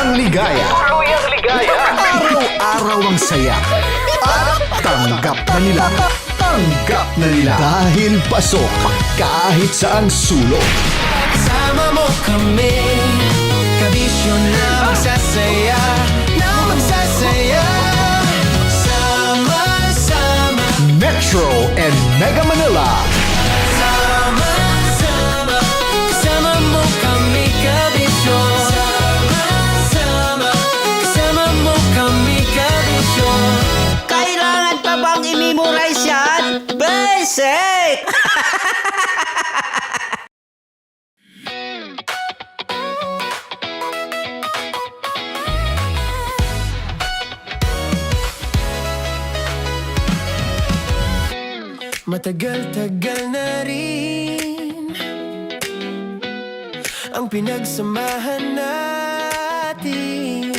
Tuluyang ligaya. Tuluyang ligaya. Araw-araw ang saya. At tanggap na nila. Tanggap na nila. Dahil pasok kahit saang sulok. Sama mo kami, kabisyo na magsasaya, na magsasaya. Sama-sama, Metro and Mega Manila. sama-sama, kasama mo kami, kabisyo. Sama-sama, kasama mo kami, kabisyo. Kailangan pa bang i-memorize yan? Basic! Matagal-tagal na rin ang pinagsamahan natin,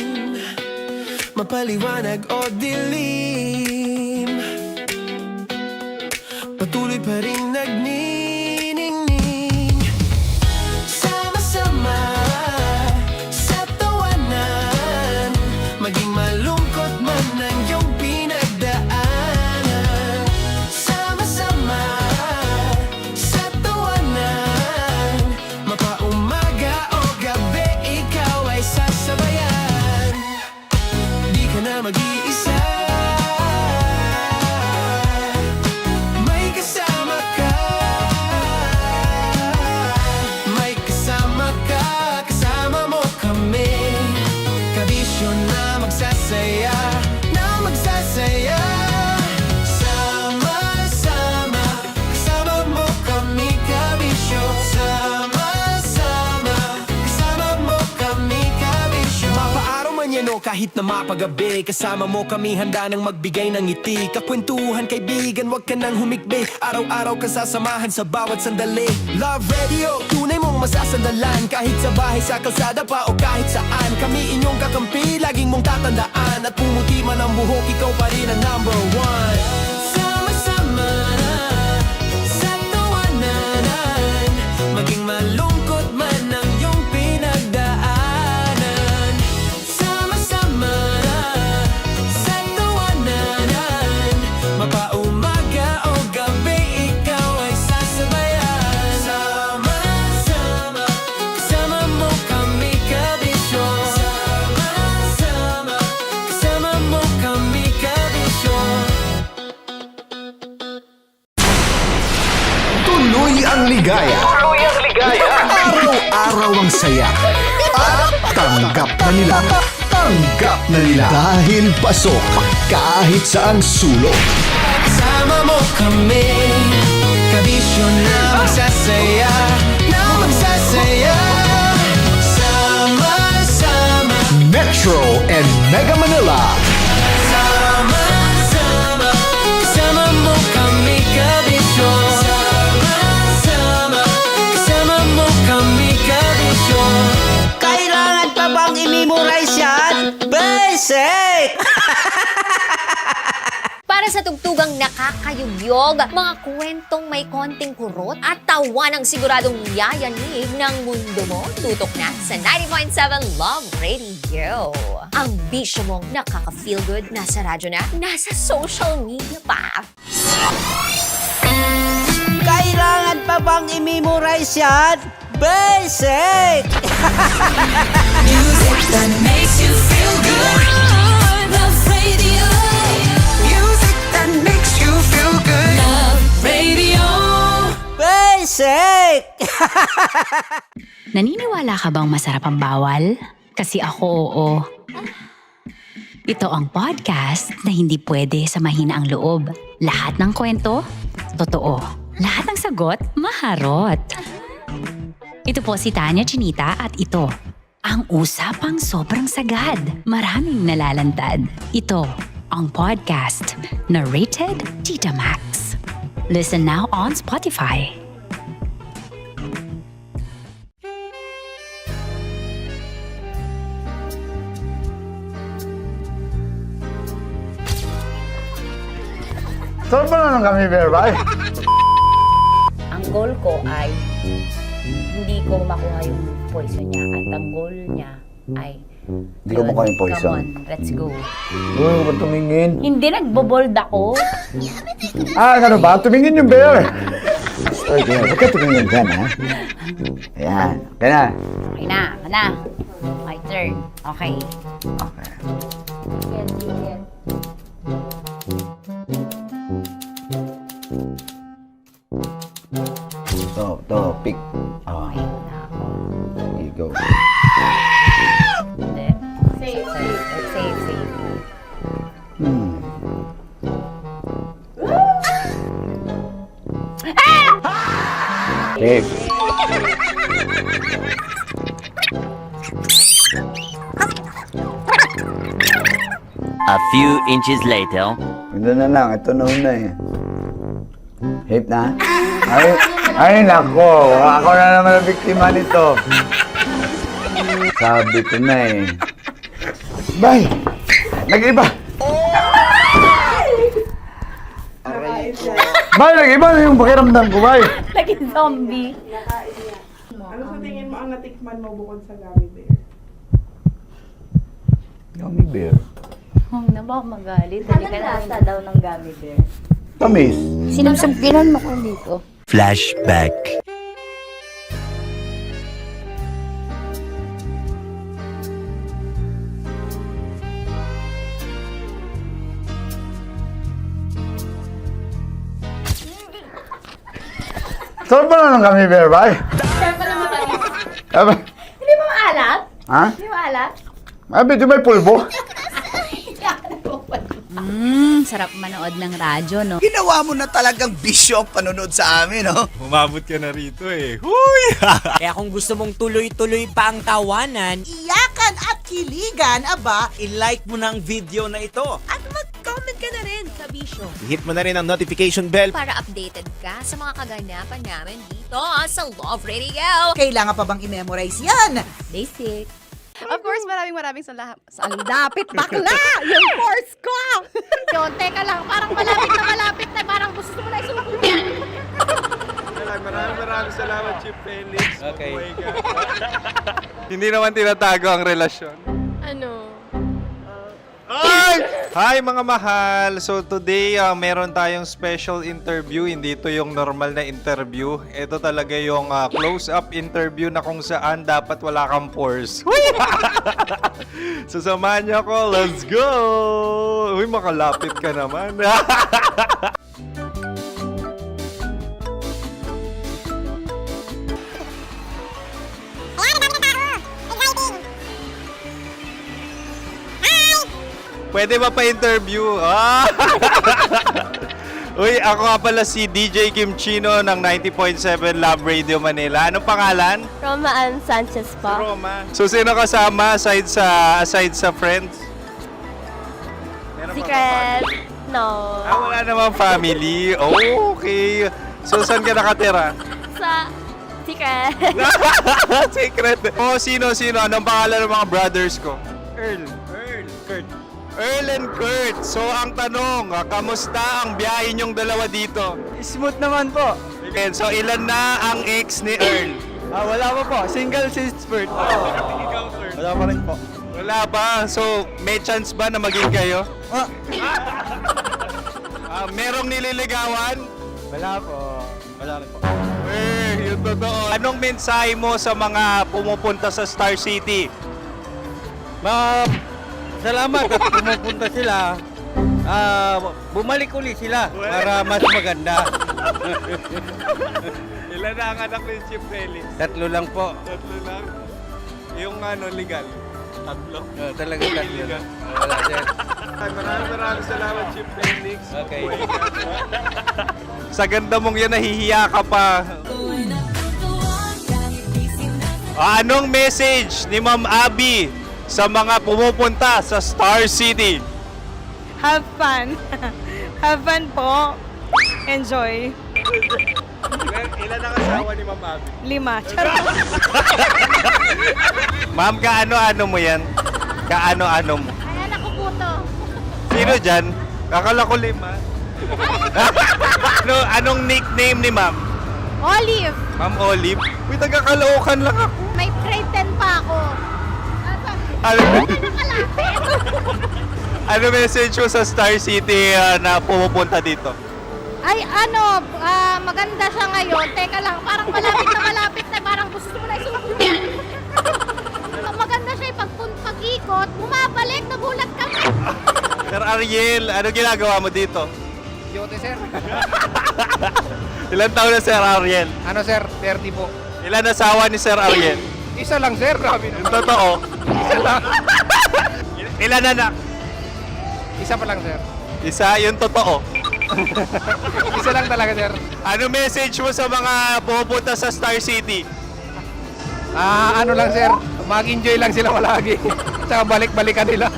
mapaliwanag o dilim, patuloy pa rin nagniningning. Sama-sama sa tawanan, maging malungkot man ang iyong pinagdaanan. Sama-sama sa tawanan, mapaumaga o gabi, ikaw ay sasabayan. Di ka na mag-iisa, may kasama ka. May kasama ka, kasama mo kami, kabisyo na magsasaya, na magsasaya. Sama-sama, kasama mo kami, kabisyo. Sama-sama, kasama mo kami, kabisyo. Mapaaraw man yan o kahit na mapagabi, kasama mo kami, handa nang magbigay ng ngiti. Kakwentuhan, kaibigan, wag ka nang humikbi. Araw-araw ka sasamahan sa bawat sandali. Love Radio, tunay mong masasandalan. Kahit sa bahay, sa kalsada pa o kahit saan, kami inyong kakampi, laging mong tatandaan. At pumuti man ang buhok, ikaw pa rin ang number one. Sama-sama sa tawanan, maging malungkot man ang iyong pinagdaanan. Sama-sama sa tawanan, mapaumaga o gabi, ikaw ay sasabayan. Sama-sama, kasama mo kami, kabisyo. Sama-sama, kasama mo kami, kabisyo. Tuloy ang ligaya. Tuluyang ligaya. Araw-araw ang saya. At tanggap na nila. Tanggap na nila. Dahil pasok kahit saang sulok. Sama mo kami, kabisyo na magsasaya, na magsasaya. Sama-sama, Metro and Mega Manila. sama-sama, kasama mo kami, kabisyo. Sama-sama, kasama mo kami, kabisyo. Kailangan pa bang i-memorize yan? Basic! Para sa tugtugang nakakayugyog, mga kwentong may konting kurot at tawa ng siguradong yayanig ng mundo mo, tutok na sa 90.7 Love Radio. Ang bisyo mong nakaka-feel good, nasa radyo na, nasa social media pa. Kailangan pa bang i-memorize yan? Basic! Music that makes you feel good. Love Radio. Music that makes you feel good. Love Radio. Basic! Naniniwala ka bang masarap ang bawal? Kasi ako oo. Ito ang podcast na hindi pwede sa mahina ang loob. Lahat ng kwento, totoo. Lahat ng sagot, maharot. Ito po si Tanya Chinita at ito, ang usapang sobrang sagad. Maraming nalalantad. Ito, ang podcast na Rated Tita Max. Listen now on Spotify. Saan ba naman kami, Berbay? Ang goal ko ay hindi ko makuha yung poison niya at ang goal niya ay Hindi ko mukha yung poison. Come on, let's go. Huwag ko tumingin. Hindi, nagbobold ako. Ano ba? Tumingin yung bear. Oy, bear, huwag ka tumingin dyan, ha? Ayan. Kaya na. Okay na, ako na. My turn. Okay. Okay. To, pick. Oh, Okay na ako. there you go. Hindi. Safe. Safe. Hmm. Safe. A few inches later. Ito na lang. Ito na una eh. Hip na? Ay, nako. Ako na naman ang biktima nito. Sabi ko na eh. Bay! Nag-iba! Bay, nag-iba na yung pakiramdam ko, bay! Naging zombie. Ano sa tingin mo ang natikman mo bukod sa gummy bear? Gummy bear. Huwag na ba ako magalit? Hindi ka lasa daw ng gummy bear. Tamis. Sinusumpinan mo ko dito. Flashback. Sarap ba na ng gummy bear, bay? Hindi mo maalat? Ha? Hindi mo maalat? Abi, di may pulbo? Sarap manood ng radyo, no? Ginawa mo na talagang bisyo ang panonood sa amin, no? Umabot ka na rito eh. Huy! Kaya kung gusto mong tuloy-tuloy pa ang tawanan, Iyakan at kiligan, aba, i-like mo na ang video na ito. at mag-comment ka na rin sa bisyo. Hit mo na rin ang notification bell. Para updated ka sa mga kaganapan namin dito sa Love Radio. Kailangan pa bang i-memorize yan? Basic. Of course, maraming salamat. Lapit bakla! Yung course ko! Yun, teka lang, parang malapit na, parang gusto mo na isumpulin. Maraming salamat, Chief Felix. Okay. Oh my God. Hindi naman tinatago ang relasyon. Ano? Ay! Hi mga mahal! So today, meron tayong special interview. Hindi ito yung normal na interview. Ito talaga yung close-up interview na kung saan dapat wala kang pores. So samahan niyo ako. Let's go! Uy, makalapit ka naman. Pwede ba pa-interview? Ah! Uy, ako nga pala si DJ Kim Chino ng 90.7 Love Radio Manila. Anong pangalan? Roma Ann Sanchez po. Roma. So, sino kasama aside sa friends? Meron ba Secret. No. wala namang family. Oh, okay. So, saan ka nakatira? Sa Secret. Secret. Oh, sino? Anong pangalan ng mga brothers ko? Kurt. Earl and Kurt. So, ang tanong, kamusta ang biyahe niyong dalawa dito? Smooth naman po. Okay, so, ilan na ang ex ni Earl? Wala pa po. Single since birth. Ikaw, Kurt. Wala pa rin po. Wala pa. So, may chance ba na maging kayo? Merong nililigawan? Wala po. Wala rin po. Yung totoo. Anong mensahe mo sa mga pumupunta sa Star City? Salamat at pumupunta sila. Bumalik uli sila para mas maganda. Ilan na ang anak ni Chief Felix? 3 lang po. 3 lang. Yung legal? 3? Talaga 3 lang. Wala dyan. Maraming salamat, Chief Felix. Okay. Sa ganda mong yan, nahihiya ka pa. Anong message ni Ma'am Abby sa mga pumupunta sa Star City? Have fun. Have fun po. Enjoy. Ilan ang asawa ni Ma'am Abby? 5. Charot. Ma'am, kaano-ano mo yan? Kaano-ano mo? Ayan ako po to. Sino dyan? Kakala ko 5. Anong nickname ni Ma'am? Olive. Ma'am Olive? Uy, taga-Caloocan lang ako. May grade 10 pa ako. Ano message mo sa Star City na pumupunta dito? Ay, maganda siya ngayon. Teka lang, parang malapit na, parang gusto mo na isuot. Maganda siya pag-ikot, bumabalik, nagulat ka. Sir Ariel, ano ginagawa mo dito? Yote, sir. Ilan taon na Sir Ariel? Ano, sir? 30 po. Ilan asawa ni Sir Ariel? Isa lang, sir. Grabe Yung totoo. Isa lang. Ilan anak? Isa pa lang, sir. Isa, yung totoo. Isa lang talaga, sir. Ano message mo sa mga pupunta sa Star City? Ano lang, sir. Mag-enjoy lang sila palagi. Tsaka balik-balikan nila.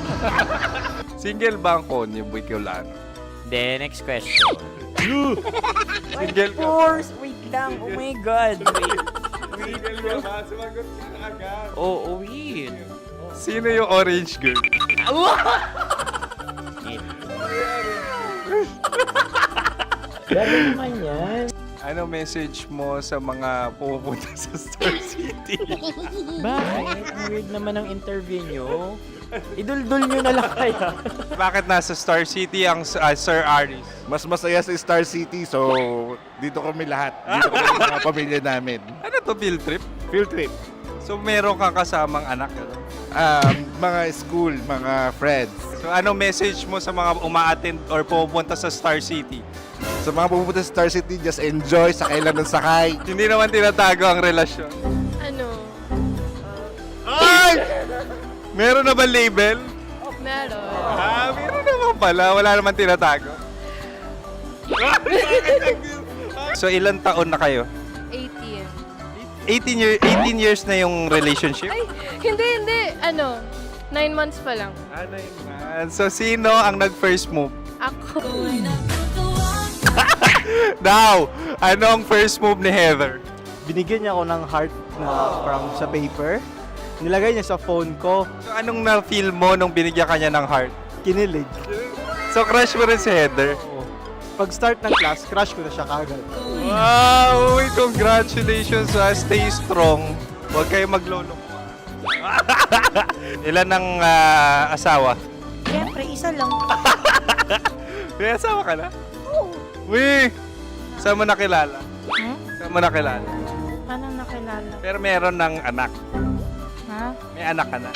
Single ba ang Connie Bicolano? The next question. Single ka? Wait lang. Oh my God. Single ka ba? Sumagot ka na agad. Oh, wait. Sino yung orange girl? Ano message mo sa mga pupunta sa Star City? Bakit? Ang weird naman ang interview nyo. Idul-dul nyo na lang kaya. Bakit nasa Star City ang Sir Aris? Mas masaya sa Star City, so dito kami lahat. Dito kami mga pamilya namin. Ano to, field trip? Field trip. So meron kang kasamang anak? Ano? Mga school, mga friends. So ano message mo sa mga uma-attend or pupunta sa Star City? Sa mga pupunta sa Star City, just enjoy, sakay lang ng sakay. Hindi naman tinatago ang relasyon. Ano? Ay! Meron na ba label? Meron. Meron naman pala. Wala naman tinatago. So ilan taon na kayo? 18. 18 years na yung relationship? Ay, hindi. 9 months pa lang. Ano yun? So sino ang nag-first move? Ako. Now, anong first move ni Heather? Binigyan niya ako ng heart na from sa paper. Nilagay niya sa phone ko. So anong na-feel mo nung binigyan ka niya ng heart? Kinilig. So crush mo rin si Heather? Pag start ng class, crush ko na siya kagad. Wow! Uy, congratulations! Stay strong. Huwag kayo maglolo. Ilan ang asawa? Siyempre, isa lang. May asawa ka na? Uy! Saan mo nakilala? Saan mo nakilala? Paano nakilala? Pero meron ng anak. Ha? May anak ka na.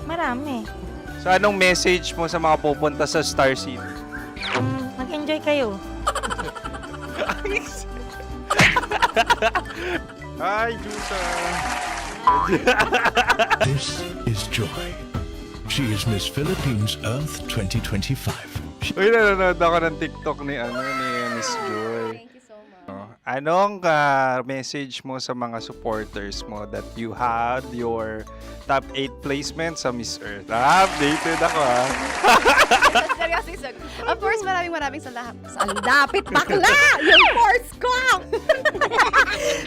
Marami. So anong message mo sa mga pupunta sa Star City? Mag-enjoy kayo. Hi, Jusa! This is Joy. She is Miss Philippines Earth 2025. Uy, nanonood ako ng TikTok ni Miss Joy. Thank you so much. Anong message mo sa mga supporters mo that you had your top 8 placement sa Miss Earth? Updated ako Seryoso, of course, maraming salamat. Ang dapit bakla! Yung course ko!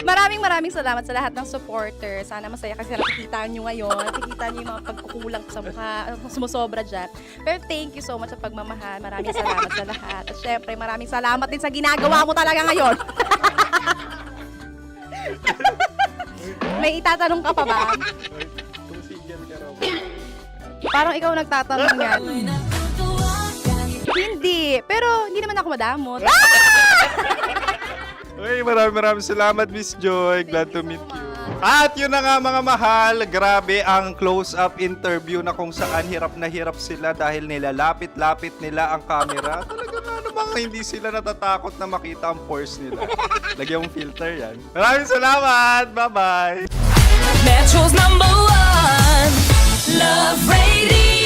maraming salamat sa lahat ng supporter. Sana masaya kasi nakikita nyo ngayon. Nakikita nyo yung mga pagkukulang ko sa mukha, sumusobra dyan. Pero thank you so much sa pagmamahal. Maraming salamat sa lahat. At syempre, maraming salamat din sa ginagawa mo talaga ngayon. May itatanong ka pa ba? Parang ikaw nagtatanong yan. Hindi. Pero hindi naman ako madamot. Uy, maraming salamat, Miss Joy. Glad to meet you. At yun na nga mga mahal, grabe ang close-up interview na kung saan hirap na hirap sila dahil nilalapit-lapit nila ang camera. Talaga nga namang hindi sila natatakot na makita ang pores nila. Lagyan mong filter yan. Maraming salamat! Bye-bye! Metro's #1 Love Radio.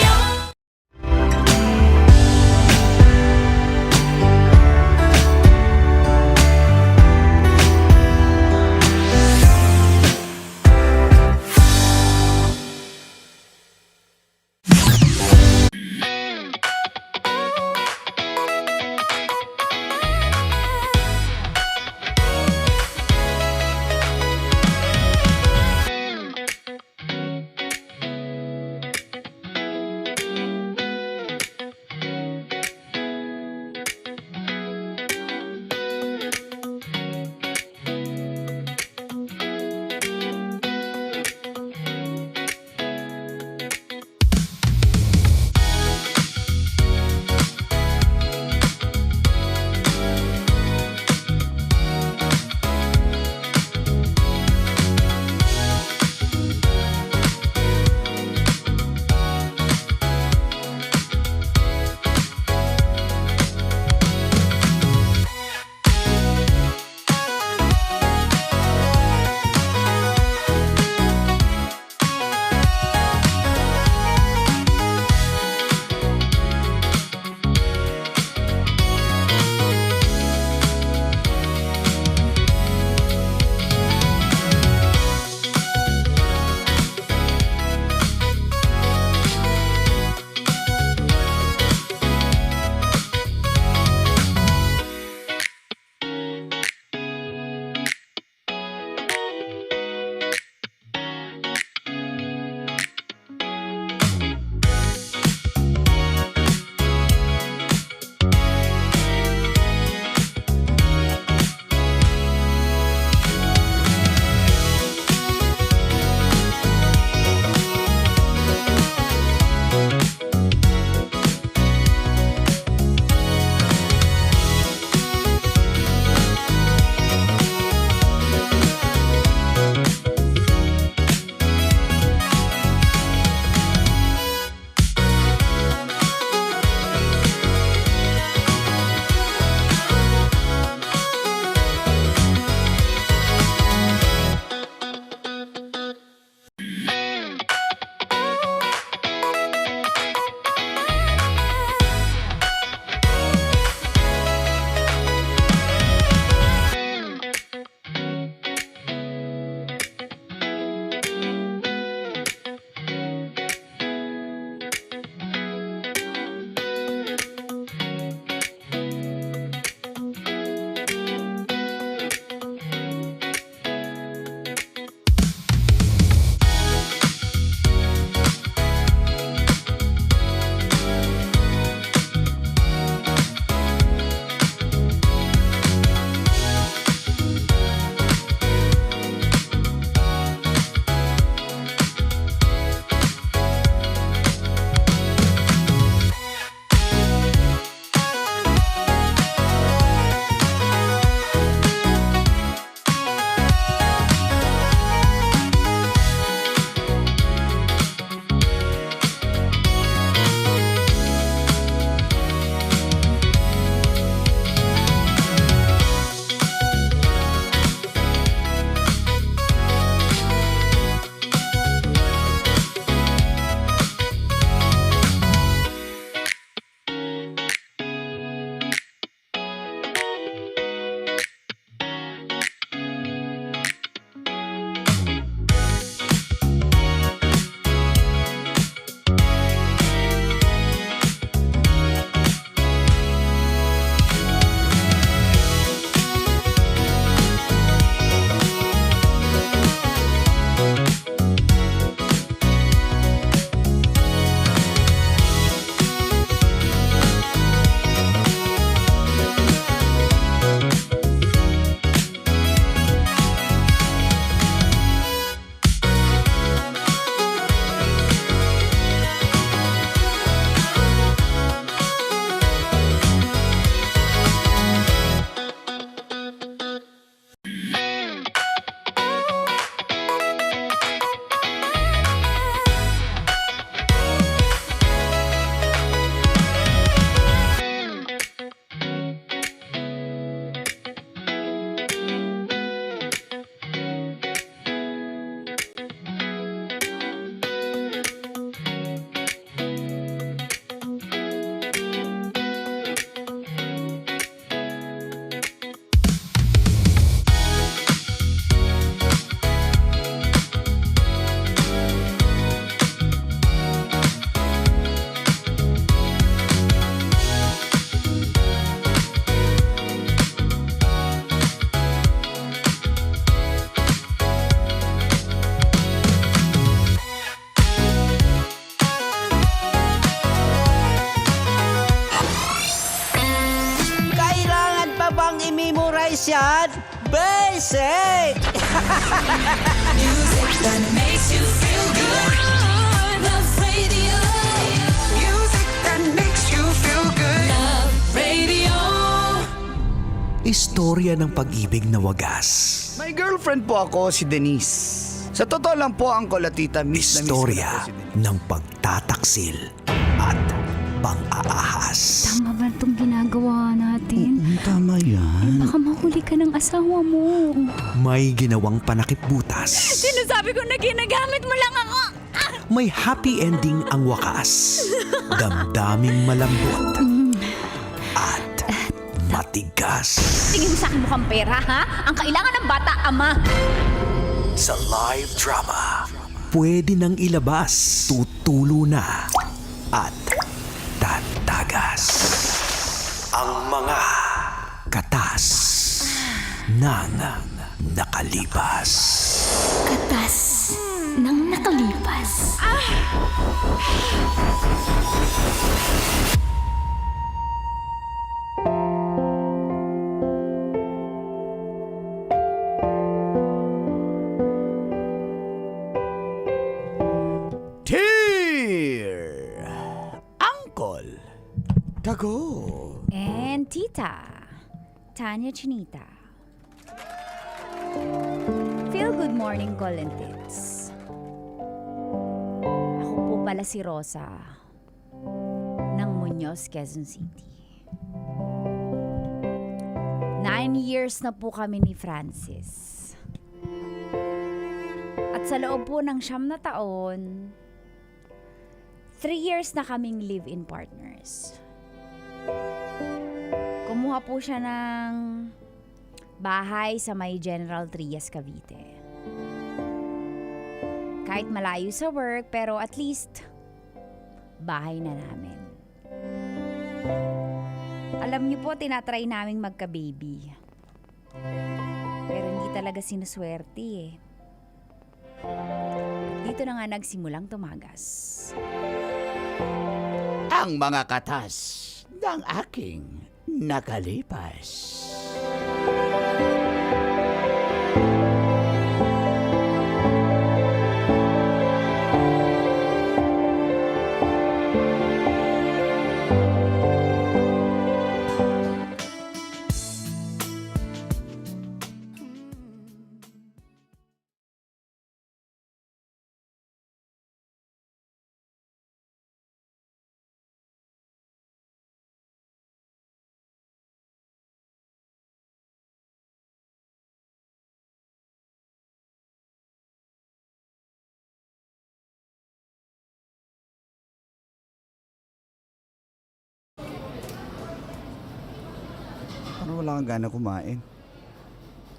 yan, basic! Music that makes you feel good. Love Radio. Music that makes you feel good. Love Radio. Istorya ng pag-ibig na wagas. May girlfriend po ako, si Denise. Sa totoo lang po, Uncle at Tita, miss na miss ko na Istorya po si Denise. ng pagtataksil at pang-aahas. Tama ba itong ginagawa natin? Tama yan. Baka mahuli ka ng asawa mo. May ginawang panakip-butas. Sinasabi ko na ginagamit mo lang ako. May happy ending ang wakas. Damdaming malambot at matigas. Tingin mo sa akin mukhang pera, ha? Ang kailangan ng bata, ama. Sa live drama, pwede nang ilabas, tutulo na at tatagas ang mga katas ng nakalipas. Katas ng nakalipas. Dear Uncle Dago. And Tita, Tanya Chinita. Feel good morning, Colentits. Ako po pala si Rosa ng Muñoz, Quezon City. 9 years na po kami ni Francis. At sa loob po ng 9 na taon, 3 years na kaming live-in partners. Kumuha po siya ng bahay sa may General Trias, Cavite. Kahit malayo sa work, pero at least bahay na namin. Alam niyo po, tinatry naming magka-baby. Pero hindi talaga sinuswerte eh. Dito na nga nagsimulang tumagas. Ang mga katas ng aking nakalipas. Parang wala kang gana kumain.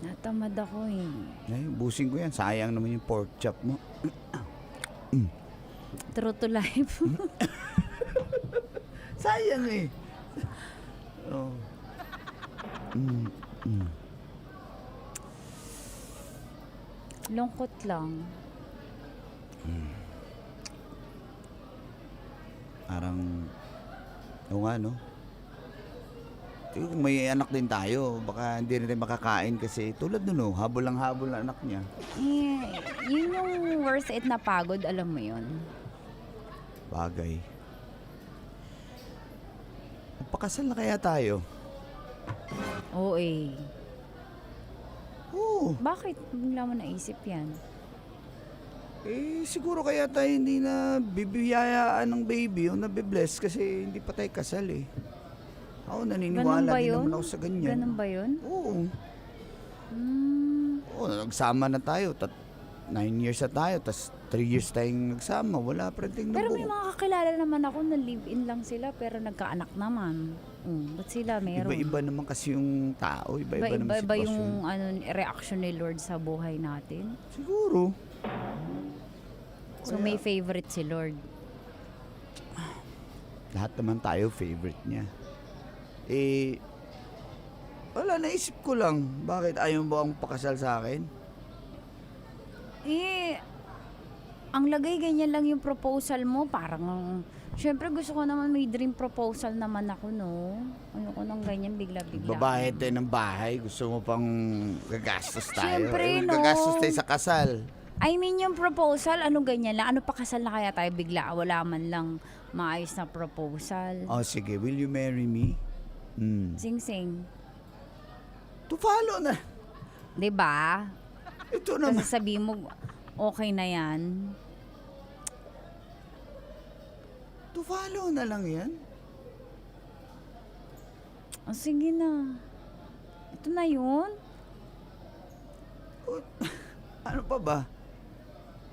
Natamad ako eh. Ay, busing ko yan. Sayang naman yung pork chop mo. True to life. Sayang eh. Oh. Lungkot lang. Parang, oo nga no. Kung may anak din tayo, baka hindi rin makakain kasi tulad nun, no, habol lang habol na anak niya. Eh, yun yung worth it na pagod, alam mo yun. Bagay. Magpakasal na kaya tayo? Oo eh. Oo. Bakit bigla mo naisip yan? Eh, siguro kaya tayo hindi na bibiyayaan ng baby o nabibless kasi hindi pa tayo kasal eh. Ako naniniwala din naman ako sa ganyan. Ganun ba yun? Oo. Oo, nagsama na tayo. 9 years na tayo, tas 3 years tayong nagsama. Wala pa rin tayong Pero may nabuo. mga kakilala naman ako na live-in lang sila pero nagkaanak naman. Ba't sila meron? Iba-iba naman kasi yung tao. Iba-iba naman Iba-iba sitwasyon. yung reaction ni Lord sa buhay natin. Siguro. So may favorite si Lord. Lahat naman tayo favorite niya. Eh, wala, naisip ko lang. Bakit ayaw mo ang pakasal sa akin? Eh, Ang lagay, ganyan lang yung proposal mo. Parang, syempre gusto ko naman may dream proposal naman ako, no? Ano ko nang ganyan, bigla-bigla. Babayad tayo ng bahay. Gusto mo pang gagastos tayo. Siyempre, no. Gagastos tayo sa kasal. I mean, yung proposal, ano ganyan lang? Ano pa kasal na kaya tayo bigla? Wala man lang maayos na proposal. Oh, sige. Will you marry me? Sing-sing. To follow na. Diba? Ito Kasi naman. sabihin mo, okay na yan. To follow na lang yan. Oh, sige na. Ito na yun. Ano pa ba?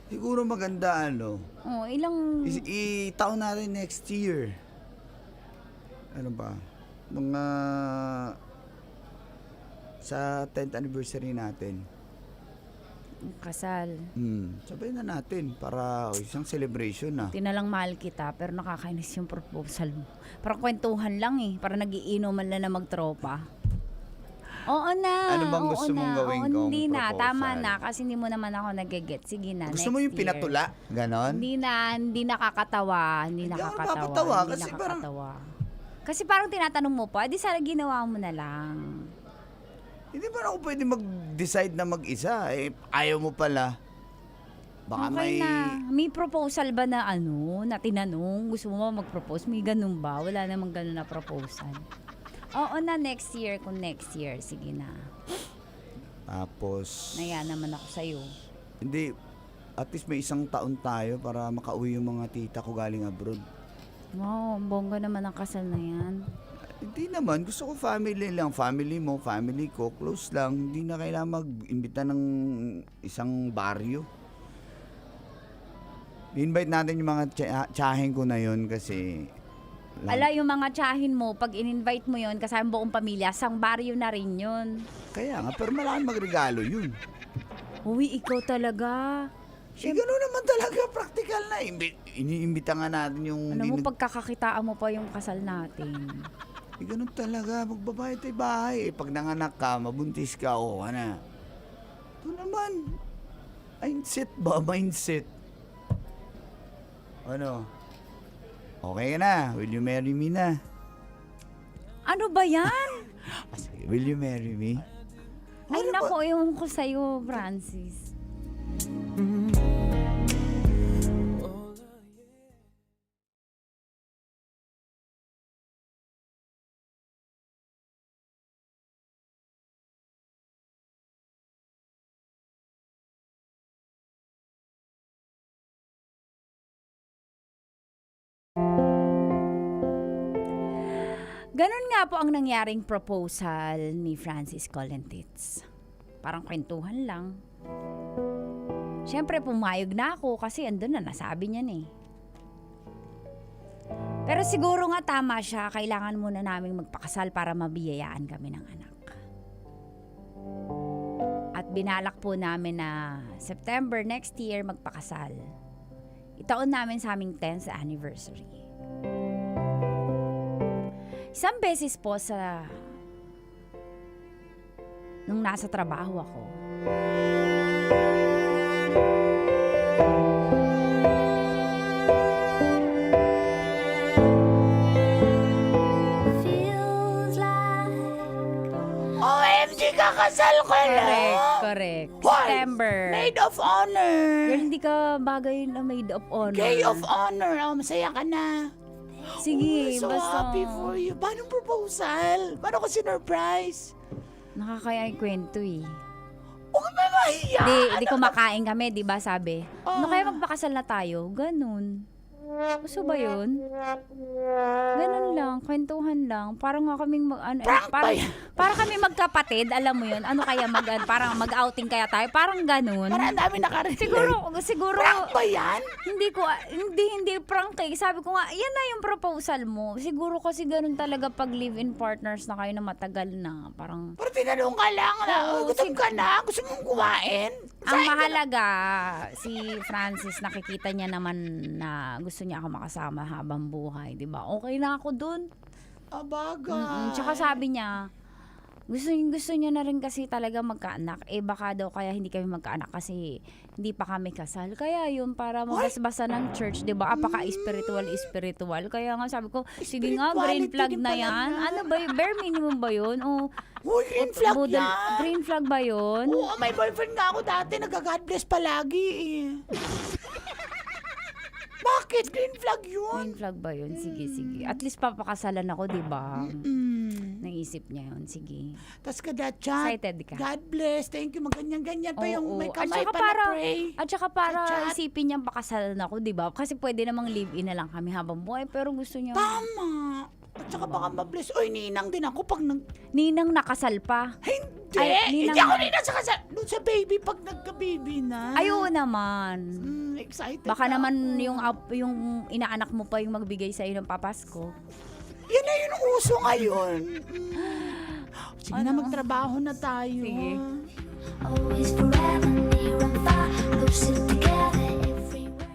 Siguro maganda Oh, ilang... Itaon natin next year. Ano ba? Mga... Sa 10th anniversary natin. Kasal. Sabay na natin para isang celebration na. Tinalang mahal kita, pero nakakainis yung proposal mo. Parang kwentuhan lang eh. Parang nagiinuman lang na magtropa. Oo na. Ano bang gusto mong gawin kong Hindi na, proposal? tama na. Kasi hindi mo naman ako nag-get. Sige na, Gusto next mo yung year. pinatula? Ganon? Hindi nakakatawa. Hindi Hindi ako nakakatawa. napapatawa Hindi kasi parang- nakakatawa. Kasi parang tinatanong mo pa, di sana ginawa mo na lang. Hindi ba ako pwede mag-decide na mag-isa? Ayaw mo pala. Baka Okay na. May proposal ba na na tinanong? Gusto mo ba mag-propose? May ganun ba? Wala namang ganun na proposal. Oo na, next year. Kung next year, sige na. Tapos... Naya naman ako sa'yo. Hindi. At least may isang taon tayo para makauwi yung mga tita ko galing abroad. Wow, bongga naman ang kasal na yan. Hindi naman. Gusto ko family lang. Family mo, family ko. Close lang. Hindi na kailangan mag-imbita ng isang baryo. I-invite natin yung mga tsahin ko na yun kasi... Ala, yung mga tsahin mo, pag in-invite mo yon kasama buong pamilya, sang baryo na rin yun. Kaya nga, pero malaking magregalo yun. Uy, ikaw talaga. Gano'n naman talaga. Practical na. Iniimbita nga natin yung... Ano mo, pagkakakitaan mo pa yung kasal natin. Gano'n talaga. Magbabayad tayo bahay. Pag nanganak ka, mabuntis ka, ano. Ito naman. Mindset ba? Mindset. Ano? Okay ka na. Will you marry me na? Ano ba yan? Sige, will you marry me? Ay, nako, yung ko sa'yo, Francis. Ganon nga po ang nangyaring proposal ni Francis Colentitz. Parang kwentuhan lang. Siyempre, pumayag na ako kasi andun na, nasabi niya eh. Pero siguro nga tama siya, kailangan muna naming magpakasal para mabiyayaan kami ng anak. At binalak po namin na September next year magpakasal. Itaon namin sa aming 10th anniversary. Isang beses po nung nasa trabaho ako. OMG, kakasal ko Correct. September. Maid of honor. Girl, hindi ka bagay na maid of honor. Gay of honor. Masaya ka na. Sige, so basta. happy for you. Paano proposal? Paano ko sinurprise? Nakakaya yung kwento eh. Huwag ka mahiya. Di kumakain kami, di ba sabi? Ano kaya magpakasal na tayo? Ganun. Gusto ba yun? Ganun lang, kwentuhan lang. Parang nga kaming para kami magkapatid, alam mo yun. Ano kaya parang mag-outing kaya tayo? Parang ganun. Parang dami nakarelate. Siguro. Prank ba yan? Hindi prank eh. Sabi ko nga, yan na yung proposal mo. Siguro kasi ganun talaga pag live-in partners na kayo na matagal na. Parang Pero tinanong ka lang na, gutom ka na? Gusto mong kumain? ang mahalaga, si Francis, nakikita niya naman na gusto niya ako makasama habang buhay, di ba? Okay na ako dun. Abaga. Tsaka sabi niya, Gusto niya na rin kasi talaga magkaanak. Eh baka daw kaya hindi kami magkaanak kasi hindi pa kami kasal. Kaya yun, para mabasbasa ng church, di ba? Apaka-spiritual. Kaya nga sabi ko, sige nga, green flag na yan. Ano ba yun? Bare minimum ba yun? O, Green flag yan. green flag ba yun? Oo, may boyfriend nga ako dati. Nag-God bless palagi eh. Bakit? Green flag yun? Green flag ba yun? Sige. At least papakasalan ako, di ba? Naisip niya yun. Sige. Tapos kadatchat. Excited ka? God bless. Thank you. Maganyan-ganyan pa yung may At kamay saka pa na pray. At saka para Chat. isipin niyang pakasalan ako, di ba? Kasi pwede namang live-in na lang kami habang buhay. Pero gusto niya... Tama. At saka baka mabless. Oy, ninang din ako pag Ninang nakasal pa. Hindi. Ay, Hindi ako ninang sa kasal. Doon sa baby pag nagka-baby na. Ayaw naman. Excited Baka na naman ako. yung inaanak mo pa yung magbigay sa'yo ng papasko. Yan na yung uso ngayon. Sige na, magtrabaho na tayo. Sige. Always forever near and far, closer together everywhere.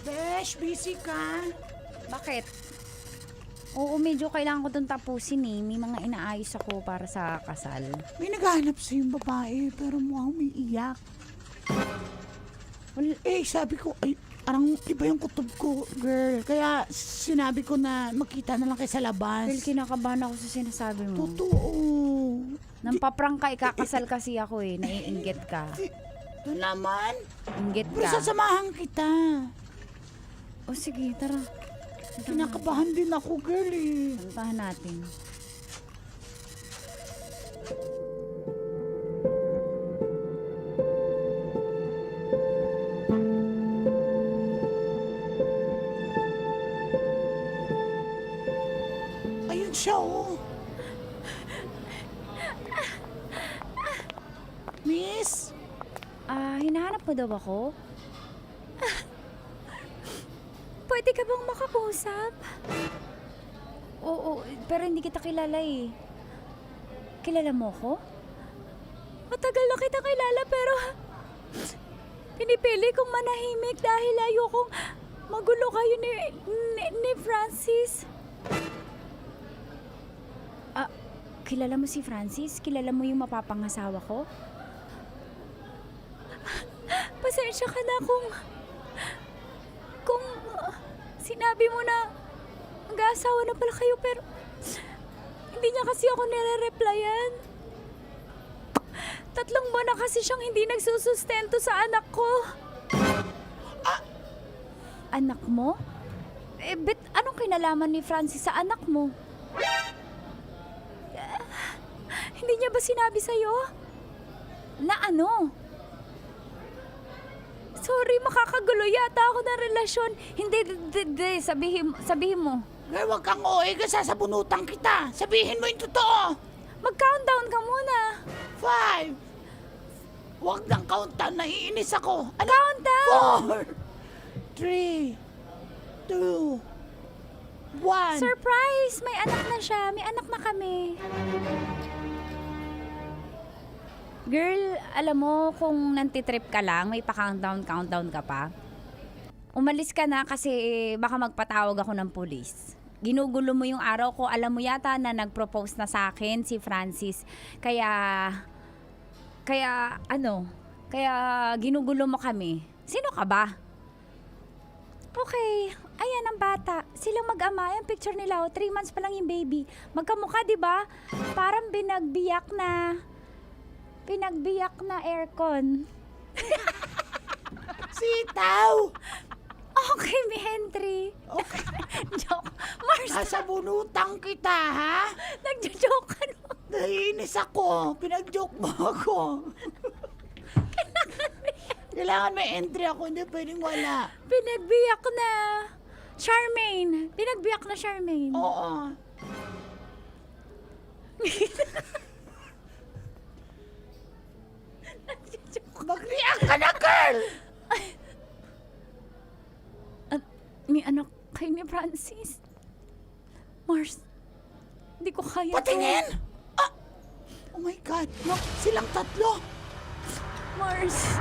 Besh, busy ka? Bakit? Oo, medyo kailangan ko itong tapusin eh. May mga inaayos ako para sa kasal. May naghahanap sa yung babae, pero mukhang may iyak. Eh, sabi ko, ay, parang iba yung kutob ko, girl. Kaya sinabi ko na makita na lang kayo sa labas. Well, kinakabahan ako sa sinasabi mo. Totoo. Nampaprang ka, ikakasal kasi ako eh. Naiinggit ka. Ito naman. Inggit Pero ka. sasamahan kita. O sige, tara. Kinakabahan din ako, girl eh. Puntahan natin. Ayun siya, oh. Miss? Hinahanap mo daw ako? Pwede ka bang makakusap? Oo, pero hindi kita kilala eh. Kilala mo ko? Matagal na kita kilala pero pinipili kong manahimik dahil ayokong magulo kayo ni Francis. Kilala mo si Francis? Kilala mo yung mapapangasawa ko? Pasensya ka na kung sinabi mo na mag-aasawa na pala kayo pero hindi niya kasi ako nire-replyan. 3 buwan na kasi siyang hindi nagsusustento sa anak ko. Anak mo? Eh, anong kinalaman ni Francis sa anak mo? Hindi niya ba sinabi sa'yo? Na ano? Sorry, makakagulo yata ako ng relasyon. Hindi, sabihin mo. Girl, wag kang OA ka, sasabunutan kita. Sabihin mo yung totoo. Mag-countdown ka muna. 5. Wag nang countdown, naiinis ako. Ano? Countdown! 4, 3, 2, 1. Surprise! May anak na siya. May anak na kami. Girl, alam mo kung nantitrip ka lang, may pa-countdown ka pa. Umalis ka na kasi baka magpatawag ako ng pulis. Ginugulo mo yung araw ko. Alam mo yata na nag-propose na sa akin si Francis. Kaya ginugulo mo kami. Sino ka ba? Okay, ayan ang bata. Silang mag-ama, yung picture nila, 3 months pa lang yung baby. Magkamukha, di ba? Parang binagbiyak na aircon. Sitaw! Okay, mi Henry. Okay. Joke. Mars, Sasabunutan kita, ha? nagjo-joke ka no? Naiinis ako. Pinag-joke mo ako. Kailangan may entry ako, hindi pwedeng wala. Pinagbiyak na Charmaine. Pinagbiyak na Charmaine. Oo. Mag-react ka na, girl! May anak akin ni Francis. Mars, hindi ko kaya Patingin! Oh my God, no, silang tatlo. Mars.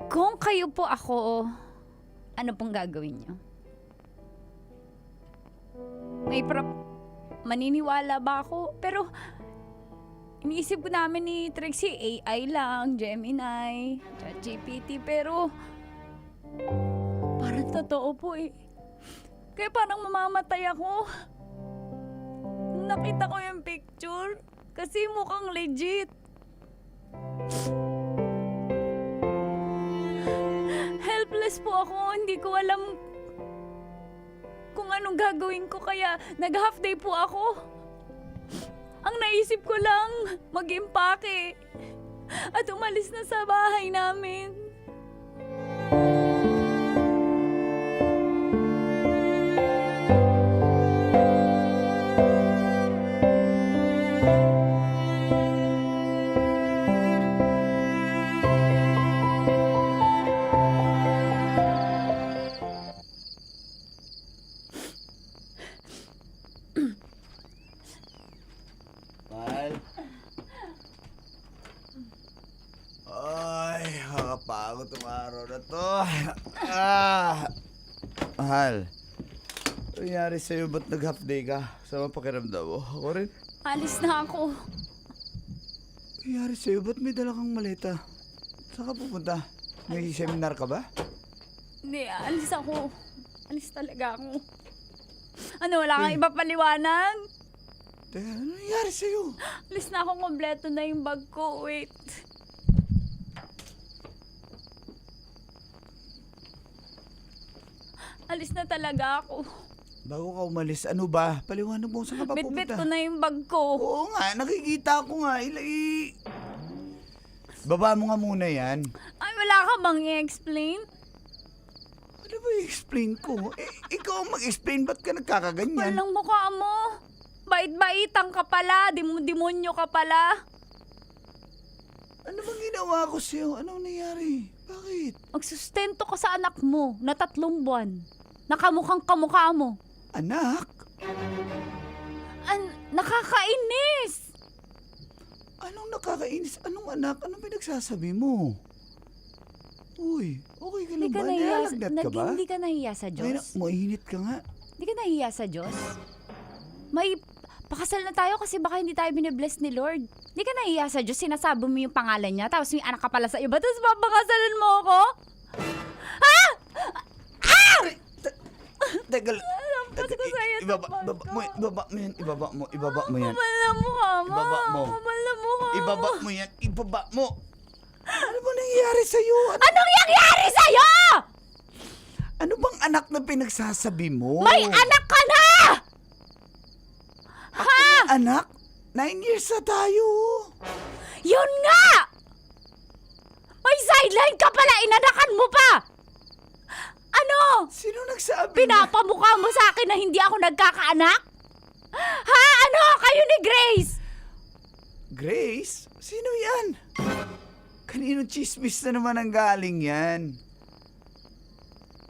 Kung kayo po ako, ano pong gagawin niyo? Maniniwala ba ako? Pero, iniisip ko namin ni Trixie, AI lang, Gemini, ChatGPT, pero, parang totoo po eh. Kaya parang mamamatay ako. Nung nakita ko yung picture, kasi mukhang legit. Helpless po ako, hindi ko alam kung anong gagawin ko, kaya nag-half day po ako. Ang naisip ko lang, mag-impake at umalis na sa bahay namin. Ay, kakapagod itong araw na to. Mahal, ano nangyari sa'yo? Ba't nag-half day ka? Sama pakiramdam mo? Ako rin. Alis na ako. Ano nangyari sa'yo? Ba't may dala kang maleta? Saan ka pupunta? May seminar ka ba? Hindi, alis ako. Alis talaga ako. Ano, wala kang iba paliwanag? Teka, ano nangyari sa'yo? Alis na ako, kompleto na yung bag ko. Wait. Alis na talaga ako. Bago ka umalis, ano ba? Paliwanag mo, saan ka ba Bit-bit pupunta? ko na yung bag ko. Oo nga, nakikita ko nga. Baba mo nga muna yan. Ay, wala ka bang i-explain? Ano ba i-explain ko? Ikaw ang mag-explain, ba't ka nagkakaganyan? Walang mukha mo. Bait-baitang ka pala. Demonyo ka pala. Ano bang ginawa ko sa'yo? Anong nangyari? Bakit? Magsustento ka sa anak mo na 3 buwan. Nakamukhang kamukha mo. Anak? Nakakainis! Anong nakakainis? Anong anak? Anong pinagsasabi mo? Uy, okay ka lang ba? Nilalagnat ka ba? Hindi ka nahiya sa Diyos? Mainit ka nga. Hindi ka nahiya sa Diyos? May pakasal na tayo kasi baka hindi tayo binibless ni Lord. Hindi ka nahiya sa Diyos, sinasabi mo yung pangalan niya, tapos may anak ka pala sa iba, tapos papakasalan mo ako? Ha? Teka lang. Lampas ko sa'yo. Ibaba mo yan. Ibaba mo yan. Kapal na mukha mo. Ibaba mo. Kapal na mukha mo. Ibaba mo yan. Ibaba mo. Ano ba nangyayari sa'yo? Anong nangyayari sa'yo? Ano bang anak na pinagsasabi mo? May anak ka na! Anak? 9 years na tayo. Yun nga! May sideline ka pala, inanakan mo pa! Ano? Sino nagsabi? Pinapamukha mo sa akin na hindi ako nagkakaanak? Ha? Ano? Kayo ni Grace? Grace? Sino yan? Kaninong chismis na naman ang galing yan?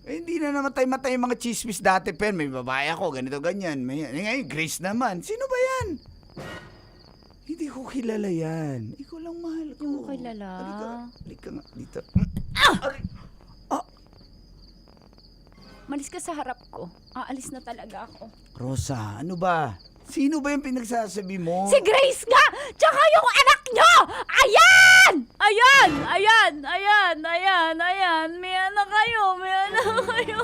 Hindi na namatay-matay yung mga chismis dati, pero may babae ako, ganito, ganyan. Ngayon, Grace naman. Sino ba yan? Hindi ko kilala yan. Ikaw lang mahal ko. Yung kilala? Halika nga dito. Malis ka sa harap ko. Aalis na talaga ako. Rosa, ano ba? Sino ba yung pinagsasabi mo? Si Grace nga! Tsaka yung anak nyo! Ayan! Ayan! Ayan! Ayan! Ayan! Ayan! May anak kayo! May anak kayo!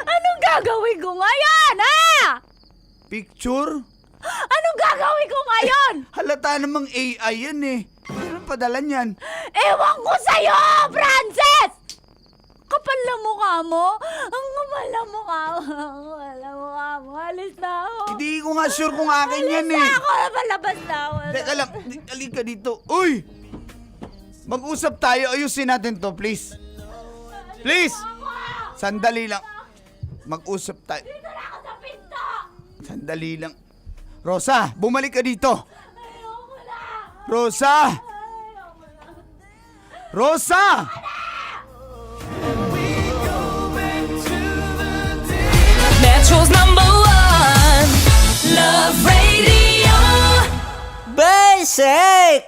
Anong gagawin ko ngayon, ha? Picture? Anong gagawin ko ngayon? Halata namang AI yan eh. Ano padala niyan? Ewan ko sa'yo, Frances! Kapal na mukha mo? Ang kapal na mukha mo. Ang kapal na mukha mo. Alis na ako. Hindi ko nga sure kung akin yan eh. Alis na ako. Malabas na ako. Teka lang, halika dito. Uy! Mag-usap tayo. Ayusin natin to, please. Please! Sandali lang. Mag-usap tayo. Dito na ako sa Sandali lang. Rosa, bumalik ka dito. Rosa! Rosa! Metro's #1 Love Radio. Basic!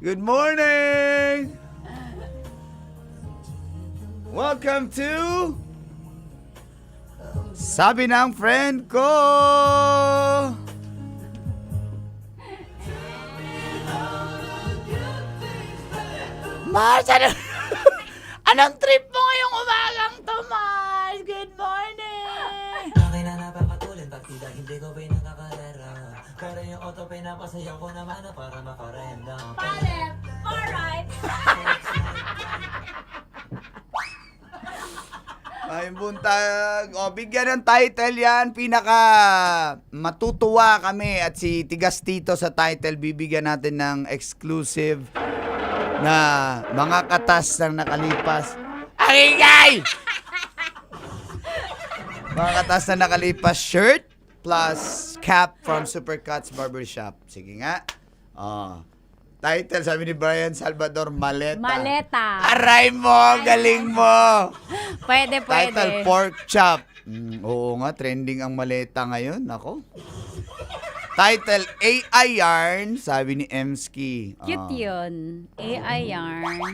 Good morning! Welcome to Sabi ng Friend Ko! Mars, anong trip mo ngayong umagang to, Mars? Good morning! Akin na napapatulin, partida hindi ko pinakakarera. Pero yung auto pinapasayaw ko naman na para makarenda. Palep! Alright! Ayun buntag. O, bigyan ng title yan. Pinaka matutuwa kami at si Tigas Tito sa title. Bibigyan natin ng exclusive na mga katas ng nakalipas. Ang ingay! Mga katas na nakalipas shirt plus cap from Supercuts Barbershop. Sige nga. Title, sabi ni Brian Salvador, Maleta. Maleta. Aray mo, galing mo. Pwede. Title, pork chop. Oo nga, trending ang maleta ngayon. Nako. Title, AI yarn, sabi ni Emski. Cute yun. AI yarn.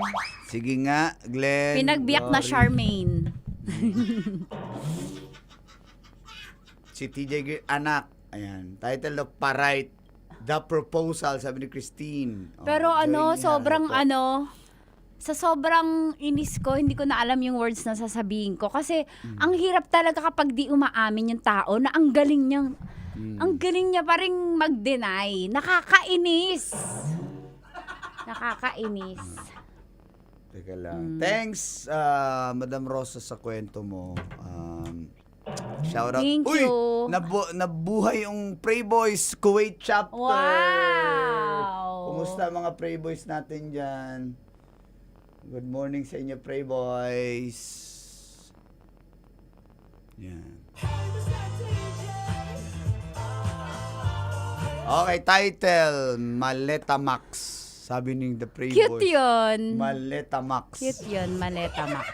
Sige nga, Glenn. Pinagbiyak na Dory. Charmaine. Si TJ Green, anak. Ayan. Title of Parite. The Proposal, sabi ni Christine. Pero join niya. sobrang Ano po? sa sobrang inis ko, hindi ko na alam yung words na sasabihin ko. Kasi, ang hirap talaga kapag di umaamin yung tao na ang galing niyang, ang galing niya pa rin mag-deny. Nakakainis. Nakakainis. Teka lang. Thanks, Madam Rosa, sa kwento mo. Shout out. Thank Uy, you. nabuhay yung Pray Boys Kuwait chapter. Wow! Kumusta mga Pray Boys natin dyan? Good morning sa inyo, Pray Boys. Yan. Okay, title, Maleta Max. Sabi ni The Pray Cute Boys. yun. Maleta Max. Cute yun, Maleta Max.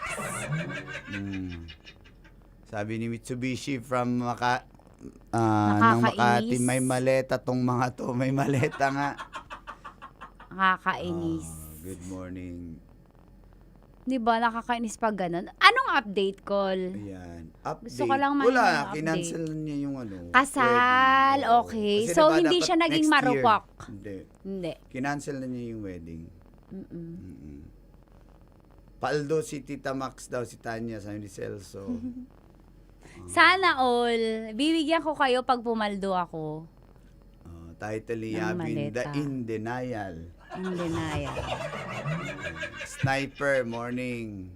Sabi ni Mitsubishi from ng Nakakainis. Makati, may maleta tong mga to. May maleta nga. Nakakainis. Good morning. Di ba, nakakainis pag ganun. Anong update call? Ayan. Update. Gusto ko lang marinig Wala, ng update. kinancel niya yung Kasal, wedding. Oo. okay. Kasi So, diba, hindi dapat siya naging next year. marupok? Hindi. Hindi. Kinancel na niya yung wedding. Paldo si Tita Max daw, si Tanya, sabi ni Celso. Sana all. Bibigyan ko kayo pag pumaldo ako. Title ni Ng Yabin, The maleta. In Denial. In denial. Sniper, morning.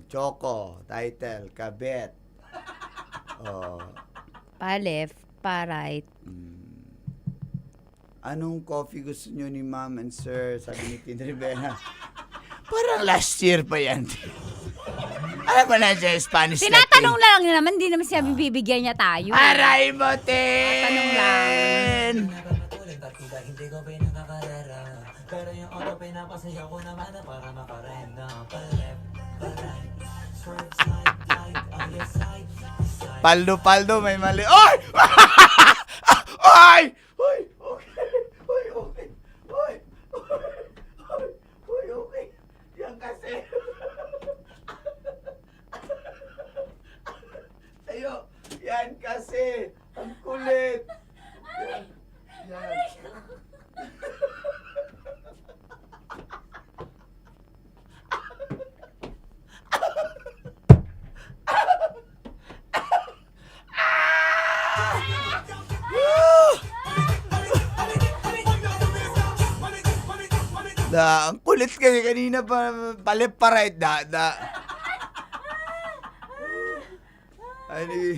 Choco, title, Kabet. Pa left, pa right. Anong coffee gusto nyo ni Ma'am and Sir? Sabi ni Tin Rivera. Parang last year pa yan. Alam mo na siya, Spanish Tinatanong lang naman, hindi naman siya bibigyan niya tayo. Aray mo, Tin! Tanong lang. Partida hindi ko pinakakarera. Pero yung auto pinapasayaw ko naman na para makarenda. Palep, right, swerve, slide, light, on your side. Paldo, may mali. Oy! Oy! Oy! Okay. Oy, okay. Oy! Oy, okay. Yan kasi. Sa'yo. Yan kasi. Ang kulit. Yan. Ang kulit kasi kanina pa, palip-parait da. Ani.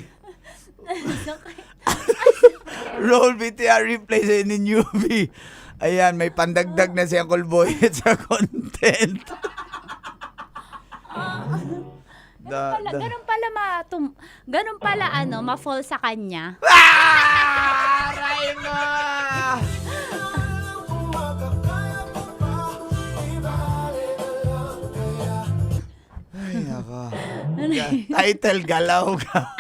Roll BTR replay sa ni newbie. Ayan, may pandagdag na si Uncle Boy sa content. Ganun pala ma-fall sa kanya. Aray mo! Ay, naka. Title, galaw ka.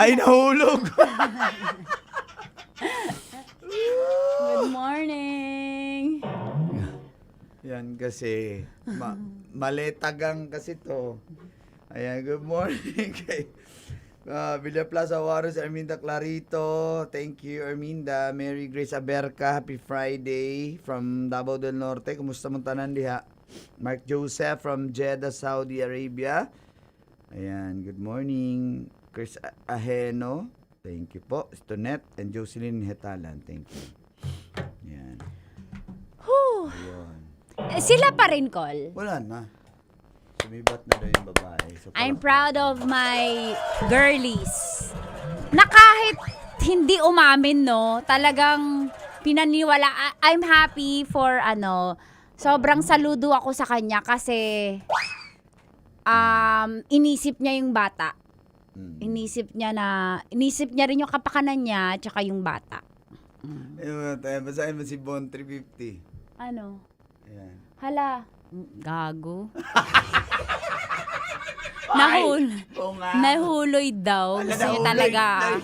Ay, nahulog. Good morning. Yan kasi, maletagang kasi to. Ayan, good morning kay Villa Plaza Juarez, Arminda Clarito. Thank you, Arminda. Mary Grace Aberca, happy Friday from Davao del Norte. Kumusta mong tanan diha? Mark Joseph from Jeddah, Saudi Arabia. Ayan, good morning. Chris Aheno, thank you po. Stonet and Jocelyn Hetalan, thank you. Ayan. Ayun. Sila pa rin, Col. Wala na. Sumibat na daw yung babae. So, I'm proud of my girlies. Na kahit hindi umamin, no, talagang pinaniwala. I'm happy for sobrang saludo ako sa kanya kasi inisip niya yung bata. Inisip niya rin yung kapakanan niya tsaka yung bata. Basahin mo si Bon 350. Ano? Ayan. Hala. Gago. Nahuloy daw. Kasi talaga.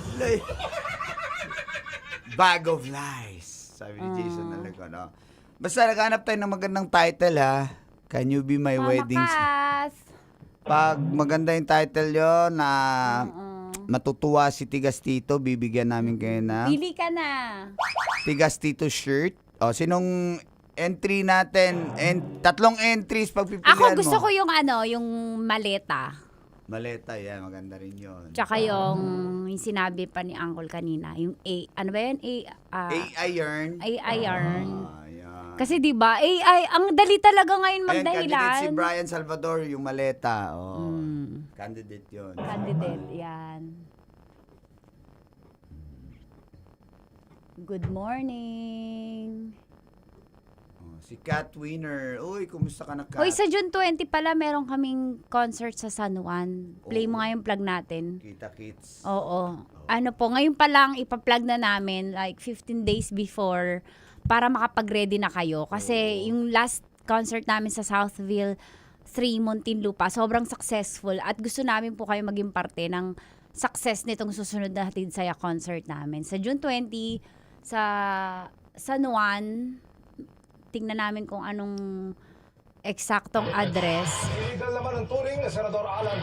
Bag of lies. Sabi ni Jason talaga, no? Basta naghanap tayo ng magandang title, ha? Can You Be My Wedding? Pag maganda yung title yon na matutuwa si Tigas Tito, bibigyan namin kayo ng Pili ka na. Tigas Tito shirt. O, sinong entry natin? Tatlong entries pagpipilian mo. Ako gusto ko yung yung maleta. Maleta, yan. Maganda rin yun. Tsaka yung sinabi pa ni Uncle kanina. Yung ano ba yan? A-iron. A-iron. Yan. Kasi diba, AI, ang dali talaga ngayon Ayan, magdahilan. candidate si Brian Salvador, yung maleta. Oh, candidate yun. Candidate, yan. Good morning. Si Cat Winner. Uy, kumusta ka na, Cat? Hoy, sa June 20 pala, meron kaming concert sa San Juan. Play mo nga yung plug natin. Kita Kids. Oo. Ano po, ngayon pa lang ipa-plug na namin, like 15 days before, para makapag-ready na kayo. Kasi yung last concert namin sa Southville 3, Muntinlupa, sobrang successful. At gusto namin po kayo maging parte ng success nitong susunod na Hatid Saya concert namin. Sa June 20, sa San Juan, tingnan namin kung anong eksaktong address.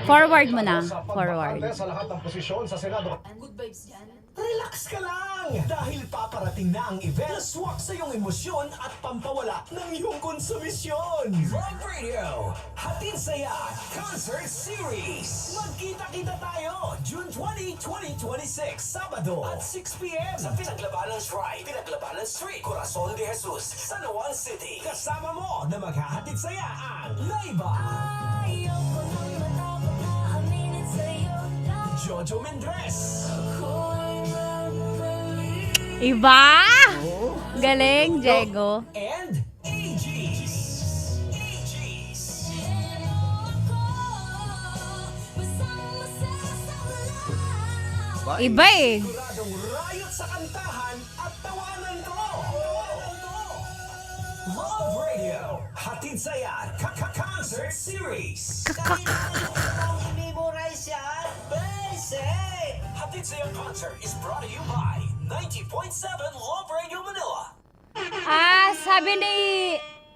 Forward mo na. Forward. Sa lahat ng posisyon sa Senado. Good vibes yan. Relax ka lang! Dahil paparating na ang event na swak sa iyong emosyon at pampawala ng iyong konsumisyon. Love Radio, Hatid Saya Concert Series. Magkita-kita tayo June 20, 2026, Sabado at 6 p.m. sa Pinaglabanan Shrine, Pinaglabanan Street, Corazon de Jesus, San Juan City. Kasama mo na maghahatid saya ang Laiba, Ayoko nang matapos na aminin sa'yo na Jojo Mendres, Iba! Galing, Diego. and AGs. Iba eh. Siguradong rayot sa kantahan at tawanan to. Love Radio, Hatid Saya Concert Series. Memorize yan, basic. Hatid Saya Concert is brought to you by 90.7 Love Radio Manila.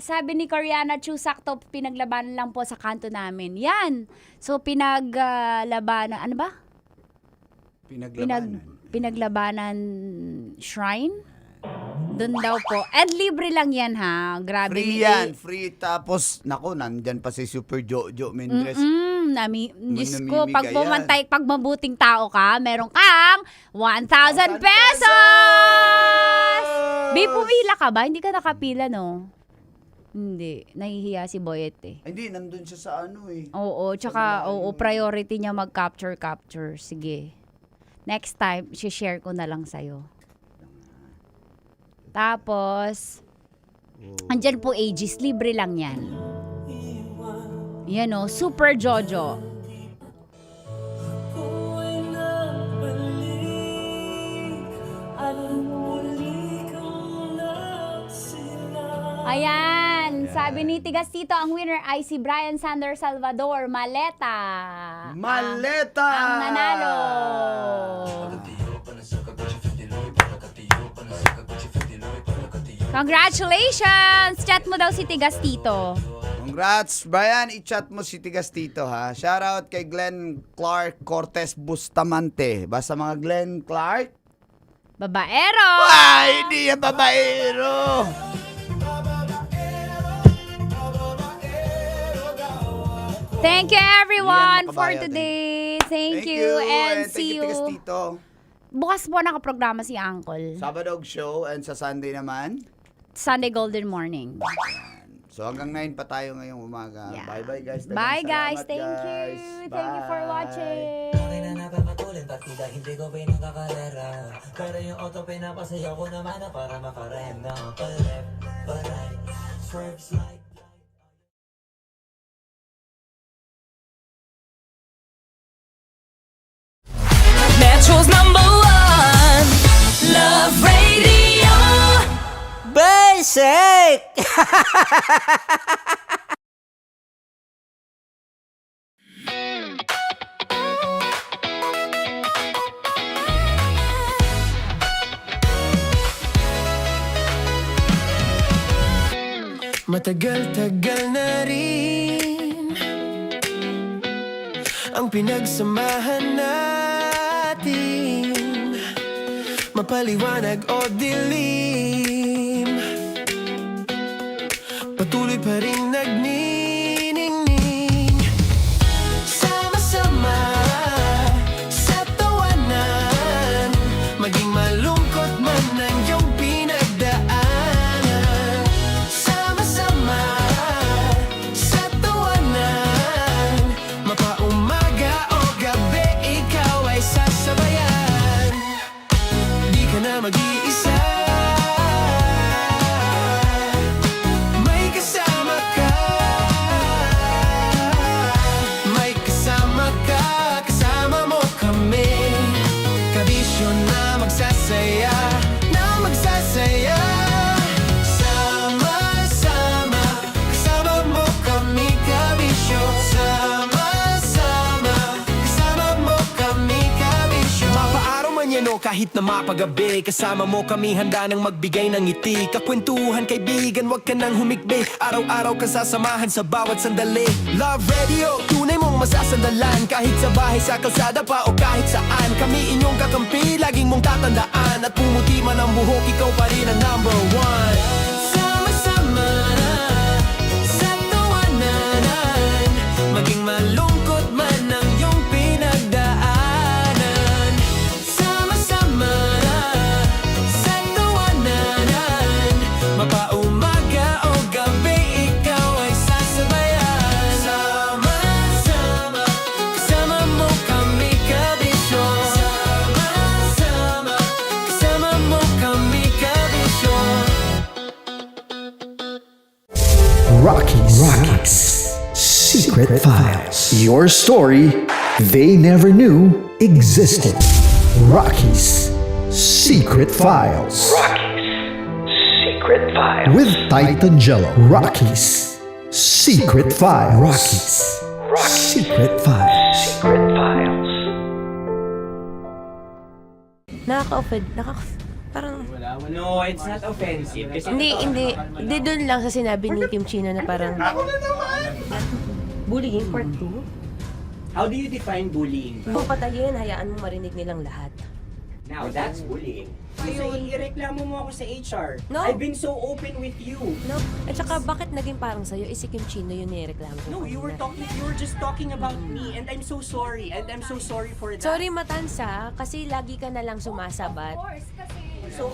Sabi ni Coriana Chu, sakto pinaglabanan lang po sa kanto namin. Yan. So pinaglabanan, ano ba? Pinaglabanan shrine? Doon daw po. And libre lang yan, ha? Grabe. Free yan. Free. Tapos, naku, nandyan pa si Super Jojo Mendres. Diyos ko, pag pumantay, pag mabuting tao ka, meron kang 1,000 pesos! Babe, pumila ka ba? Hindi ka nakapila, no? Hindi, nahihiya si Boyet eh. Hindi, nandun siya sa ano eh. Oo, tsaka priority niya mag-capture. Sige. Next time, share ko na lang sa'yo. Tapos, andyan po Aegis, libre lang yan. Yan o, Super Jojo. Ayan, sabi ni Tigastito, ang winner ay si Brian Sander Salvador, Maleta. Maleta! Ang nanalo. Congratulations! Chat mo daw si Tigastito. Congrats, Brian. I-chat mo si Tigastito, ha? Shoutout kay Glenn Clark Cortez Bustamante. Basta mga Glenn Clark. Babaero! Ay, hindi yan babaero! Thank you everyone Yan, for makabayo. today. Thank you and thank see you, you. Tigastito. Bukas po nakaprograma si Uncle. Sabadog show and sa Sunday naman. Sunday Golden Morning. So hanggang 9 pa tayo ngayong umaga. Yeah. Bye-bye guys. Bye Dagang guys. salamat, Thank you. guys. Thank you for Bye. watching. Akin na napapatulin, partida hindi ko pinakakarera. Pero yung auto pinapasayaw ko naman na para makarem na pa-left, pa-right, swerve, slide. Metro's #1 Love Radio. Basic! Matagal-tagal na rin ang pinagsamahan natin, mapaliwanag o dilim, patuloy pa rin nagniningning. Sama-sama sa tawanan, maging malungkot man ang iyong pinagdaanan. Sama-sama sa tawanan, mapaumaga o gabi, ikaw ay sasabayan. Di ka na mag-iisa, may kasama ka. May kasama ka, kasama mo kami. Kabisyo na magsasaya, na magsasaya. Sama-sama, kasama mo kami, kabisyo. Sama-sama, kasama mo kami, kabisyo. Mapaaraw man yan o kahit na mapagabi, kasama mo kami handa nang magbigay ng ngiti. Kakwentuhan kaibigan, wag ka nang humikbi. Araw-araw ka sasamahan sa bawat sandali. Love Radio, tunay mong masasandalan. Kahit sa bahay, sa kalsada pa o kahit saan, kami inyong kakampi, laging mong tatandaan. At pumuti man ang buhok, ikaw pa rin ang #1. Sama-sama sa tawanan, Maging malungkot man ang iyong pinagdaanan. sama-sama sa tawanan, Mapaumaga o gabi, ikaw ay sasabayan. sama-sama, Kasama mo kami, kabisyo. sama-sama, Kasama mo kami, kabisyo. Rockies. Secret Files. Your story they never knew existed. Rockies. Secret Files. With Titan Jello. Rockies. Secret Files. Rockies. Secret Files. Nakaka-offend. Parang... No, it's not offensive. Kasi Hindi doon lang sa sinabi ni Kim Chino na parang... Bullying, part 2? how do you define bullying? Kung patayin, hayaan mo marinig nilang lahat. Now, that's bullying. Kasi ireklamo mo ako sa HR. No. I've been so open with you. No? At saka, bakit naging parang sa'yo? Si Kim Chino yung nireklamo ko. No, you were just talking about me, and I'm so sorry. And I'm so sorry for that. Sorry, Matansa, kasi lagi ka na lang sumasabat. So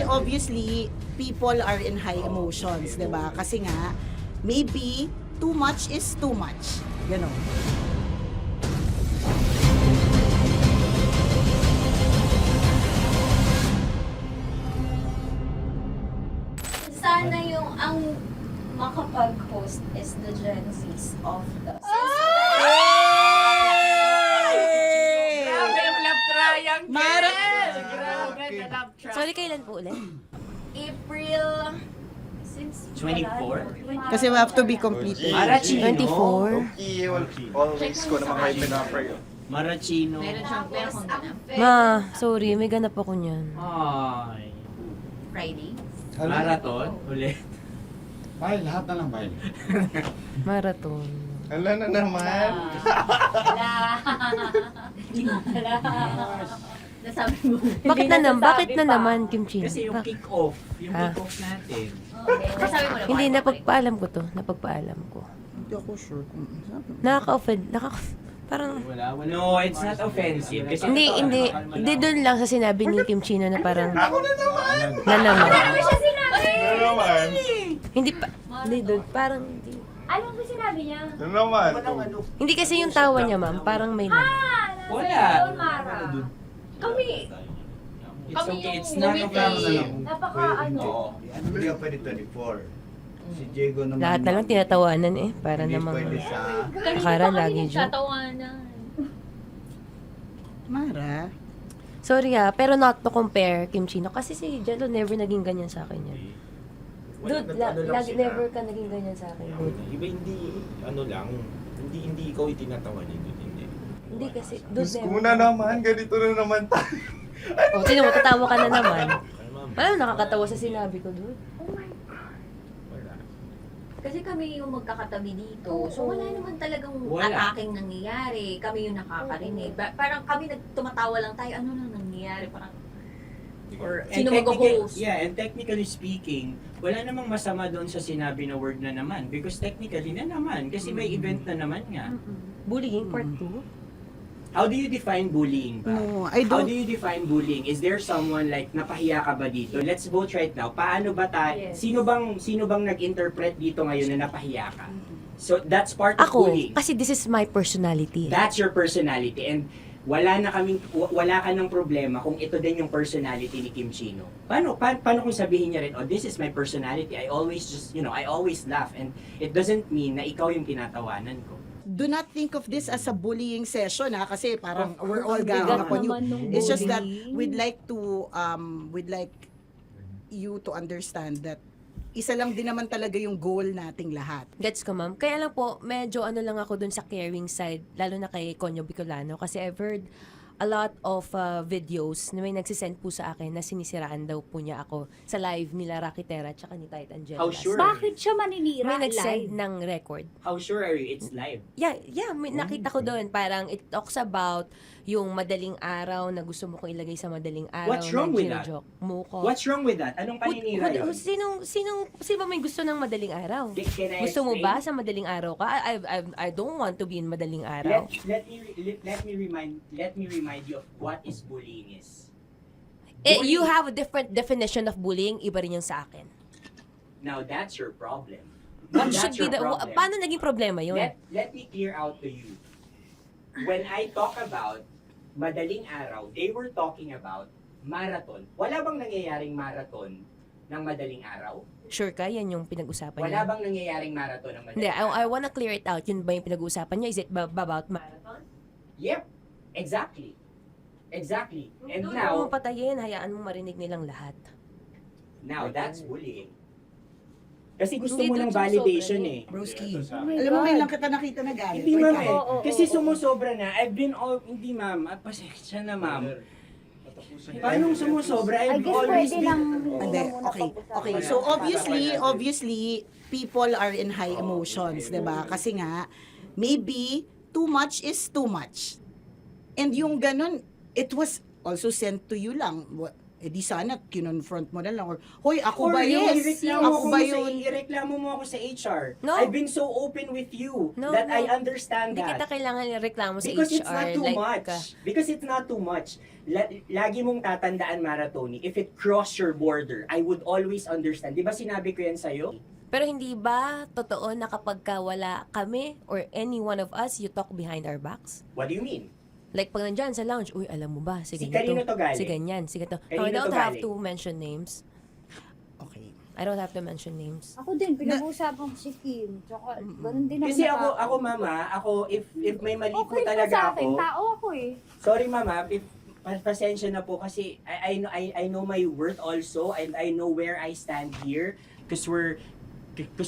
obviously, people are in high emotions, 'di ba? Kasi nga, maybe too much is too much. Ganon. Sana yung ang makapag-host is the Gen Zs of the Grabe yung love triangle! Mara- Grabe na love triangle! Sorry, kailan po ulit? April since 24? Kasi we have to be completed. Marachino? 24? Okay, always ko naman kayo pinapray. Marachino. meron siyang ganap. Ma, sorry, may ganap ako niyan. Ay. Friday. Marathon? Ulit. Mahal, lahat na lang mahal. Marathon. Ala na naman. Nasabi mo. Bakit na naman, Kim Chin? Kasi yung kick-off. Yung kick-off natin. Nasabi mo na. Hindi, napagpaalam ko to. Napagpaalam ko. Hindi ako sure kung Nakaka-offend. Parang... Wala. No, it's not offensive. Kasi Hindi doon lang sa sinabi ni Kim Chino na parang... Ako na naman! Siya sinabi. Hindi pa... Hindi doon, parang... Hindi. Anong ba sinabi niya? Ano naman? Hindi kasi yung tawa niya, ma'am. Parang may lang. wala. Mara. Kami. It's Kami okay. yung It's not offensive. Napaka ano. Hindi ka pwede 24. Si Diego naman. Lahat na lang tinatawanan eh. Para Hindi namang... pwede sa... Akala lagi joke. Tatawanan. Mara. Sorry pero not to compare Kim Chino. Kasi si Jello never naging ganyan sa akin yan. Dude, lagi never ka naging ganyan sa akin, dude. Iba hindi, ano lang, hindi ikaw itinatawa niya, dude, hindi. Hindi kasi, dude, Diyos ko na naman, ganito na naman tayo. O, sino mo, tatawa ka na naman. Alam, nakakatawa sa sinabi ko, dude. Kasi kami yung magkakatabi dito. So wala naman talagang attacking nangyayari. Kami yung nakakarinig. Parang kami tumatawa lang tayo. Ano na nangyayari? Parang sino mag-host? Yeah, and technically speaking, wala namang masama doon sa sinabi na word na naman. Because technically na naman. Kasi may event na naman nga. Bullying part 2? How do you define bullying ba? No, I How don't. do you define bullying? Is there someone like napahiya ka ba dito? Let's vote right now. Paano ba tayo? Yes. Sino bang nag-interpret dito ngayon na napahiya ka? So that's part of Ako, bullying. kasi this is my personality. That's your personality and wala ka ng problema kung ito din yung personality ni Kim Chino. Paano kung sabihin niya rin, oh, this is my personality. I always I always laugh and it doesn't mean na ikaw yung tinatawanan ko. Do not think of this as a bullying session kasi parang we're all ganging upon you. It's just that we'd like you to understand that isa lang din naman talaga yung goal nating lahat. Gets ko, ma'am. Kaya lang po, medyo lang ako dun sa caring side, lalo na kay Conyo Bicolano, kasi I've heard a lot of videos na may nagsisend po sa akin na sinisiraan daw po niya ako sa live nila Rocky Terra tsaka ni Tight Angela. How sure? Bakit siya maninira may nag-send ng record. How sure are you it's live? Yeah, may nakita ko doon. Parang it talks about yung madaling araw na gusto mo kong ilagay sa madaling araw. What's wrong with that? Mo ko. What's wrong with that? Anong paninira yun? Sino ba may gusto ng madaling araw? Can I Gusto mo explain? ba sa madaling araw ka? I don't want to be in madaling araw. Let me remind you of what is bullying is. You have a different definition of bullying, iba rin yung sa akin. Now that's your problem. What That's should be your the problem. paano naging problema yun? Let me clear out to you. When I talk about madaling araw, they were talking about marathon. Wala bang nangyayaring marathon ng madaling araw? Sure ka, yan yung pinag-usapan Wala niya? bang nangyayaring marathon ng madaling Hindi, araw? I wanna clear it out. Yun ba yung pinag-usapan niya? Is it about marathon? Yep, exactly. Exactly. And Huwag now, mo patayin, hayaan mo marinig nilang lahat. that's bullying. Kasi gusto Hindi, mo doon ng sumusobra validation eh. eh. Alam mo, ngayon lang kita nakita na galit. Hindi ma'am eh. Kasi sumusobra na. Hindi ma'am. Pasensya na ma'am. Paano sumusobra? I've always been... Hindi, okay. So obviously, people are in high emotions, 'di ba? Kasi nga, maybe too much is too much. And yung ganun, it was also sent to you lang. di sana kinonfront mo na lang or, hoy, ako Or ba yun? Ako ba yun? Ireklamo mo ako sa HR. No. I've been so open with you that I understand Hindi that. kita kailangan ireklamo sa Because HR. it's not too much. Because it's not too much. Lagi mong tatandaan, Maratoni, if it cross your border, I would always understand. Di ba sinabi ko yan sa'yo? Pero hindi ba totoo na kapag wala kami or any one of us, you talk behind our backs? What do you mean? Like pag nandyan sa lounge, uy, alam mo ba, si Si ganito, kanino to galing? si ganyan, si ganito. Kanino I don't to have galing? to mention names. Okay. I don't have to mention names. Ako din, pinag-uusapan ko si Kim. Tsaka, ganun din Kasi ako mama, if may mali po Okay talaga sa akin, ako. tao ako eh. Sorry mama, if pasensya na po kasi I know my worth also and I know where I stand here because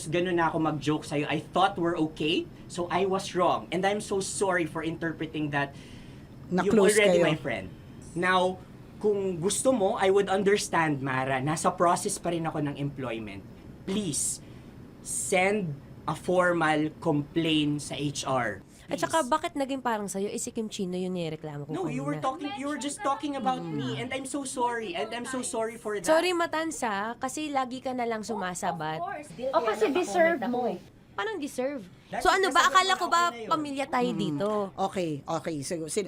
ganun na ako mag-joke sa'yo. I thought we're okay, so I was wrong. And I'm so sorry for interpreting that you're Na-close already kayo. my friend. Now, kung gusto mo, I would understand, Mara. Nasa process pa rin ako ng employment. Please, send a formal complaint sa HR. At saka, bakit naging parang sa'yo, si Kim Chino yung nireklamo ko No, kanina? you were just talking about me and I'm so sorry. And I'm so sorry for that. Sorry, Matansa, kasi lagi ka na lang sumasabat. O kasi deserve mo. Paano deserve? That's So ano ba, because akala ko ba ako na yun. pamilya tayo dito? Okay.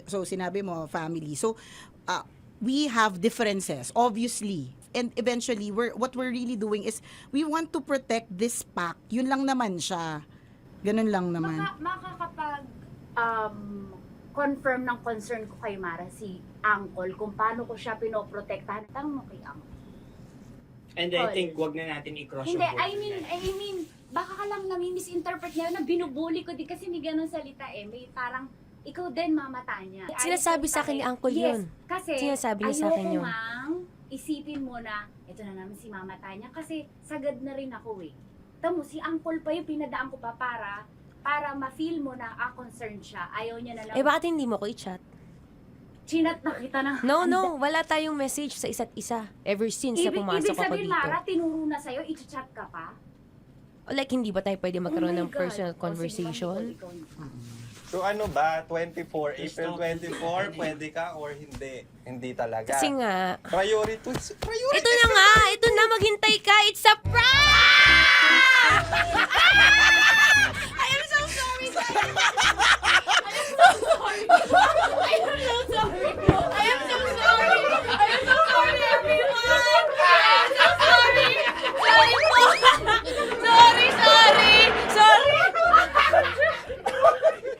So sinabi mo, family. So, we have differences, obviously. And eventually, what we're really doing is, we want to protect this pact. Yun lang naman siya. Ganun lang naman. Makakapag confirm ng concern ko kay Mara si Uncle kung paano ko siya pinoprotektahan. Tanong mo kay Uncle. And I think wag na natin i-cross Hindi, yung border. I mean, baka ka lang nami-misinterpret niya na binubuli ko di kasi hindi ganun salita eh. May parang, ikaw din mamata niya. Sinasabi sa akin ni Uncle yun. Yes, kasi Sinasabi niya sa akin yun. ayoko ngang isipin mo na, ito na naman si Mama Tanya kasi sagad na rin ako eh. Tamo, si Uncle pa yung pinadaan ko pa para ma-feel mo na concerned siya. Ayaw niya na lang. Eh, bakit hindi mo ko i-chat? Chinat na kita na. No, wala tayong message sa isa't isa. Ever since na pumasok Ibig ako sabihin, dito. Mara, tinuro na sa'yo, i-chat ka pa? Like, hindi ba tayo pwede magkaroon Oh my ng God. personal O, sige, conversation? ikaw. So ano ba, 24, April 24, pwede ka or hindi? Hindi talaga. Kasi nga, Priority. ito na nga, ito na, maghintay ka, it's a prank! I am so sorry, guys! I am so sorry, everyone! I am so sorry! Sorry po! Sorry!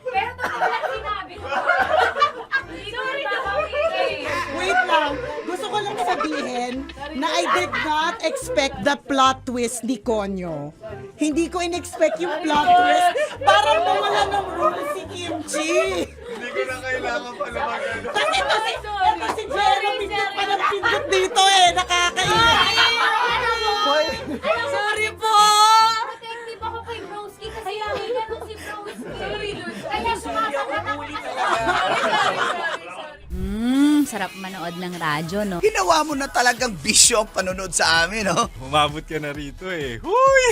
Pero totoo lang sinabi ko. Hindi ko rin Wait lang. Gusto ko lang sabihin na I did not expect the plot twist ni Konyo. Hindi ko in-expect yung plot twist. Parang nawala ng role si Kimchi. Hindi ko na kailangan pa na magano. Kasi ito si Jerry, pindot pa ng pindot dito eh. Nakakaiyak. Sorry po! Protective ako kay Broski kasi hindi ganun si Broski. Sorry, Lord. Kaya sumasagot ako kasi. Sarap manood ng radyo, no? Ginawa mo na talagang bisyo ang panonood sa amin, no? Umabot ka na rito eh. Huy!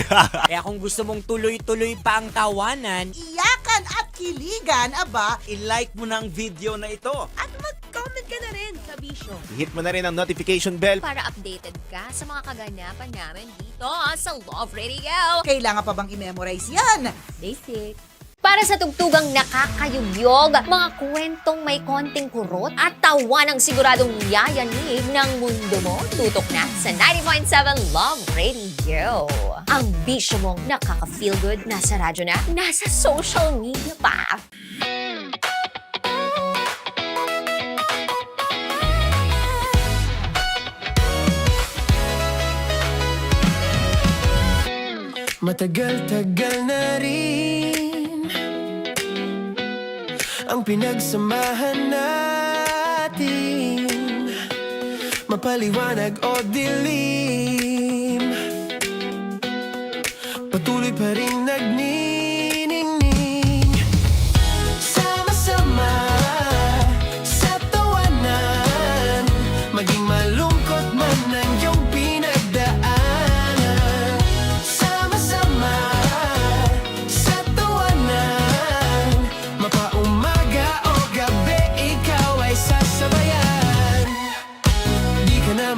Kaya kung gusto mong tuloy-tuloy pa ang tawanan, Iyakan at kiligan, aba, i-like mo na ang video na ito. At mag-comment ka na rin sa Bisyo. I-hit mo na rin ang notification bell. Para updated ka sa mga kaganapan namin dito sa Love Radio. kailangan pa bang i-memorize yan? Basic. Para sa tugtugang nakakayugyog, mga kwentong may konting kurot at tawa ng siguradong yayanig ng mundo mo, tutok na sa 90.7 Love Radio. Ang bisyo mong nakaka-feel good, nasa radyo na, nasa social media pa. Matagal-tagal na rin ang pinagsamahan natin, mapaliwanag o dilim, patuloy pa rin nagniningning. Sama-sama sa tawanan, maging malungkot man ang iyong pinagdaanan. Sama-sama sa tawanan, mapaumaga o gabi, ikaw ay sasabayan. Di ka na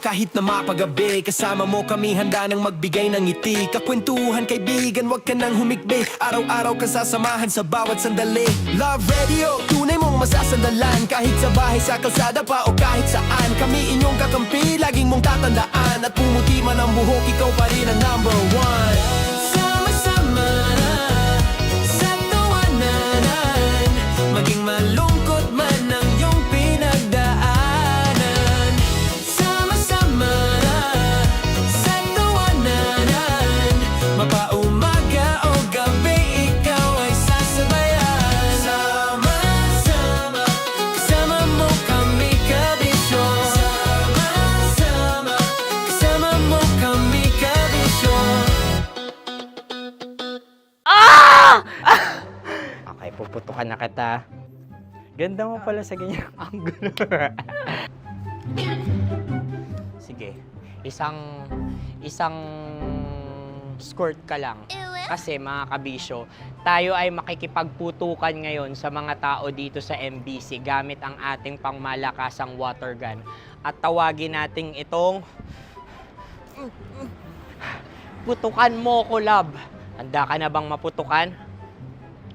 kahit na mapagabi. Kasama mo kami handa nang magbigay ng ngiti. Kakwentuhan kaibigan, wag ka nang humikbi. Araw-araw kasasamahan sa bawat sandali. Love Radio, tunay mong masasandalan. Kahit sa bahay, sa kalsada pa o kahit saan. Kami inyong kakampi, laging mong tatandaan. At pumuti man ang buhok, ikaw pa rin ang number one. Sama-sama sa tawanan, maging malungkot man ang iyong pinagdaanan. Sama-sama sa tawanan, mapaumaga o gabi, ikaw ay sasabayan. Sama-sama, kasama mo kami kabisyo. Sama-sama, kasama mo kami kabisyo. Okay, puputukan na kita. Ganda mo pala sa ganyang angulo. Sige, isang skirt ka lang. Kasi mga kabisyo, tayo ay makikipagputukan ngayon sa mga tao dito sa MBC gamit ang ating pangmalakasang water gun. At tawagin natin itong putukan mo ko, love. Handa ka na bang maputukan?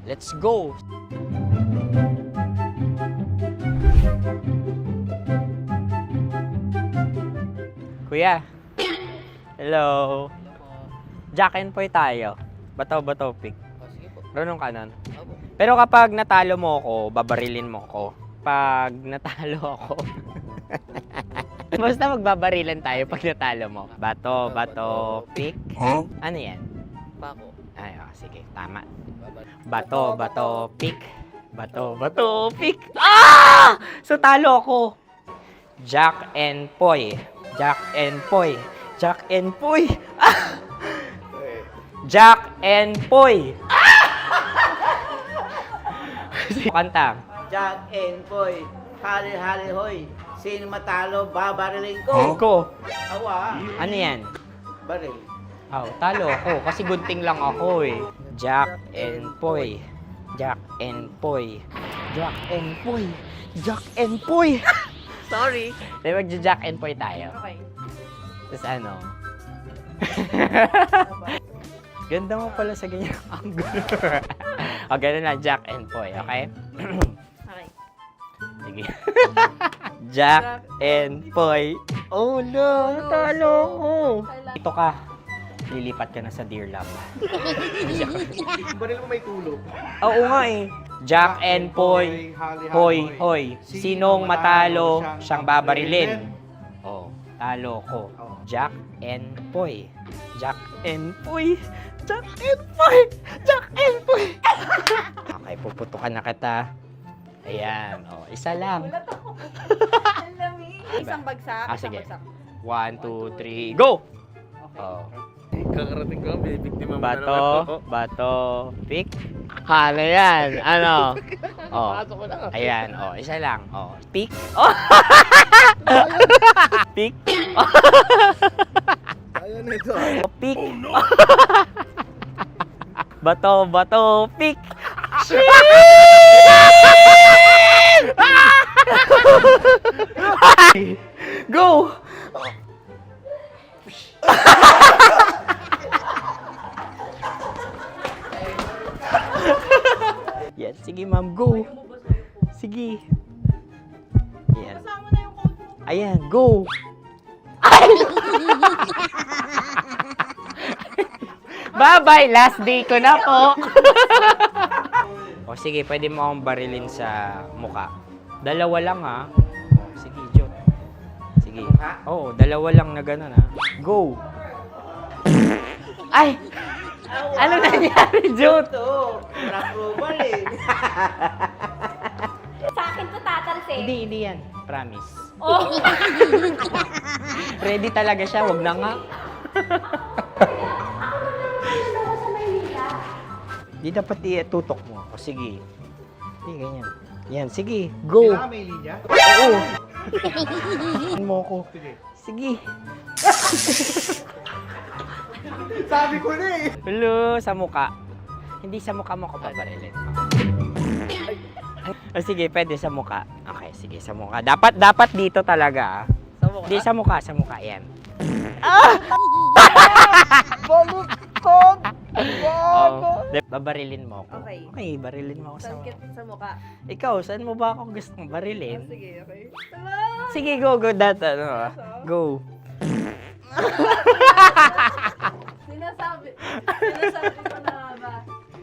Let's go! Kuya. Hello. Jack and Poy tayo. Bato-bato pick. Runong kanan. Pero kapag natalo mo ako, babarilin mo ako. Pag natalo ako, basta magbabarilan tayo pag natalo mo. Bato, pick. Huh? Ano yan? Pako. Ay, oh, sige, tama. Bato, pick. Bato, pick. Ah! So, talo ako. Jack and Poy. Jack and Poy. Jack and Poy. Ah! Jack and Poy. Kanta. Jack and Poy, hali-hali hoy. Sino matalo, babariling ko. Ko. Awa. Ano yan? Baril. Oh, talo ako kasi gunting lang ako eh. Jack and Poy. Jack and Poy. Jack and Poy. Jack and Poy. Sorry. Di magja-Jack and Poy tayo. Okay. Tapos ano? Ganda mo pala sa ganyang angulo. O, ganun lang, Jack and Poy, okay? Okay. Sige. Jack and Poy. Oh no, talo ko. Ito ka. Lilipat ka na sa Dear Love. Baril mo may tulog. Oo nga eh. Jack and Poy. Hoy, hoy. Sinong matalo, siyang babarilin. Oh, talo ko. Jack and Poy. Jack and Poy. Jack and Poy. Jack and Poy. Okay, puputukan na kita. Ayan. Oh, isa lang. Isang bagsak. Ah, sige. 1, 2, 3, go! Oh. Kakarating ko, may biktima mo na naman Bato, bato, pick. Ano yan? Ano? Oh. Ayan, oh, isa lang. Oh, pick. Oh. Pick. Ayan ito. Pick. Bato, bato, pick. Go! Yan, sige ma'am, go. Sige. Yan. Ayan, go. Bye-bye, last day ko na po. O sige, pwede mo akong barilin sa muka. Dalawa lang ha. O, sige, Jot. Sige. Oo, dalawa lang na gano'n ha. Go. Ay! Ano nangyari, Jot? Approval eh. Sa akin to tatalsin. Hindi yan. Promise. Oh. Ready talaga siya, wag na nga. Di dapat i-tutok mo. O sige. Hindi, ganyan. Yan, sige. Go. Kailangan may linya? Oo. Mo ko. Sige. Sabi ko na eh. Hello, sa muka. Hindi sa muka mo ko babarilin. O sige, pwede sa muka. Okay, sige, sa muka. Dapat dito talaga. Sa Hindi, sa mukha, yan. Baliktad! Babarilin mo ako. Okay. Okay, barilin mo ako sa mukha. Sa mukha. Ikaw, saan mo ba ako gustong barilin? Sige, okay. Sige, go, go. Sinasabi ko na ba?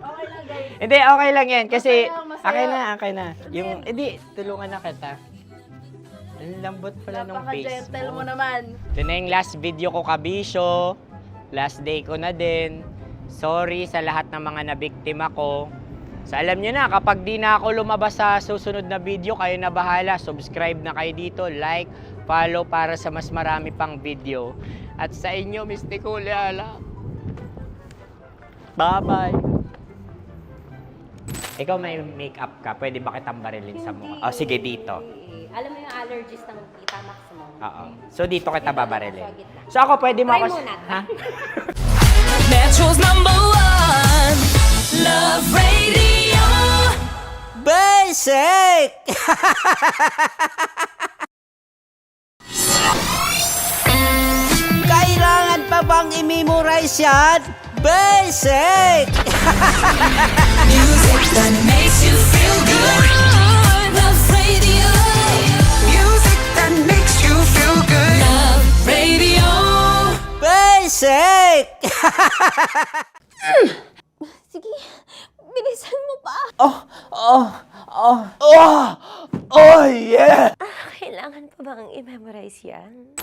Okay lang, guys. Hindi, okay lang yan. Kasi, Okay lang, masaya. okay na. Yung, hindi, tulungan na kita. Ang lambot pala ng face Napaka-gentle mo mo. naman. Ito na yung last video ko, kabisyo. Last day ko na din. Sorry sa lahat ng mga nabiktima ko. So alam nyo na, kapag di na ako lumabas sa susunod na video, kayo na bahala. Subscribe na kayo dito, like, follow para sa mas marami pang video. At sa inyo, Mr. Kuliala. Bye-bye. Ikaw may makeup ka, pwede ba kitang barilin sa mukha? Oh, sige, dito. Alam mo yung allergies ng Tita Max mo? Oo. So dito kita babarilin. So ako, pwede mo Try ako... muna. Ha? Metro's number one, Love Radio. Basic! Kailangan pa bang i-memorize yan? Basic! Music that makes you feel good. Love Radio. Music that makes you feel good. Love Radio. Basic! Sige, bilisan mo pa. Oh, yeah! Kailangan pa bang i-memorize yan?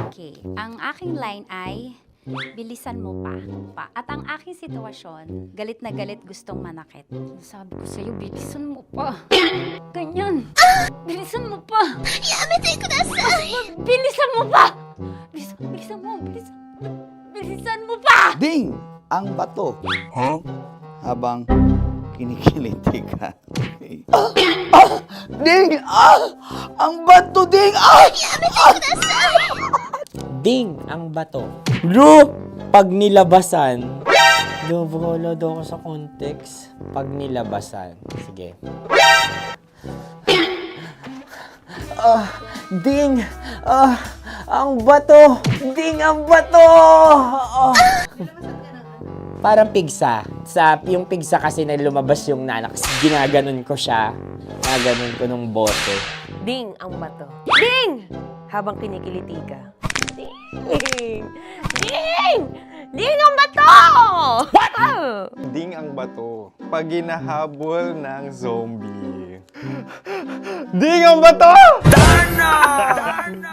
Okay, ang aking line ay, bilisan mo pa. At ang aking sitwasyon, galit na galit gustong manakit. Sabi ko sa'yo, bilisan mo pa. Ganyan. Bilisan mo pa. Yamitay ko na sa... Bilisan mo pa! Bilisan mo pa! Ding! Ang bato. Habang kinikiliti ka. Ding! Ang bato, Ding! Ding ang bato. Bro! Pag nilabasan. Wala daw ako sa context. Pag nilabasan. Sige. Ding! Ang bato! Ding ang bato! Parang pigsa. Yung pigsa kasi na lumabas yung nanak. Ginaganon ko siya. Ginaganon ko nung bote. Ding ang bato. Ding! Habang kinikiliti ka. Ding! Ding! Ding ang bato! What? Ding ang bato. Pag hinahabol ng zombie. Ding ang bato!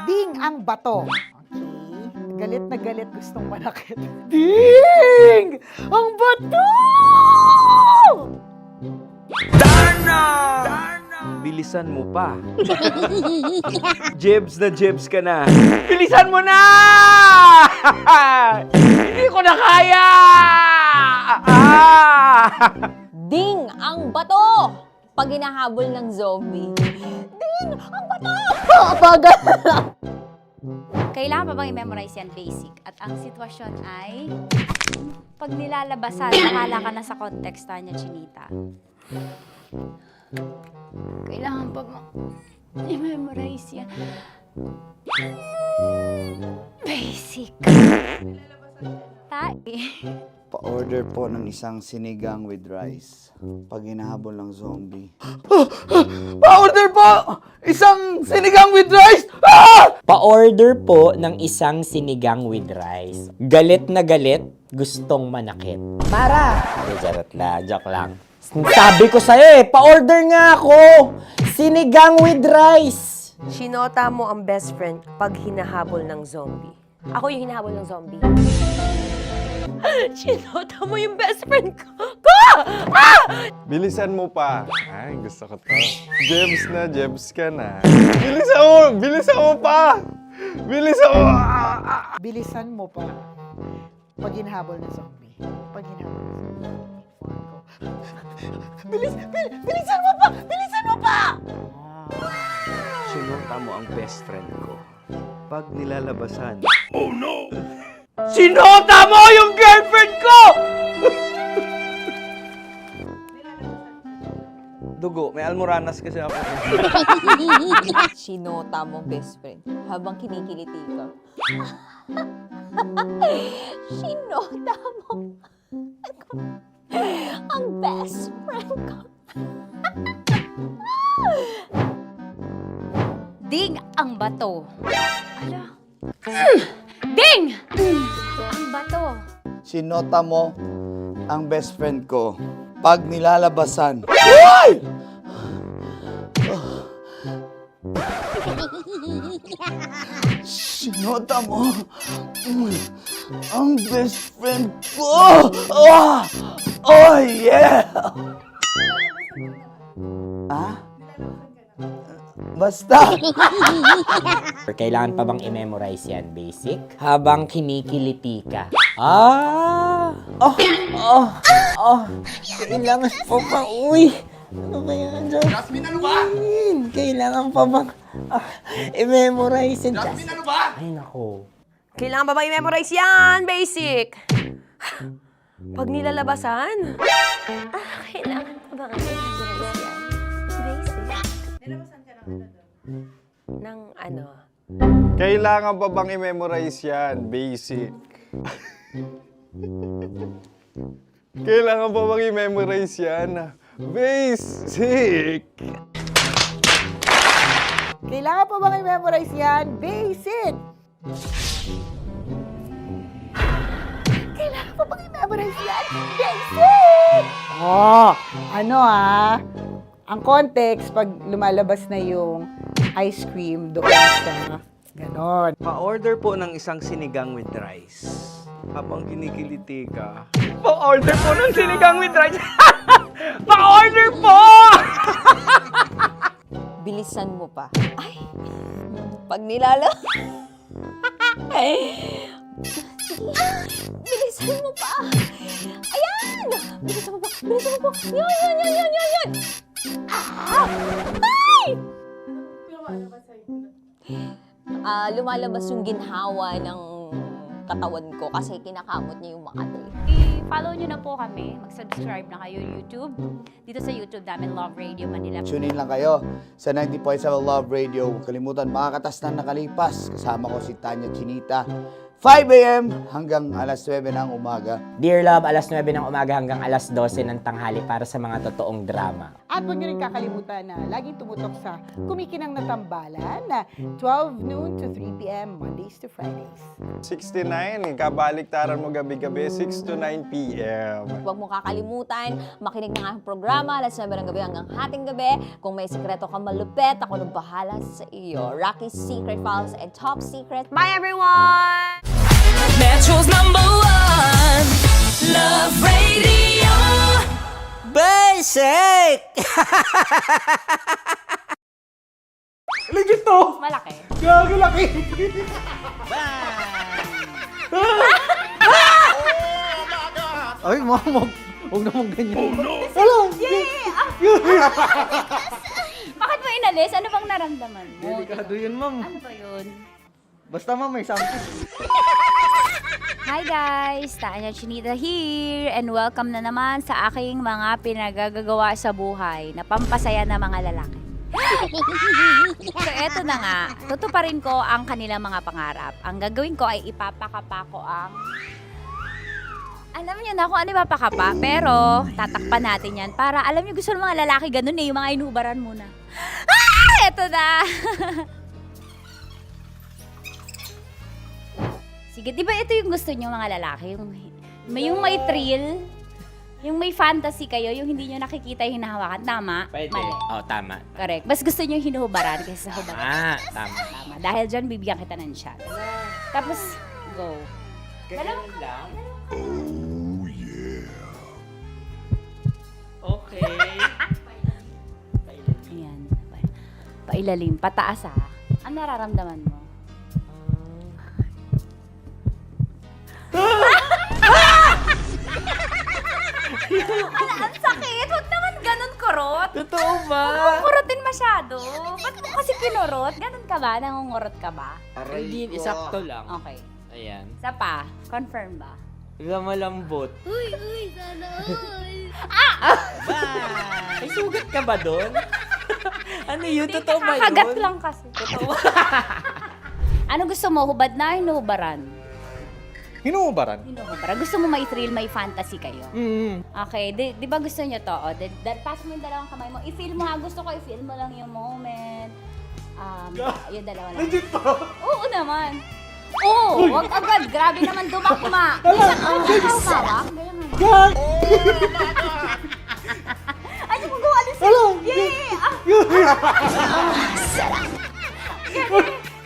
Ding ang bato. Okay. Galit na galit gustong manakit. Ding! Ang bato! Bilisan mo pa. Jebs ka na. Bilisan mo na! Hindi ko na kaya! Ding ang bato! Pag hinahabol ng zombie. Ding ang bato! Bagal! Kailangan pa bang i-memorize yan basic? At ang sitwasyon ay, pag nilalabasan, bahala ka na sa konteksta niya, Chinita. Kailangan pa bang i-memorize yan? Basic. Pa-order po ng isang sinigang with rice. Pag hinahabol ng zombie. Pa-order po! Isang sinigang with rice! Pa-order po ng isang sinigang with rice. Galit na galit, gustong manakit. Para! Joke lang. Sabi ko sa'yo pa-order nga ako! Sinigang with rice! Sinota mo ang best friend pag hinahabol ng zombie. Ako yung hinahabol ng zombie. Sinota mo yung best friend ko! Bilisan mo pa. Ay, gusto ko to. Jebs ka na. Bilisan mo pa! Bilisan mo pa. Pag hinahabol ng zombie. Bilisan mo pa! Bilisan mo pa! Sinunta mo ang best friend ko. Pag nilalabasan. Oh no! Sinota mo yung girlfriend ko! Dugo, may almoranas kasi ako. Sinota mo, best friend, habang kinikiliti ka. Sinota mo ang best friend ko. Ding ang bato. Ala. Ding! Ang bato. Sinota mo ang best friend ko pag nilalabasan. Hoy! Sinota mo ang best friend ko. Oh yeah! Basta. Kailangan pa bang i-memorize yan, basic? Habang kinikiliti ka. Kailangan pa bang, ano ba yan, Jasmine, ano ba? Kailangan pa bang i-memorize yan, Jasmine, ano ba? Ay, nako. Kailangan ba i-memorize yan? Basic. Pag nilalabasan? Kailangan ba i-memorize yan? Basic. Nilalabasan ka ng ano? Kailangan pa bang i-memorize yan? Basic. Kailangan pa bang i-memorize yan? Basic. Kailangan pa bang i-memorize yan? Basic! Kailangan pa bang i-memorize yan? Basic! Ang context, pag lumalabas na yung ice cream doon sa ganon. Pa-order po ng isang sinigang with rice. Habang kinikiliti ka. Pa-order po ng sinigang with rice. Pa-order po! Bilisan mo pa. Ay! Pag bilisan mo pa! Ayan! Bilisan mo pa! Bilisan mo pa! Yan! Ay! Lumalabas yung ginhawa ng katawan ko kasi kinakamot niya yung Makati. I-follow nyo na po kami. Mag-subscribe na kayo YouTube. Dito sa YouTube namin, Love Radio Manila. Tune in lang kayo sa 90.7 Love Radio. Huwag kalimutan, makakatas na nakalipas. Kasama ko si Tanya Chinita. 5 a.m. hanggang alas 9 ng umaga. Dear Love, alas 9 ng umaga hanggang alas 12 ng tanghali para sa mga totoong drama. At huwag nyo rin kakalimutan na laging tumutok sa Kumikinang na Tambalan na 12 noon to 3 p.m. Mondays to Fridays. 69, kabaliktaran mo gabi-gabi, 6 to 9 p.m. Huwag mo kakalimutan, makinig ng aking programa, alas 9 ng gabi hanggang hating gabi. Kung may sekreto kang malupet, ako nang bahala sa iyo. Rocky's Secret Files and Top Secret. Bye everyone! Metro's #1 Love Radio. Basic! Legit to! Malaki. Gago laki! Ay, mamag. Huwag naman ganyan. Oh no! Wala! Bakit mo inalis? Ano bang naramdaman mo? Delikado yun, ma'am. Ano ba yun? Basta ma'am, may something. Hi guys! Tanya Chinita here and welcome na naman sa aking mga pinagagagawa sa buhay na pampasaya ng mga lalaki. So eto na nga, tutuparin ko ang kanilang mga pangarap. Ang gagawin ko ay ipapakapa ko ang... Alam niyo na kung ano ipapakapa, pero tatakpan natin yan para alam niyo gusto ng mga lalaki ganun yung mga inubaran muna. Eto na! Sige, di ba ito yung gusto nyo mga lalaki? Yung may thrill, yung may fantasy kayo, yung hindi nyo nakikita yung hinahawakan. Tama? Pwede. Mali. Tama. Correct. Mas gusto nyo yung hinuhubaran kaysa sa hubaran. Tama. Tama. Dahil dyan, bibigyan kita ng shot. Tapos, go. Ganun lang. Oh, yeah. Okay. Ayan. Pailalim. Pataas ah. Ano nararamdaman mo? Ang sakit! Huwag naman ganun kurot! Totoo ba? Huwag mong kurotin masyado. Ba't mo kasi kinurot? Ganun ka ba? Nangungurot ka ba? Hindi, sakto lang. Okay. Ayan. Isa pa. Confirm ba? Malambot. Uy, sana all. May sugat ka ba doon? Ano yun? Totoo ba yun? Kakagat lang kasi. Ano gusto mo? Hubad na, hinuhubaran? Hinuhubaran? Hinuhubaran. Gusto mo may thrill, may fantasy kayo? Mm. Okay, di ba gusto nyo to? Pass mo yung dalawang kamay mo. I-feel mo ha. Gusto ko i-feel mo lang yung moment. Yung dalawa lang. Legit to? Oo naman. Oo, wag agad. Grabe naman dumakma. Minsan ang hawak. Ganyan mo. Ay, mo gawa alis. Yay!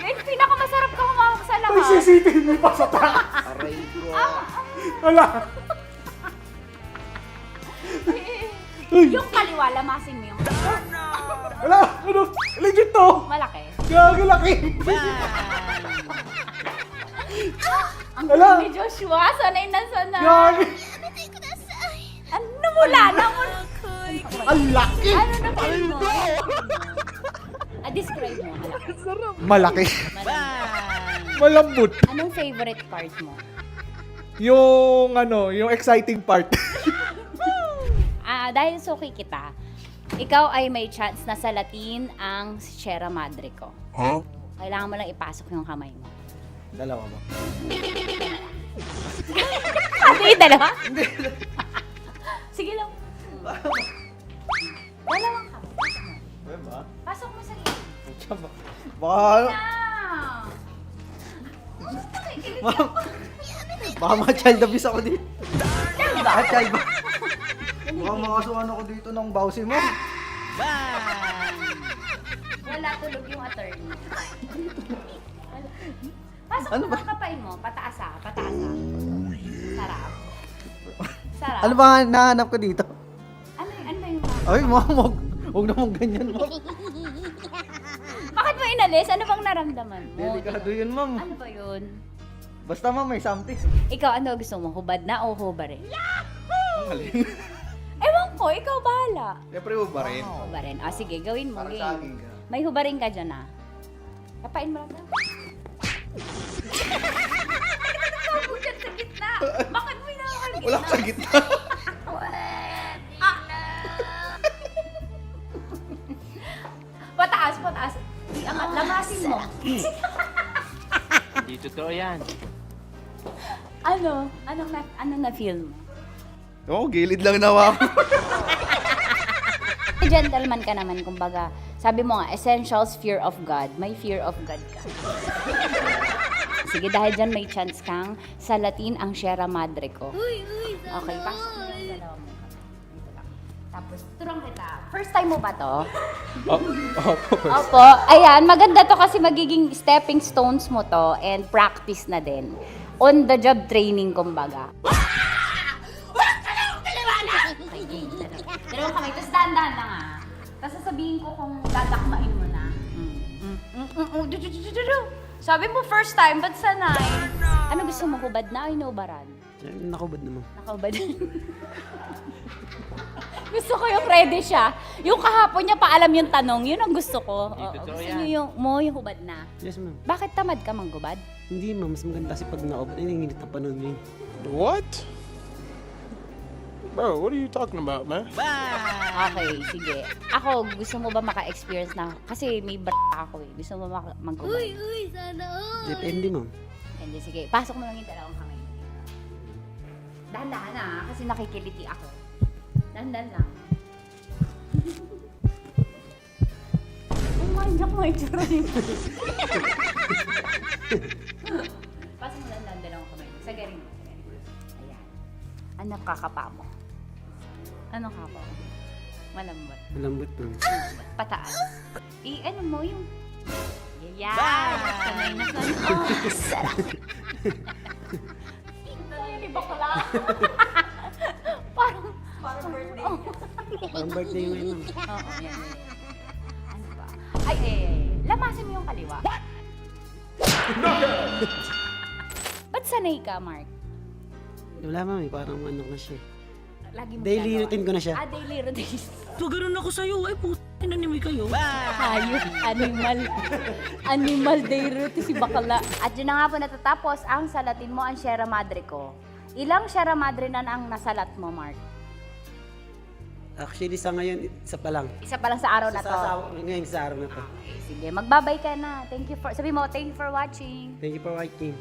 Ganyan, pinakamasarap ka humawak sa lahat. May CCTV pa sa taas. Aray ko. Wala. Yung kaliwa, lamasin mo yung Wala. Ano? Legit to. malaki. Gagi laki. Ang Wala. galing ni Joshua, sanay na sanay. Gagi. Ano mula na mo? Ang laki. Ano na feel mo? Describe mo, Malaki. malaki. Malambot. Anong favorite part mo? Yung yung exciting part. Dahil suki kita, ikaw ay may chance na salatin ang Sierra Madre ko. Huh? Kailangan mo lang ipasok yung kamay mo. Dalawa ba? Hindi, dalawa? Sige lang. Dalawang kamay. Diba? Pasok mo sa gilid. Baka... Baka ma-child abuse ako dito. Baka child ba? Baka makasuhan ako dito ng bawsi mo. Wala tulog yung attorney. Pasok mo ang kapain mo. Pataas ah. Pataas ah. Sarap. Sarap. Ano ba nahanap ko dito? Ano ba yung Ay, mamog. Huwag naman ganyan, ma'am. Bakit mo inalis? Ano bang naramdaman mo? Delikado yun, ma'am. Ano ba yun? Basta, ma'am, may something. Ikaw, ano gusto mo? Hubad na o hubarin? Ang galing. Ewan ko, ikaw bahala. Siyempre, ba rin? Hubarin. Sige, gawin mo. Para Game. sa akin ka. May hubarin ka dyan ah. Kapain mo lang ka. Bakit sa gitna? Bakit mo inaakal gitna? Wala sa gitna. Pataas, pataas. Iangat, lamasin mo. Hindi totoo yan. Anong na-feel mo? Oo, gilid lang nawa ako. Gentleman ka naman, kumbaga. Sabi mo nga, essentials, fear of God. May fear of God ka. Sige, dahil dyan may chance kang salatin ang Sierra Madre ko. Okay, pasok mo yung dalawa mo. Dito lang. Tapos, turang kita. First time mo ba to? Opo. Ayan, maganda to kasi magiging stepping stones mo to and practice na din. On the job training, kumbaga. Dalawang kamay. Tapos dahan-dahan lang ah. Tapos sasabihin ko kung dadakmain mo na. Sabi mo first time, ba't sanay? Ano gusto mo? Hubad na o inubaran? Nakubad naman. Nakahubad. Gusto ko yung ready siya. Yung kahapon niya paalam yung tanong, yun ang gusto ko. Gusto niyo yung hubad na. Yes, ma'am. Bakit tamad ka manggubad? Hindi, ma'am. Mas maganda kasi pag naubad. Ay, nanginit na panahon mo yun. What? Bro, what are you talking about, man? Okay, sige. Ako, gusto mo ba maka-experience na? Kasi may ako eh. Gusto mo manggubad? Sana all. Depende, ma'am. Hindi, sige. Pasok mo lang yung dalawang kamay. Dahan-dahan na, kasi nakikiliti ako. Dahan-dahan lang. Umanyak mo yung tsura niyo. Pasok mo lang dalawang kamay. Sagarin mo. Ayan. Ano kakapa mo? Ano kapa mo? Malambot. Malambot, ma'am. Pataas. Ano mo yung... Yeah! Sanay na sanay. Sarap! Hindi bakla. Parang birthday. Parang birthday mo yun, ma'am. Oo, yan. Ano ba? Ay, lamasin mo yung kaliwa. Ba't sanay ka, Mark? Wala, ma'am. Parang ano na siya. Lagi mo Daily ginagawa. routine ko na siya. Daily routine. Pag ganun ako sa'yo, ay puto. Inanimoy kayo. Hayop, animal. Animal day si bakla. At yun na nga po natatapos ang salatin mo ang Sierra Madre ko. Ilang Sierra Madre na ang nasalat mo, Mark? Actually, sa ngayon, isa pa lang. Isa pa lang sa araw na to. Ngayon sa araw na to. Okay, sige, magbabay ka na. Thank you for, sabi mo, thank you for watching. Thank you for watching.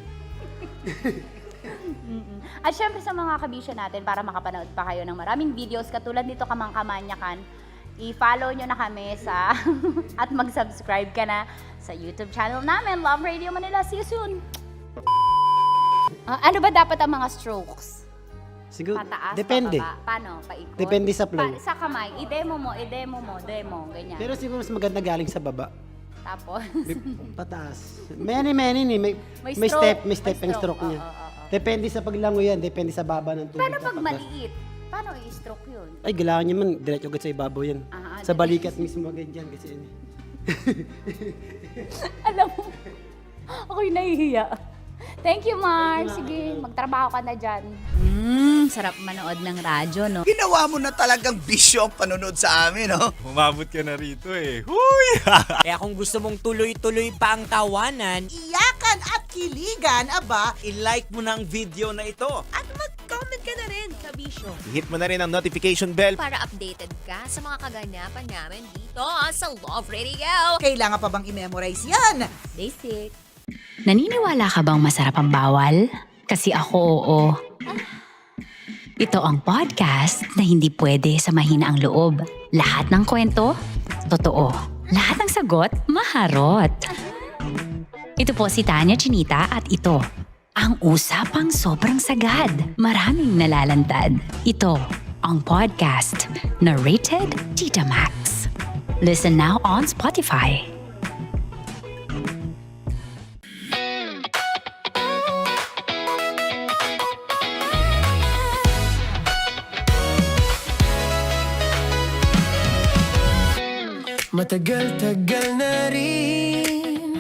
At syempre sa mga kabisyo natin, para makapanood pa kayo ng maraming videos katulad nito Kamangkamanyakan, i-follow nyo na kami sa at mag-subscribe ka na sa YouTube channel namin, Love Radio Manila. See you soon! Ano ba dapat ang mga strokes? Siguro, Pataas, depende. pababa? Paano? Paikot? Depende sa flow. Sa kamay, i-demo mo, demo, ganyan. Pero siguro mas maganda galing sa baba. Tapos? Pataas. Many ni. May stroke. may stepping stroke niya. Depende sa paglango yan, depende sa baba ng tubig. Paano pag maliit? Paano i-stroke yun? Ay, kailangan niya man, diretso agad sa ibabaw yan. Sa balikat mismo agad yan kasi yun. Alam mo, ako'y nahihiya. Thank you, Mark. Sige, magtrabaho ka na dyan. Sarap manood ng radyo, no? Ginawa mo na talagang bisyo ang panonood sa amin, no? Umabot ka na rito eh. Huy! Kaya kung gusto mong tuloy-tuloy pa ang tawanan, Iyakan at kiligan, aba, I-like mo na ang video na ito. At mag-comment ka na rin, kabisyo. Hit mo na rin ang notification bell. Para updated ka sa mga kaganapan namin dito sa Love Radio. Kailangan pa bang i-memorize yan? Basic. Naniniwala ka bang masarap ang bawal? Kasi ako oo. Ito ang podcast na hindi pwede sa mahina ang loob. Lahat ng kwento, totoo. Lahat ng sagot, maharot. Ito po si Tanya Chinita at ito, ang usapang sobrang sagad. Maraming nalalantad. Ito, ang podcast na rated Tita Max. Listen now on Spotify. Matagal-tagal na rin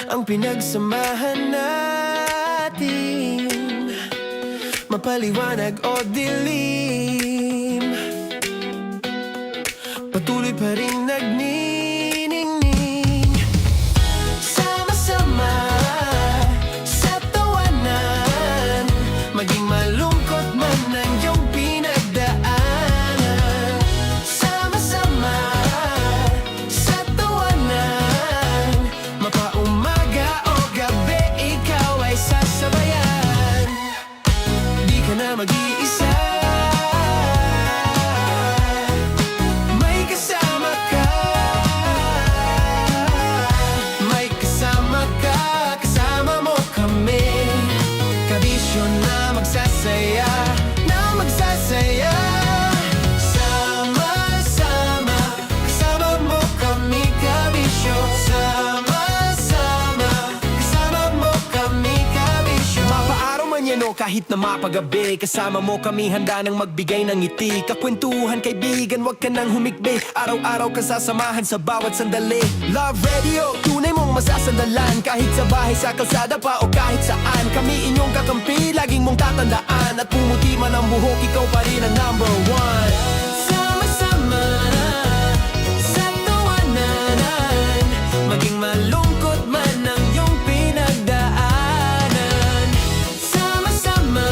ang pinagsamahan natin, mapaliwanag o dilim, patuloy pa rin nagniningning. Sama-sama sa tawanan, maging malungkot man ang iyong pinagdaanan. Sama-sama sa tawanan, mapaumaga o gabi, ikaw ay sasabayan. Di ka na mag-iisa, may kasama ka. May kasama ka, kasama mo kami. Kabisyo na magsasaya, na magsasaya. Sama-sama, kasama mo kami, kabisyo. Sama-sama, kasama mo kami, kabisyo. Mapaaraw man yan o kahit na mapagabi, kasama mo kami, handa nang magbigay ng ngiti. Kakwentuhan, kaibigan, wag ka nang humikbi. Araw-araw kasasamahan sa bawat sandali. Love Radio, tunay mong masasandalan. Kahit sa bahay, sa kalsada pa o kahit saan, kami inyong kakampi, laging mong tatandaan. At pumuti man ang buhok, ikaw pa rin ang number one. Sama-sama sa tawanan, maging malungkot man ang iyong pinagdaanan. Sama-sama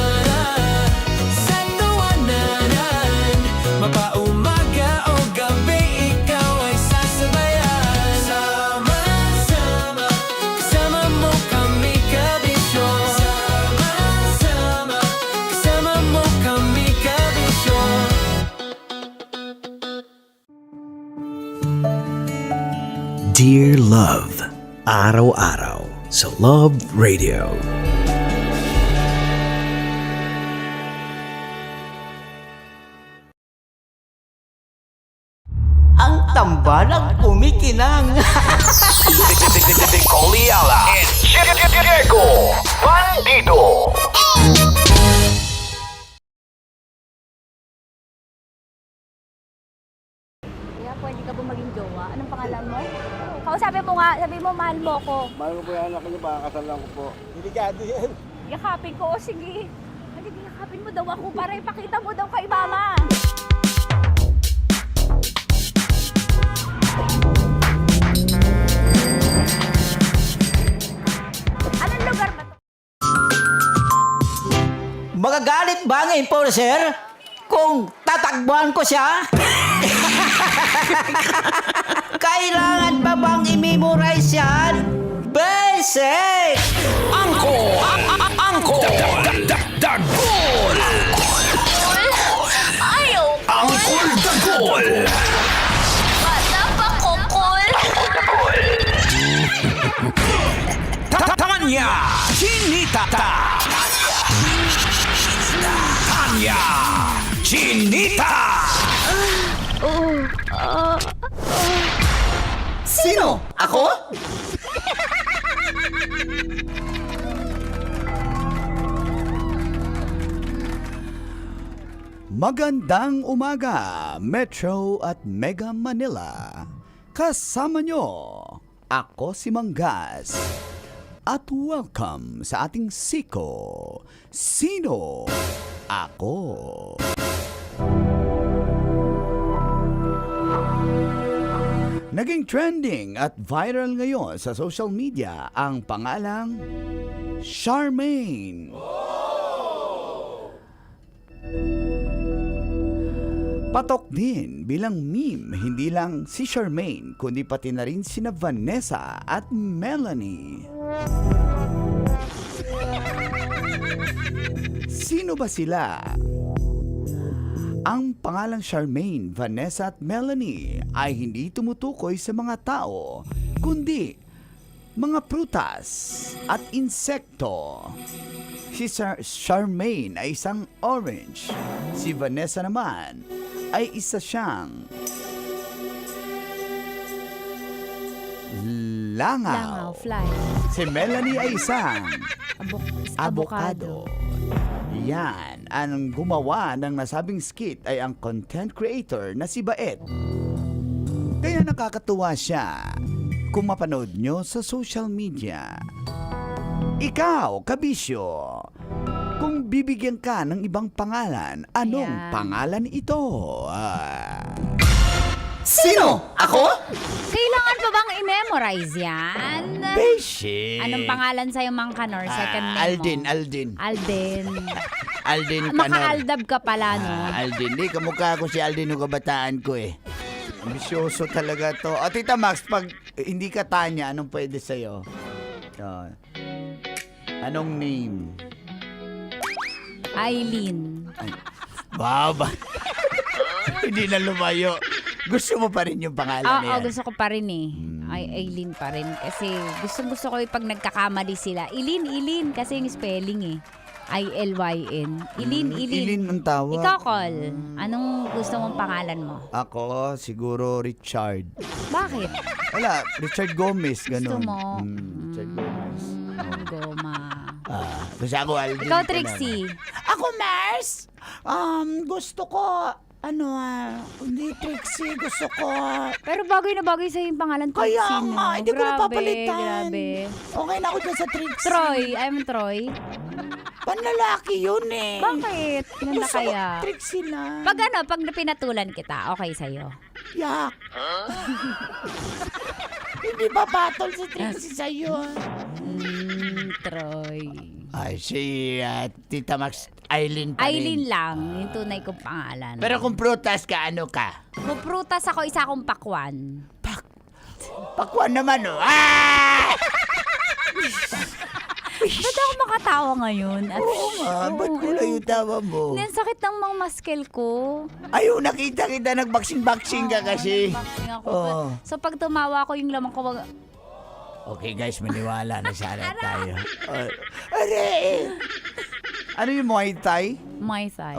sa tawanan, mapaumaga o gabi, ikaw ay sasabayan. Sama-sama, kasama mo kami, kabisyo. Sama-sama, kasama mo kami, kabisyo. Dear Love, araw-araw sa Love Radio. Ang tambalang kumikinang. Coliala and Diego Bandido. Kaya pwede ka ba maging jowa? Anong pangalan mo? Kausapin mo nga, sabi mo mahal mo ko. Mahal ko po yan, anak niyo, pakakasal lang ko po. Delikado yan. Yakapin ko, o sige. Halika, yakapin mo daw ako para ipakita mo daw kay mama. bang enforcer? Kung tatakbuhan ko siya? Kailangan pa bang i-memorize yan? Basic! Angkol! Dagol! Ayaw! Angkol Dagol! Bata pa kokol! Tanya Chinita! Tanya Chinita! Sino? Ako? Magandang umaga, Metro at Mega Manila. Kasama nyo, ako si Manggas. At welcome sa ating siko, Sino Ako? Naging trending at viral ngayon sa social media ang pangalang Charmaine. Patok din bilang meme hindi lang si Charmaine kundi pati na rin sina Vanessa at Melanie. Sino ba sila? Ang pangalang Charmaine, Vanessa at Melanie ay hindi tumutukoy sa mga tao kundi mga prutas at insekto. Si Charmaine ay isang orange. Si Vanessa naman ay isa siyang langaw. Fly. Si Melanie ay isang avocado. Yan, ang gumawa ng nasabing skit ay ang content creator na si Baet. Kaya nakakatuwa siya kung mapanood nyo sa social media. Ikaw, kabisyo, kung bibigyan ka ng ibang pangalan, anong pangalan ito? Sino? Ako? Kailangan pa bang i-memorize yan? Beshi. Anong pangalan sa'yo, Mang Kanor? Second name mo? Aldin. Aldin Canor. Maka-Aldab ka pala, no? Aldin. Di, kamukha ko si Aldin ng kabataan ko eh. Ambisyoso talaga to. O, Tita Max, pag hindi ka Tanya, anong pwede sa'yo? Anong name? Aileen. Baba. Hindi na lumayo. Gusto mo pa rin yung pangalan na yan? Gusto ko pa rin eh. Aileen pa rin. Kasi gusto ko pag nagkakamali sila. Ilin, kasi yung spelling eh. I-L-Y-N. Ilin ang tawag. Ikaw, Col. Anong gusto mong pangalan mo? Ako, siguro Richard. Bakit? Wala, Richard Gomez, ganun. Gusto mo? Richard Gomez. Goma. Kasi ako, Aldin. Ikaw, Trixie. Ako, Mars? Gusto ko, hindi Trixie, gusto ko. Pero bagay na bagay sa'yo yung pangalan Trixie. Kaya nga, hindi ko napapalitan. Grabe. Okay na ako dyan sa Trixie. Troy, I'm Troy. Panlalaki yun eh. Bakit? Ganda Gusto ko kaya? Trixie lang. Pag pinatulan kita, okay sa'yo. Yak. Hindi ba battle si Trixie sa'yo? Troy. Ay, si Tita Max, Aileen pa rin. Aileen lang, yung tunay kong pangalan. Pero kung prutas ka, ano ka? Kung prutas ako, isa akong pakwan. Pakwan naman, oh. Ba't ako makatawa ngayon? Oo nga, ba't kulay yung tawa mo? Ang sakit ng mga muscle ko. Ayaw, nakita kita, nag-boxing-boxing ka kasi. Boxing ako. Oo. So pag tumawa ko, yung lamang ko, Okay guys, maniwala na sana tayo. Ano yung Muay Thai? Muay Thai.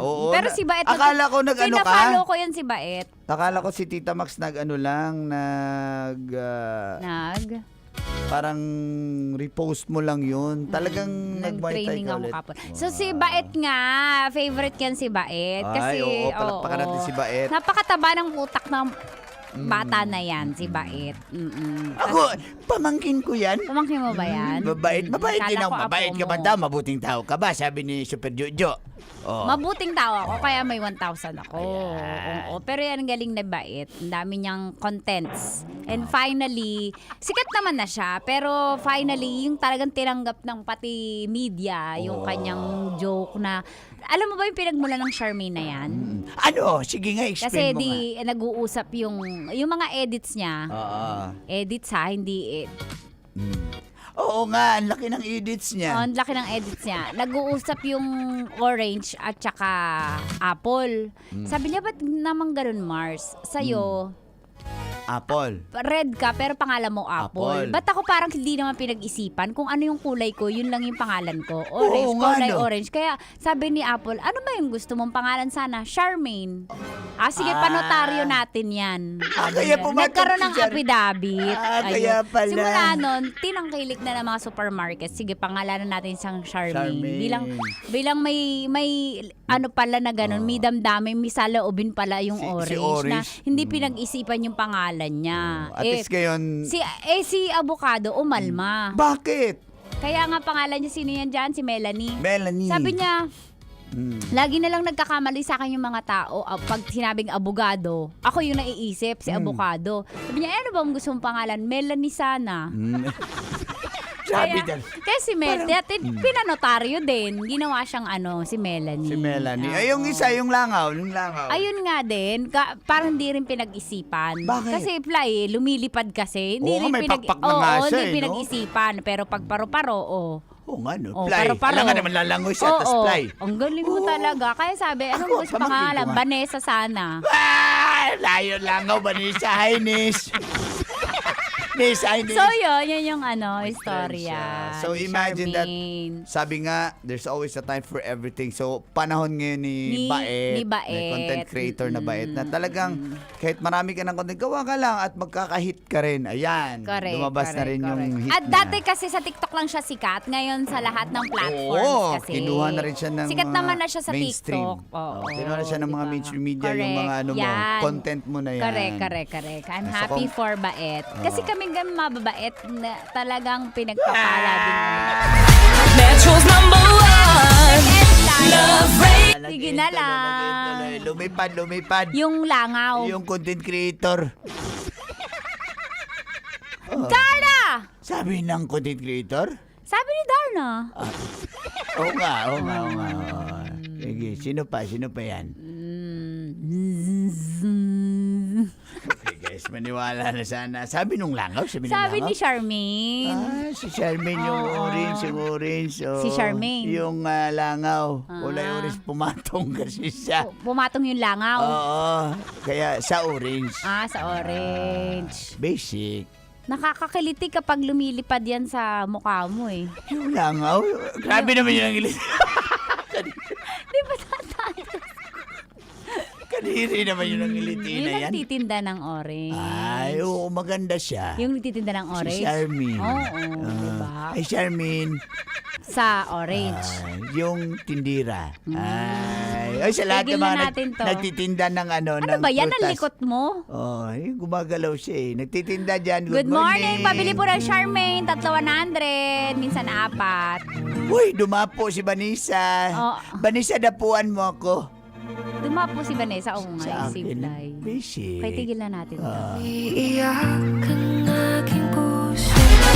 Oo. Pero si Baet, akala ko nag-ano ka? pinafollow ko yan si Baet. Akala ko si Tita Max nag-ano lang, parang repost mo lang yun. Talagang nag-Muay Thai Nag-training ka ako ulit. kapon. So si Baet nga, favorite yan si Baet. Kasi, Ay, oo, palakpakan natin si Baet. Napakataba ng utak ng bata na yan, si Baet. Ako, pamangkin ko yan. Pamangkin mo ba yan? Mabait din Kala ako. ko Mabait apo ka ba mo. daw? Mabuting tao ka ba? Sabi ni Super Jojo. Oh. Mabuting tao ako, kaya may 1,000 ako. Oo, pero yan ang galing na Baet. Ang dami niyang contents. And finally, sikat naman na siya. Pero finally, yung talagang tinanggap ng pati media, yung kanyang joke na Alam mo ba yung pinagmula ng Charmaine na yan? Ano? Sige nga, explain Kasi mo di nag-uusap yung mga edits niya. Edits ha, hindi Oo nga, ang laki ng edits niya. ang laki ng edits niya. Nag-uusap yung Orange at saka Apple. Sabi niya, ba't naman ganun, Mars? Sa'yo, Apple. red ka pero pangalan mo Apple. Ba't ako parang hindi naman pinag-isipan kung ano yung kulay ko, yun lang yung pangalan ko. Orange, Oo nga, kulay no? orange. Kaya sabi ni Apple, ano ba yung gusto mong pangalan sana? Charmaine. Sige, panotaryo natin yan. Kaya pumatok Nagkaroon si ng Char- affidavit. Kaya pala. Simula nun, tinangkilik na ng mga supermarket. Sige, pangalanan natin isang Charmaine. Bilang may ano pala na ganun, may damdamin, may saloobin pala yung orange, na Orange. hindi pinag-isipan yung pangalan niya. At least ngayon... Si Avocado, umalma. Bakit? Kaya nga pangalan niya, sino yan dyan? Si Melanie. Melanie. Sabi niya, lagi na lang nagkakamali sa akin yung mga tao. Pag sinabing abogado, ako yung naiisip, si Avocado. Sabi niya, ano ba ang gusto mong pangalan? Melanie sana. Sabi dyan. Kaya si Melanie, pinanotaryo din. Ginawa siyang si Melanie. Si Melanie. Ay, yung isa, yung langaw. Ayun nga din, parang hindi rin pinag-isipan. Bakit? Kasi Fly, lumilipad kasi. Hindi Oo, rin may pakpak na nga siya, hindi no? pinag-isipan. Pero pag paro-paro, Oo nga, no? Oh, Fly. paro-paro. Alam nga naman lalangoy siya, tas fly. Ang galing mo talaga. Kaya sabi, anong gusto pamangkin pangalan? ko nga. Vanessa sana. Layo langaw ba ni sa Highness? Miss Highness. So yun yung istorya. So ni imagine Charmaine. that, sabi nga, there's always a time for everything. So panahon ngayon ni Baet, ni Baet. may content creator na Baet, na talagang kahit marami ka ng content, gawa ka lang at magkaka-hit ka rin. Ayan, lumabas na rin yung hit At niya. dati kasi sa TikTok lang siya sikat. Ngayon sa lahat ng platforms Oo, kasi. kinuha na rin siya ng sikat mga naman na siya sa mainstream. TikTok. Oo, Kinuha na siya ng mga mainstream media, yung Correct. mga mo, Yan. content mo na yan. Correct. I'm So, happy kung- for Baet. Kasi kami mababait na talagang pinagpapala din namin. Metro's #1 Love Radio. Sige na lang. Lumipad. Yung langaw. Yung content creator. Darna! Sabi ng content creator? Sabi ni Darna. Oo nga. Sige, sino pa yan? Okay guys, maniwala na sana. Sabi nung langaw? Sabi ni Charmaine. Si Charmaine yung orange. Oh. Si Charmaine. Yung langaw. Kulay orange, pumatong kasi siya. Pumatong yung langaw. Oo, kaya sa orange. Sa orange. Basic. Nakakakiliti kapag lumilipad yan sa mukha mo eh. Yung langaw? Grabe naman yung nangiliti. Di ba tatay? Kadiri naman yung nangiliti na yan. Yung nagtitinda ng orange. Ay, oo, maganda siya. Yung nagtitinda ng orange. Si Charmaine. Oo, diba? Ay, Charmaine. Sa orange. Yung tindira. Ay, sa lahat ng Tigil mga na natin to. nagtitinda ng Ano ng ba yan? Ang prutas. likot mo? Oh, gumagalaw siya eh. Nagtitinda dyan. Good morning. Pabili po ng Charmaine. 300. Minsan 4. Uy, dumapo si Vanessa. Vanessa, dapuan mo ako. Dumapo si Vanessa. Oo nga. Sa akin, Siblay. busy. Kaya tigil na natin to.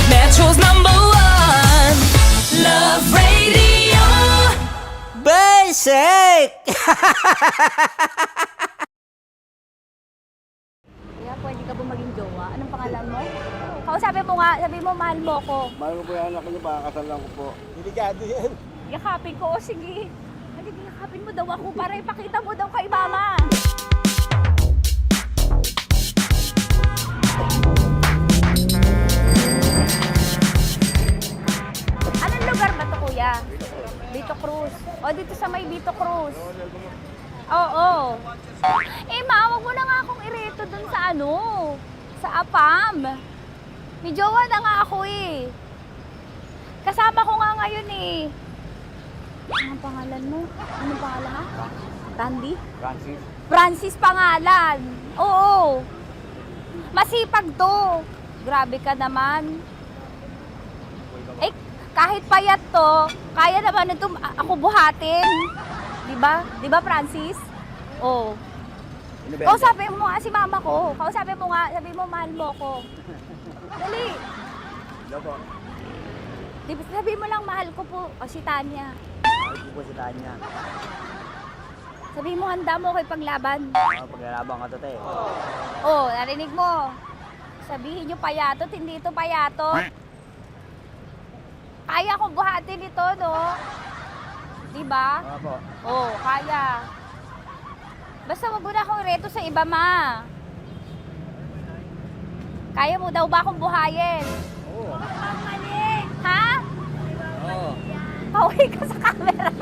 Metro's #1 Love Radio. Basic! Kaya pwede ka ba maging jowa? Anong pangalan mo? Kausapin mo nga. Sabi mo, mahal mo ko. Mahal ko po yung anak niyo, pakakasal lang ko po. Delikado yan. Yakapin ko. Sige. Halika, yakapin mo daw ako para ipakita mo daw kay mama. Anong lugar ba to, kuya? Vito Cruz. O, dito sa may Vito Cruz. Oo. Ma, wag mo na nga akong ireto dun sa sa APAM. May jowa na nga ako eh. Kasama ko nga ngayon eh. Anong pangalan mo? Anong pangalan ha? Randy? Francis pangalan. Oo. Masipag to. Grabe ka naman. Kahit payat to, kaya naman ito ako buhatin. Diba? Diba, Francis? Oo. Kausapin mo nga si mama ko. Kausapin mo nga, sabi mo mahal mo ko. Dali. Sabi mo lang mahal ko po. O si Tanya. Mahal ko po si Tanya. Sabihin mo, handa mo kay paglaban. Paglalaban ka to, te. Oh, narinig mo. Sabihin nyo payatot, hindi ito payatot. Kaya kong buhatin ito, no? Diba? Opo. Oh, kaya. Basta wag mo na akong reto sa iba, ma. Kaya mo daw ba akong buhayin? Oo. Ha? Oo. Paway ka sa camera.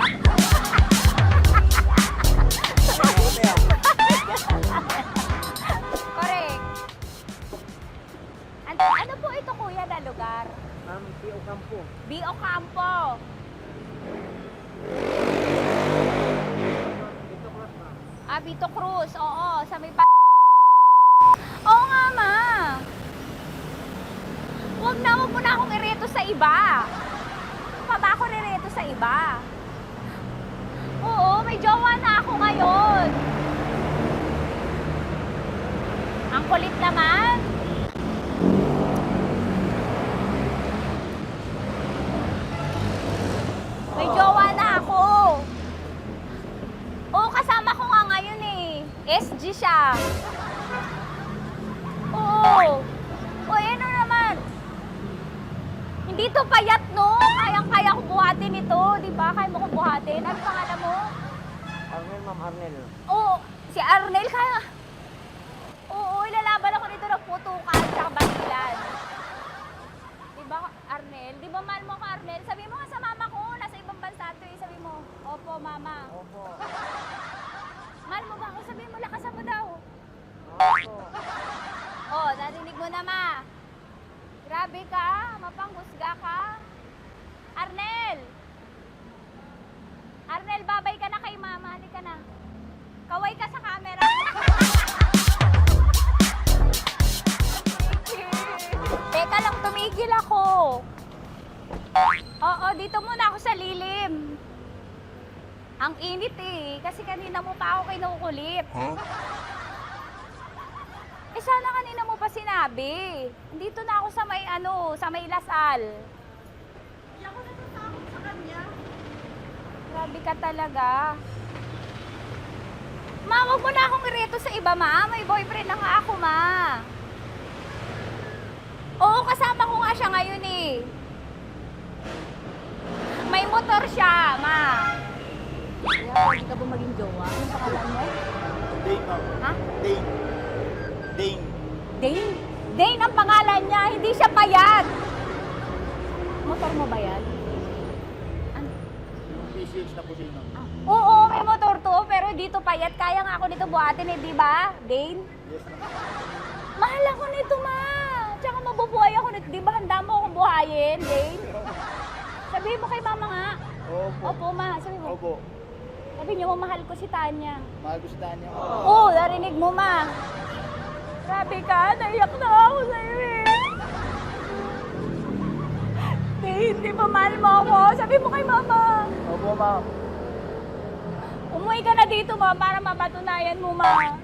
Correct. Ano po ito, kuya, na lugar? B.O. Campo. B.O. Campo. Vito Cruz. Oo, sa may Oo nga, ma. Huwag mo na akong ireto sa iba. Pa ba ako nireto sa iba? Oo, may jowa na ako ngayon. Ang kulit naman. May jowa na ako. Oo, kasama ko nga ngayon eh. SG siya. Oo. O, ano naman? Hindi to payat, no? Kayang-kaya ko buhatin ito. Di ba? Kaya mo kong buhatin. Ano pangalan mo? Arnel, ma'am, Arnel. Oo, si Arnel kaya. Oo, ilalaban ako nito ng putukan sa basilan. Di ba, Arnel? Di ba mahal mo ako, Arnel? Sabi mo nga sa mama ko, nasa ibang bansa ito eh. Sabi mo, opo, mama. Opo. Mahal mo ba ako? Sabi mo, lakasan mo daw. Opo. Oh, narinig mo na, ma. Grabe ka, mapanghusga ka. Arnel! Arnel, babay ka na kay mama. Halika na. Kaway ka sa camera. Teka lang, tumigil ako. Oo, dito muna ako sa lilim. Ang init eh, kasi kanina mo pa ako kinukulit. Eh sana kanina mo pa sinabi. Dito na ako sa may sa may Lasal. Hindi ako natatakot sa kanya. Grabe ka talaga. Ma, wag mo na akong ireto sa iba, ma. May boyfriend na nga ako, ma. Oo, kasama ko nga siya ngayon eh. May motor siya, ma. Kaya, pwede ka ba maging jowa? Anong pangalan mo? Dane, ma'am. Ha? Dane. Dane. Dane? Dane ang pangalan niya, hindi siya payat. Motor mo ba yan? PCH na po sila, ma'am. Oo, may motor to, pero dito payat. Kaya nga ako nito buhatin eh, di ba? Dane? Yes, ma'am. Mahal ako nito, ma. Tsaka mabubuhay ako nito. Di ba handa mo akong buhayin, Dane? Sabihin mo kay mama nga. Opo. Opo, ma. Sabi mo. Opo. Sabi niyo, mahal ko si Tanya. Mahal ko si Tanya. Oo, narinig mo, ma. Grabe ka, naiyak na ako sa'yo eh. Hindi ba mahal mo ako? Sabi mo kay mama. Opo, ma'am. Umuwi ka na dito, ma, para mapatunayan mo, ma.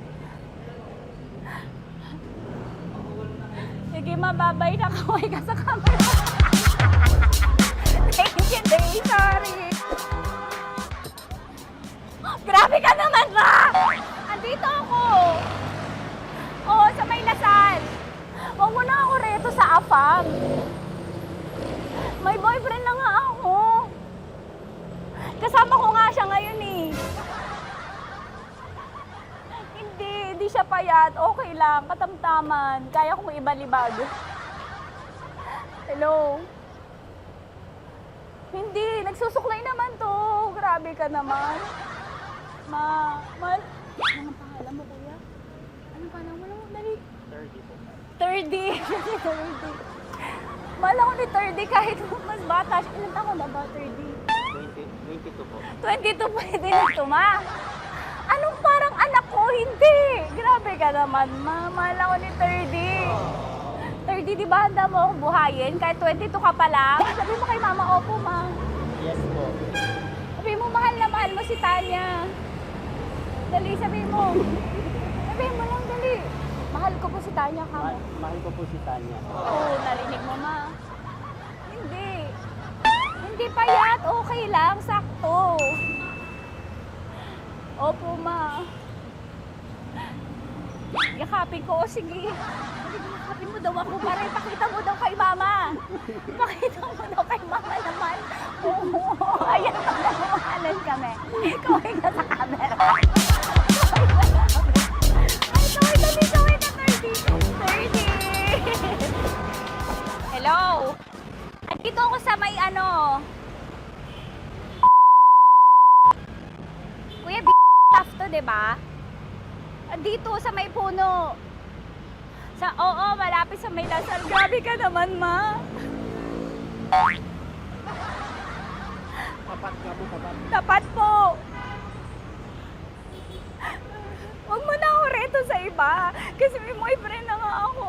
Sige, mababay na kaway ka sa camera. Thank you, Day. Sorry. Grabe ka naman, ma! Andito ako. Oo, sa may Lasal. Huwag mo na ako reto sa afam. May boyfriend na nga ako. Kasama ko nga siya ngayon eh. Hindi siya payat. Okay lang, katamtaman. Kaya kong ibalibag. Hello? Hindi, nagsusuklay naman to. Grabe ka naman. Anong pangalan mo, kuya? Anong pangalan mo? Dali. 30 po. 30. 30. Mahal ako ni 30 kahit mas bata siya. Ilan taon na ba, 30? 22 po. 22 pwede na ito, ma. Anong parang anak ko? Hindi. Grabe ka naman, ma. Mahal ako ni 30. 30, di ba handa mo akong buhayin? Kahit 22 ka pa lang. Sabi mo kay mama, opo, ma. Yes po. Sabi mo, mahal na mahal mo si Tanya. Dali, sabi mo. Sabi mo lang, dali. Mahal ko po si Tanya ka mo. Mahal ko po si Tanya. Oo, narinig mo, ma. Hindi. Hindi payat, okay lang, sakto. Opo, ma. Yakapin ko, o sige. Yakapin mo daw ako para ipakita mo daw kay mama. Ipakita mo daw kay mama naman. Oo, ayan, nagmamahalan kami. Kaway ka sa camera. Ay, kaway na 30. Hello? Andito ako sa may ano. Kuya, tough to, diba? Andito sa may puno. Oo, malapit sa may dasal. Grabe ka naman, ma. Tapat ka mo, tapat. Tapat po. Huwag mo na ako reto sa iba. Kasi may boyfriend na nga ako.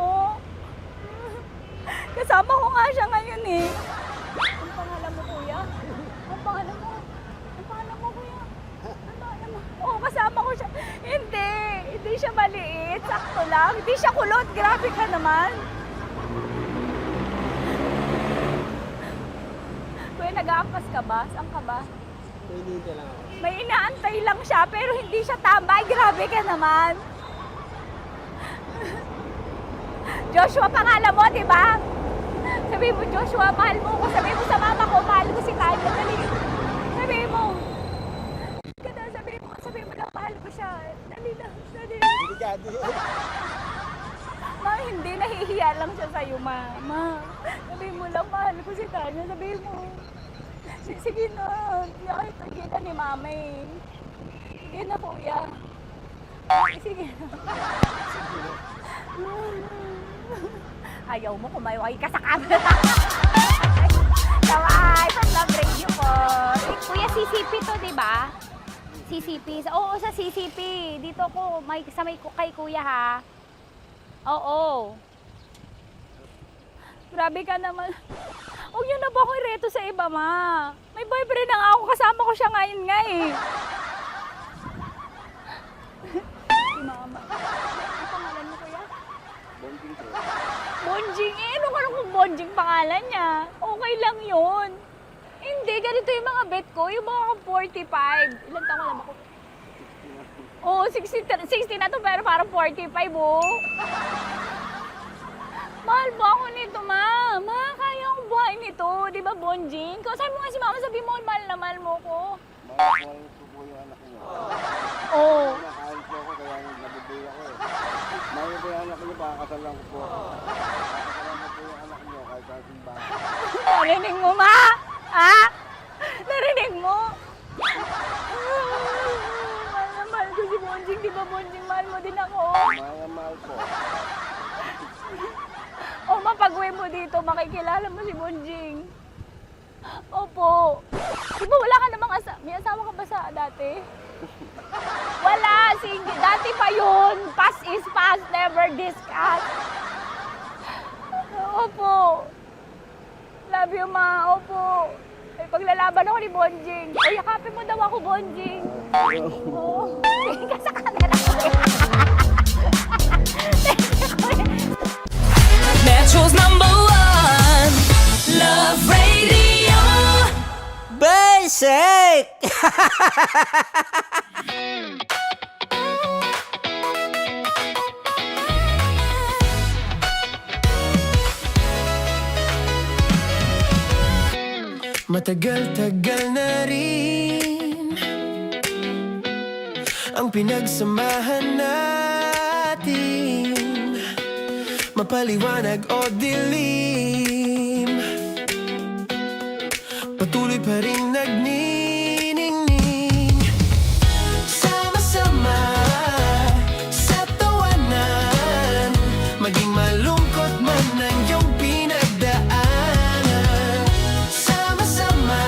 Kasama ko nga siya ngayon eh. Ang pangalan mo, kuya? Ang pangalan mo? Ang pangalan mo, kuya? Ang pangalan mo? Oo, kasama ko siya. Hindi siya maliit. Sakto lang. Hindi siya kulot. Grabe ka naman. Kuya, nag-aangkas ka ba? Saan ka ba? Pinita lang ako. May inaantay lang siya, pero hindi siya tambay. Grabe ka naman. Joshua, pangalan mo, di ba? Sabi mo, Joshua, mahal mo ko. Sabi mo sa mama ko, mahal ko si Tanya. Dali. Sabi mo. Sabi mo lang, mahal ko siya. Dali lang. Delikado. Ma, hindi. Nahihiya lang siya sa'yo, ma. Sabi mo lang, mahal ko si Tanya. Sabi mo. Sige na. Nakita kita ni mama eh. Sige na, kuya. Sige na. Ayaw mo, kumayaway ka sa camera. Kawai, from Love Radio po. Kuya, CCP to, di ba? CCP. Oo, sa CCP. Dito ko, kay kuya ha. Oo. Grabe ka naman. Huwag niyo na ba ako ireto sa iba, ma? May boyfriend na nga ako. Kasama ko siya ngayon nga eh. Si mama. Ang pangalan mo, kuya? Bonjing ko. Bonjing eh. Ano ka kung Bonjing pangalan niya? Okay lang yun. Hindi, ganito yung mga bet ko. Yung mga 45. Ilan taon lang ako? Oo, 60 na to pero parang 45, oh. Mahal ba ako nito, ma? Ma, kaya akong buhay nito. Di ba, Bonjing? Sabi mo nga si mama, sabi mo, mahal na mahal mo ko. Mahal ko po yung anak niyo. Oo. Nakahal po ako kaya nabubuhay ako eh. Mahal ko yung anak niyo, baka kasalan ko po. Kakasalan ko po yung anak niyo kahit sa simbahan. Narinig mo, ma? Ha? Narinig mo? Mahal na mahal ko si Bonjing. Di ba, Bonjing, mahal mo din ako? Mahal na mahal po. O, mapag-uwi mo dito, makikilala mo si Bonjing. Opo. Di ba wala ka namang may asawa ka ba sa dati? Wala, single. Dati pa yun. Past is past, never discuss. Opo. Love you, ma. Opo. May paglalaban ako ni Bonjing. O, yakapin mo daw ako, Bonjing. Oo. Tingin ka sa camera ko. Metro's #1 Love Radio. Basic! Matagal-tagal na rin ang pinagsamahan natin, mapaliwanag o dilim, patuloy pa rin nagniningning. Sama-sama sa tawanan, maging malungkot man ang iyong pinagdaanan. Sama-sama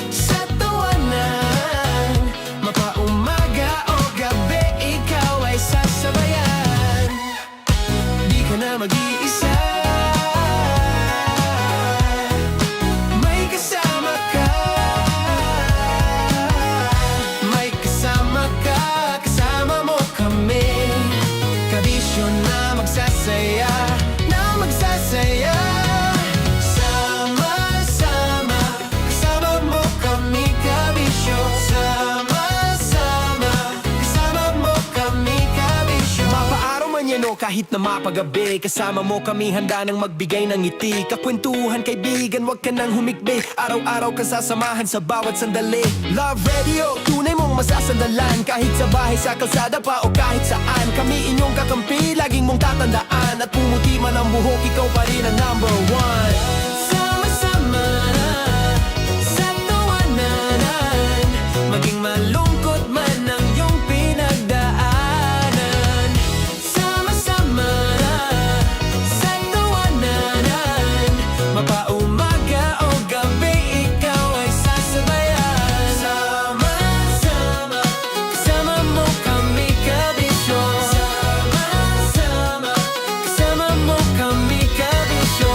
sa tawanan, mapaumaga o gabi, ikaw ay sasabayan. Di ka na mag-iisa, may kasama ka. kahit na mapagabi. Kasama mo kami handa nang magbigay ng ngiti. Kakwentuhan kaibigan, wag ka nang humikbi. Araw-araw kasasamahan sa bawat sandali. Love Radio, tunay mong masasandalan. Kahit sa bahay, sa kalsada pa o kahit saan. Kami inyong kakampi, laging mong tatandaan. At pumuti man ang buhok, ikaw pa rin ang number one. Sama-sama na sa tawanan, maging malungkot man ang iyong pinagdaanan. Sama-sama na sa tawanan, mapaumaga o gabi, ikaw ay sasabayan. Sama-sama, kasama mo kami kabisyo. Sama-sama, kasama mo kami kabisyo.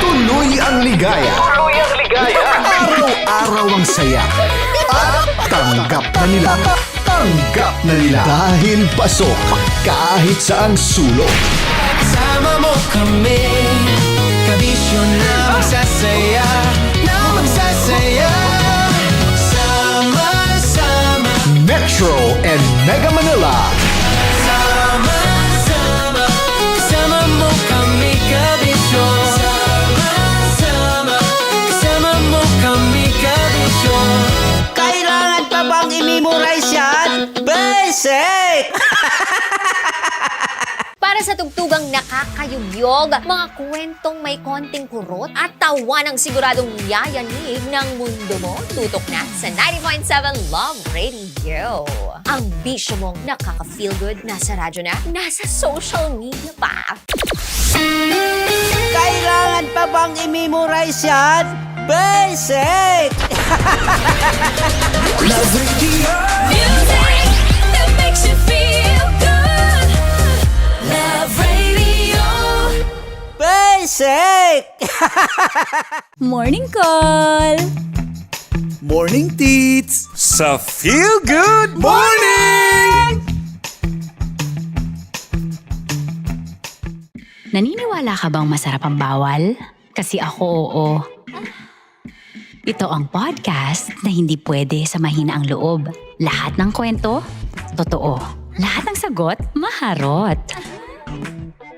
Tuloy ang ligaya. Araw-araw ang saya. At tanggap na nila. Tanggap na nila. Dahil pasok kahit saang sulok. Sama mo kami, kabisyo na magsasaya, na magsasaya. Sama-sama, Metro and Mega Manila. sama-sama, kasama mo kami kabisyo. Sama-sama, kasama mo kami kabisyo. Kailangan pa bang i-memorize yan? Basic! Para sa tugtugang nakakayugyog, mga kwentong may konting kurot at tawa ng siguradong yayanig ng mundo mo, tutok na sa 90.7 Love Radio. Ang bisyo mong nakaka-feel good, nasa radyo na, nasa social media pa. Kailangan pa bang i-memorize yan? Basic! Love Radio. Music that makes you feel good. Love Radio. Basic! Morning call! Morning Tits! Sa Feel Good Morning! Naniniwala ka bang masarap ang bawal? Kasi ako oo. Ito ang podcast na hindi pwede sa mahina ang loob. Lahat ng kwento, totoo. Lahat ng sagot, maharot.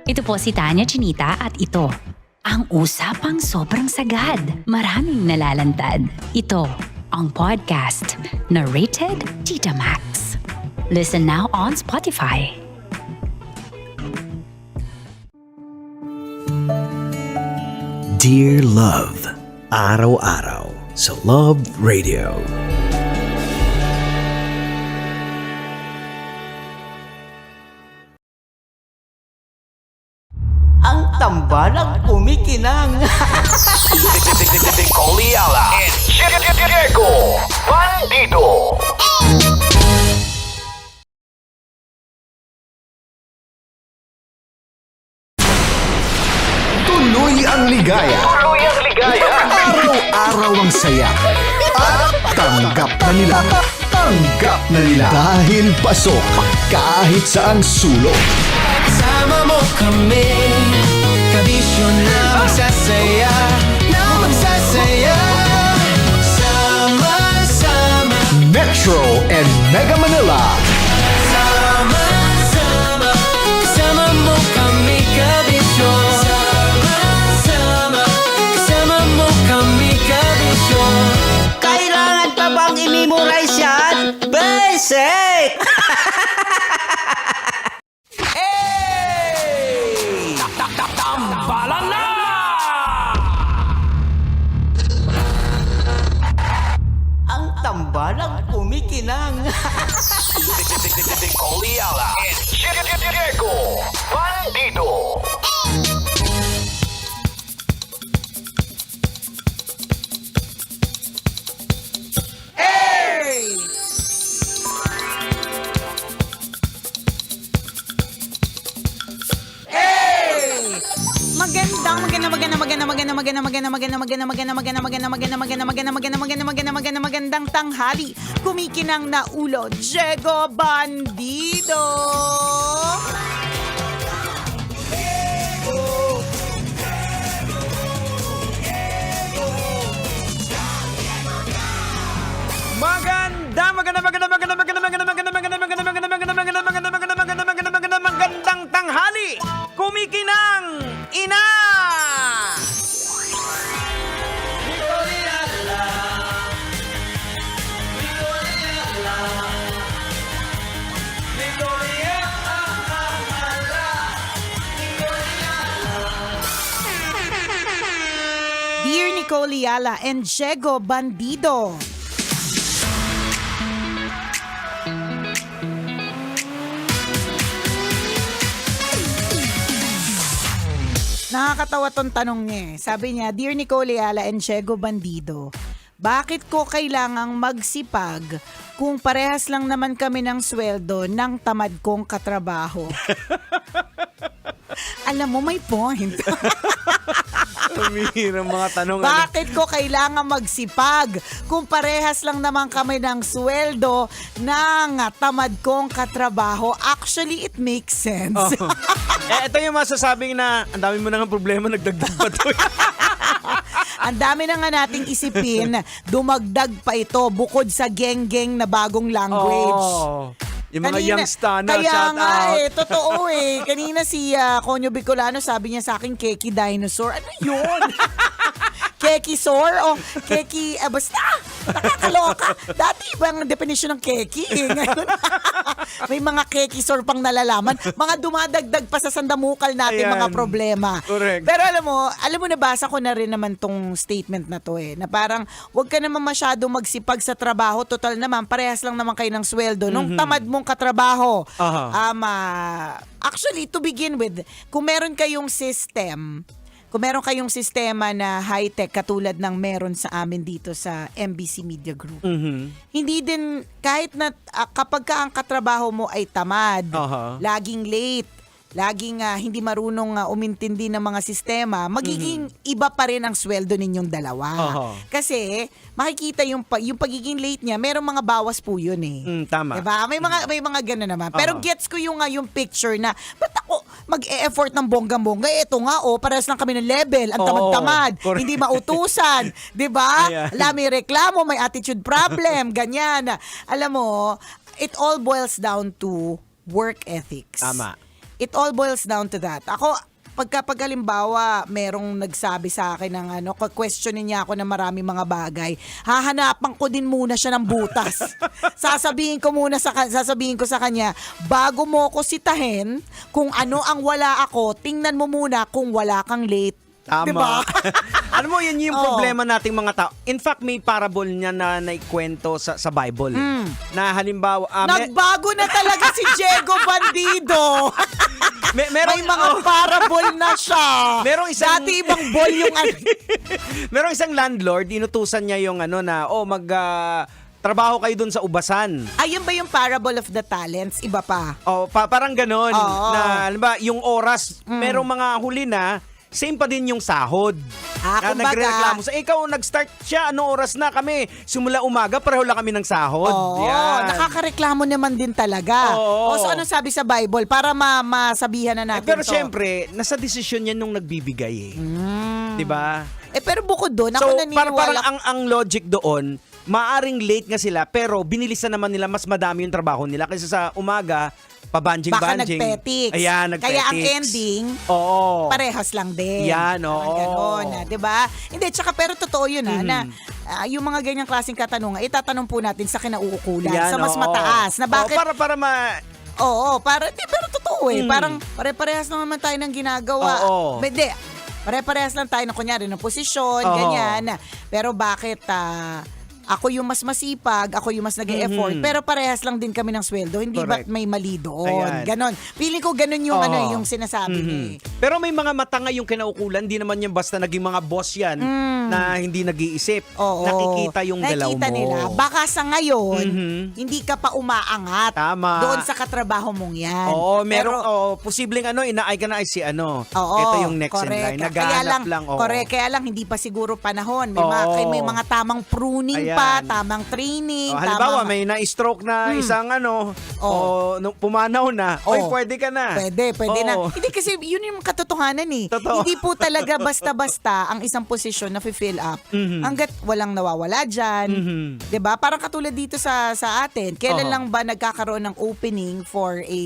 Ito po si Tanya Chinita at ito, ang usapang sobrang sagad. Maraming nalalantad. Ito, ang podcast na rated Tita Max. Listen now on Spotify. Dear Love, araw-araw sa Love Radio. Ang tambalang kumikinang. Coliala and Diego Bandido. Tuloy ang ligaya. Araw-araw ang saya. At tanggap na nila. Tanggap na nila. Dahil pasok kahit saang sulok. Sama mo kami, kabisyo na magsasaya, na magsasaya. Sama-sama, Metro and Mega Manila. sama-sama, kasama mo kami kabisyo. Sama-sama, kasama mo kami kabisyo. Kailangan pa bang i-memorize yan? Basic! Tambalan na! Ang tambalang kumikinang. Coliala and Diego Bandido. Magandang tanghali. Kumikinang na ulo, Diego Bandido. Magandang tanghali, kumikinang ina! Dear Nicole Yala and Diego Bandido. Nakakatawa tong tanong niya eh. Sabi niya, Dear Nicole Yala and Diego Bandido, bakit ko kailangang magsipag kung parehas lang naman kami ng sweldo ng tamad kong katrabaho? Alam mo, may point. Tumihirang mga tanong. Bakit ko kailangan magsipag kung parehas lang naman kami ng sweldo ng tamad kong katrabaho? Actually, it makes sense. Ito yung masasabing na ang dami mo na ng problema, nagdagdag pa to. Ang dami na nga nating isipin, dumagdag pa ito bukod sa geng-geng na bagong language. Yung mga youngstana, kaya shout nga out. Totoo Kanina si Conyo Bicolano sabi niya sa akin, Keki Dinosaur. Ano yun? Keki Sor o Keki, basta, nakakaloka. Dati ibang definition ng Keki. Ngayon, may mga Keki Sor pang nalalaman. Mga dumadagdag pa sa sandamukal natin Ayan. mga problema. Correct. Pero alam mo, nabasa ko na rin naman tong statement na to na parang, wag ka naman masyado magsipag sa trabaho. Total naman, parehas lang naman kayo ng sweldo. Nung tamad mong katrabaho, actually, to begin with, kung meron kayong sistema na high-tech katulad ng meron sa amin dito sa MBC Media Group, hindi din, kahit na kapag ka ang katrabaho mo ay tamad, laging late, laging hindi marunong umintindi ng mga sistema, magiging iba pa rin ang sweldo ninyong dalawa. Kasi makikita yung pagiging late niya, merong mga bawas po yun Tama. Diba? May mga gano'n naman. Pero gets ko yung picture na, ba't ako mag-e-effort ng bonggang-bongga? Ito nga, parehas lang kami ng level. Ang tamad-tamad. Hindi mautusan. Diba? May reklamo, may attitude problem. Ganyan. Alam mo, it all boils down to work ethics. Tama. It all boils down to that. Ako, pag halimbawa, merong nagsabi sa akin ng questionin niya ako ng marami mga bagay, hahanapan ko din muna siya ng butas. sasabihin ko sa kanya, bago mo ko sitahin, kung ano ang wala ako, tingnan mo muna kung wala kang late. Tama. Diba? Alam mo, yan yung problema nating mga tao. In fact, may parable niya na naikwento sa Bible. Na halimbawa... Nagbago na talaga si Diego Bandido. May mga parable na siya. Dati ibang ball yung Merong isang landlord, inutusan niya yung trabaho kayo dun sa ubasan. Ayun ba yung parable of the talents? Iba pa? Parang ganon. Na, alam ba, yung oras, merong mga huli na, same pa din yung sahod. Kumbaga, nagreklamo sa ikaw, nag-start siya, anong oras na kami? Simula umaga, pareho lang kami ng sahod. Nakakareklamo naman din talaga. So anong sabi sa Bible? Para masabihan na natin pero to. syempre, nasa desisyon yan nung nagbibigay Diba? Pero bukod doon, ako naniniwala. Parang ang logic doon, maaring late nga sila, pero binilisan naman nila mas madami yung trabaho nila kaysa sa umaga, pabanjing-banjing. Baka nagpetics. Ayan, nagpetics. Kaya ang ending, parehas lang din. Yan, Ganon, diba? Hindi, pero totoo yun na yung mga ganyang klaseng katanungan, itatanong po natin sa kinauukulan, sa mas mataas. Na bakit? Para pero totoo Parang pare-parehas naman tayo ng ginagawa. Hindi, pare-parehas lang tayo ng kunyari ng posisyon, ganyan. Pero bakit ako yung mas masipag, ako yung mas nag-e-effort, pero parehas lang din kami ng sweldo. Hindi ba't may mali doon? Ganon. Feeling ko ganon yung yung sinasabi niya. Pero may mga matanga yung kinaukulan, di naman yan basta naging mga boss yan na hindi nag-iisip. Nakikita yung galaw mo. Nakikita nila. Baka sa ngayon, hindi ka pa umaangat doon sa katrabaho mong yan. Posibleng inaay ka na ay si ito yung next in line. Naghahanap lang. Correct. Kaya lang, hindi pa siguro panahon. May mga tamang pruning pa, Ayan. tamang training, Halimbawa, tamang... may na-stroke na isang pumanaw na. Oy, pwede ka na. Pwede na. Oo. Hindi kasi yun yung katotohanan eh. Totoo. Hindi po talaga basta-basta ang isang posisyon na fill up hanggat walang nawawala dyan. 'Di ba? Parang katulad dito sa atin. Kailan lang ba nagkakaroon ng opening for a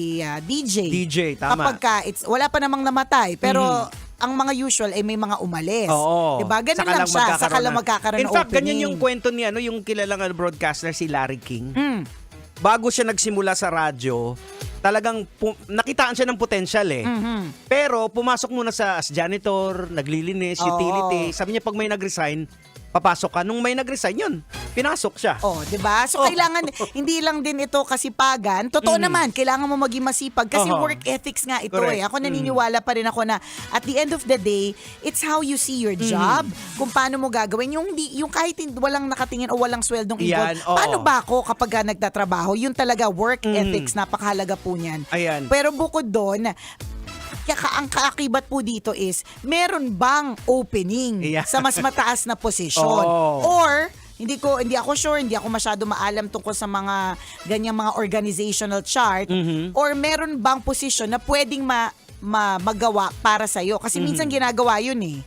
DJ? DJ, tama. Kapag wala pa namang namatay, pero ang mga usual ay may mga umalis. Oo. 'Di ba? Ganun Saka lang siya. Saka lang na. magkakaroon In ng fact, opening. ganyan yung kwento ni yung kilalang broadcaster si Larry King. Bago siya nagsimula sa radyo, talagang nakitaan siya ng potential eh. Pero pumasok muna as janitor, naglilinis, utility. Sabi niya pag may nag-resign, papasok ka. Nung may nag-resign yun, pinasok siya. 'Di ba? So kailangan hindi lang din ito kasipagan. Totoo naman, kailangan mo maging masipag kasi work ethics nga ito. Correct. Ako naniniwala pa rin ako na at the end of the day, it's how you see your job. Kung paano mo gagawin yung kahit walang nakatingin o walang sweldong Yan, involved. oo. Paano ba ako kapag nagtatrabaho? Yun talaga work ethics, napakahalaga po niyan. Ayan. Pero bukod doon, ang kaakibat po dito is, meron bang opening sa mas mataas na posisyon? Or, hindi ako sure, hindi ako masyado maalam tungkol sa mga ganyang mga organizational chart, or meron bang posisyon na pwedeng magawa para sa'yo? Kasi minsan ginagawa yun eh.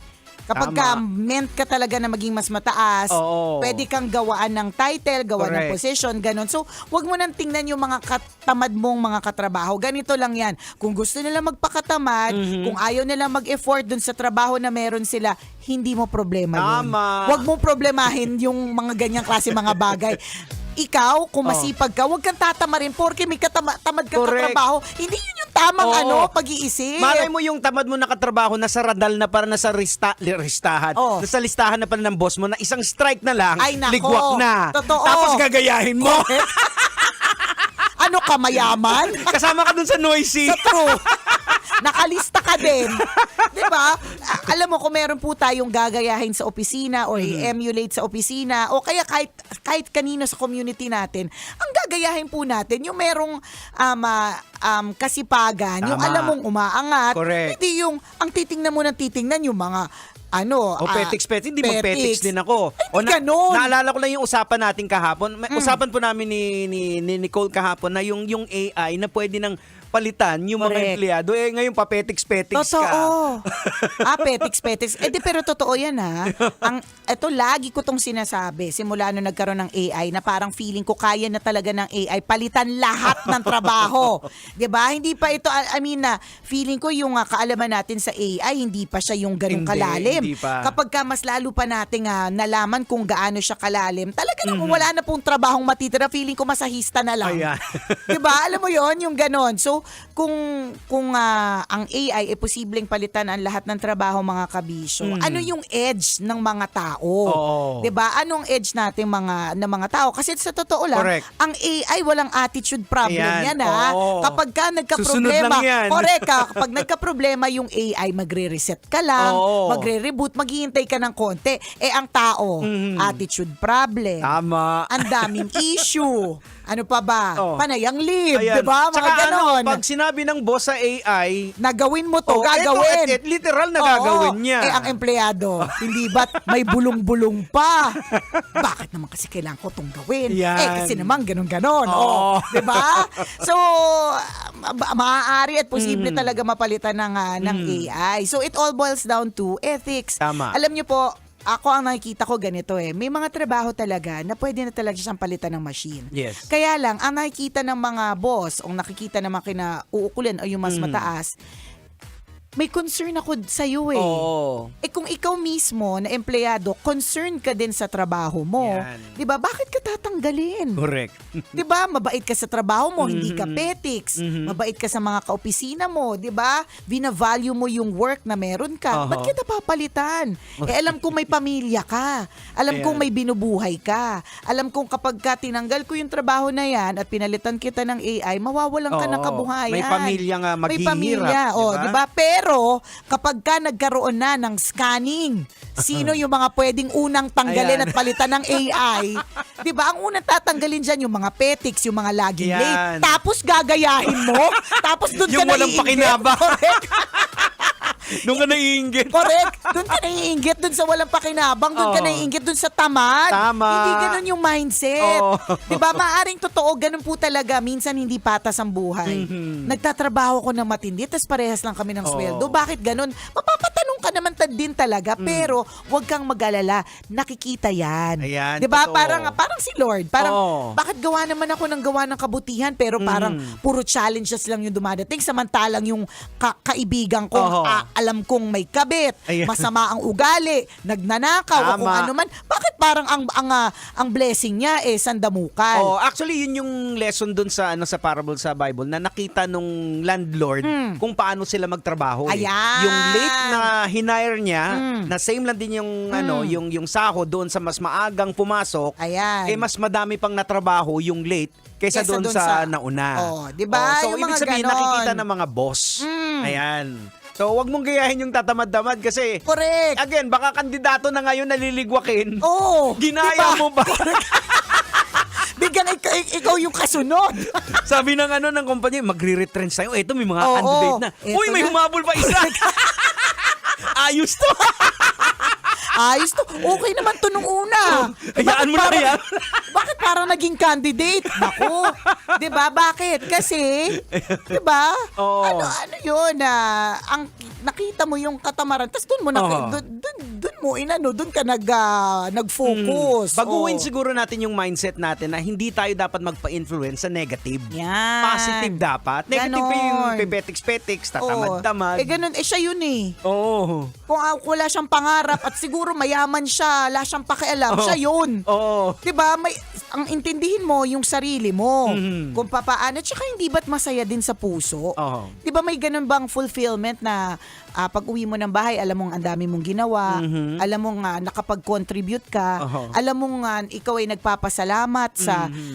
Kapag meant ka talaga na maging mas mataas, pwede kang gawaan ng title, gawaan ng position, ganun. So, wag mo nang tingnan yung mga katamad mong mga katrabaho. Ganito lang yan. Kung gusto nila magpakatamad, kung ayaw nila mag-effort dun sa trabaho na meron sila, hindi mo problema yun. Wag mong problemahin yung mga ganyang klase mga bagay. Ikaw, kung masipag ka, huwag kang tatamarin porke may tamad kang katrabaho. Hindi yun yung tamang pag-iisip. Malay mo yung tamad mo na katrabaho, nasa radal na para nasa listahan. Nasa listahan na pala ng boss mo na isang strike na lang, ay, nako. ligwak na. Totoo. Tapos gagayahin mo. Ano ka, mayaman? Kasama ka dun sa noisy. Sa true. Nakalista ka din. 'Di ba? Alam mo, kung meron po tayong gagayahin sa opisina or i-emulate sa opisina o kaya kahit kanino sa community natin, ang gagayahin po natin yung merong kasipagan, yung alam mong umaangat. Correct. Hindi yung ang titingnan mo ng titingnan yung mga petics. Hindi mag-petics din ako. Ganun. Naalala ko lang yung usapan natin kahapon. Usapan po namin ni Nicole kahapon na yung AI na pwede nang palitan yung mga empleyado. Ngayon papetics-petics ka. Totoo. Petics. Pero totoo yan ito lagi ko tong sinasabi simula nung nagkaroon ng AI na parang feeling ko kaya na talaga ng AI palitan lahat ng trabaho. 'Di ba? Hindi pa ito, feeling ko yung kaalaman natin sa AI, hindi pa siya yung ganung kalalim. Hindi pa. Kapag mas lalo pa nating nalaman kung gaano siya kalalim, talaga namang wala na pong trabahong matitira. Feeling ko masahista na lang. 'Di ba? Alam mo yon yung ganon. So, kung ang AI ay posibleng palitan ang lahat ng trabaho, mga kabisyo, ano yung edge ng mga tao? 'Di ba? Anong edge natin ng mga tao? Kasi sa totoo lang, ang AI walang attitude problem yan Kapag ka nagka-problema, kapag nagka-problema yung AI, magre-reset ka lang, magre-reboot, maghihintay ka ng konti. Ang tao, attitude problem. Tama. Ang daming issue. Ano pa ba? Panayang leave, di ba? Mga Tsaka ganon. pag sinabi ng boss sa AI, nagawin mo to, gagawin. Literal na gagawin niya. Ang empleyado, hindi ba't may bulong-bulong pa? Bakit naman kasi kailangan ko itong gawin? Kasi naman ganon-ganon. Di ba? So, maaari at posible talaga mapalitan ng AI. So, it all boils down to ethics. Tama. Alam niyo po, ako ang nakikita ko ganito may mga trabaho talaga na pwede na talaga siyang palitan ng machine. Yes. Kaya lang, ang nakikita ng mga boss o nakikita ng mga kinauukulan o yung mas mataas, may concern ako sa'yo kung ikaw mismo na empleyado, concern ka din sa trabaho mo, di ba? Bakit ka tatanggalin? Correct. Di ba? Mabait ka sa trabaho mo, hindi ka petics. Mabait ka sa mga kaopisina mo, di ba? Bina-value mo yung work na meron ka. Ba't kita papalitan? Alam kong may pamilya ka. Alam kong may binubuhay ka. Alam kong kapag ka tinanggal ko yung trabaho na yan at pinalitan kita ng AI, mawawalan ka ng kabuhayan. May pamilya nga maghihirap. May pamilya, di ba? Pero kapag ka nagkaroon na ng scanning, sino yung mga pwedeng unang tanggalin at palitan ng AI? 'Di ba? Ang unang tatanggalin diyan yung mga petics, yung mga laging late. Tapos gagayahin mo, tapos doon ka na yung walang pakinabang. Doon ka naiinggit. Correct. Doon ka naiinggit dun sa walang pakinabang. Doon ka Oo. naiinggit dun sa tamad. Tama. Hindi ganun yung mindset. Oo. Diba? Maaring totoo, ganun po talaga. Minsan hindi patas ang buhay. Nagtatrabaho ko ng matindi, tapos parehas lang kami ng Oo. sweldo. Bakit ganun? Mapapatanong ka naman din talaga. Pero huwag kang mag-alala. Nakikita yan. Ayan, Diba? totoo. Parang si Lord. Parang, Oo. bakit gawa naman ako ng gawa ng kabutihan, pero parang puro challenges lang yung dumadating. Samantalang yung kaibigan ko, Oo. alam kong may kabit, Ayan. masama ang ugali, nagnanakaw, o kung Tama. ano man. Bakit parang ang blessing niya sandamukan? Oh, actually yun yung lesson dun sa sa parable sa Bible na nakita nung landlord kung paano sila magtrabaho. Ayan. Yung late na hinire niya, na same lang din yung yung sahod doon sa mas maagang pumasok. Ayan. Mas madami pang natrabaho yung late kaysa doon sa nauna. Oh, 'di ba? So Yung ibig mga sabihin ganon. nakikita ng mga boss. Ayan. So, wag mong gayahin yung tatamad-tamad kasi correct. Again, baka kandidato na ngayon naliligwakin. Oo. Ginaya mo ba? Bigyan ikaw yung kasunod. Sabi ng ng kumpanya, magre-retrench tayo. Eto, may mga Oo, candidate na. eto Uy, may na. humabol pa isa. Ayos to. Ayos to. Okay naman to nung una. Hayaan mo na yan. Bakit parang naging candidate? Naku. 'Di ba? Bakit? Kasi 'di ba? Oo. Ano 'yun ang nakita mo yung katamaran. Tapos doon mo doon ka nag-focus. Baguhin siguro natin yung mindset natin na hindi tayo dapat magpa-influence sa negative. Yan. Positive dapat. Negative pa yung pepetiks-petiks, tatamad-tamad. Ganun. Siya yun eh. Oo. Kung wala siyang pangarap at siguro mayaman siya, wala siyang pakialam, siya yun. Oo. Diba? Ang intindihin mo yung sarili mo. Kung papaano. Tsaka hindi ba't masaya din sa puso? Oo. Diba may ganun bang fulfillment na pag uwi mo ng bahay, alam mong ang dami mong ginawa, alam mong nakapag-contribute ka, alam mong ikaw ay nagpapasalamat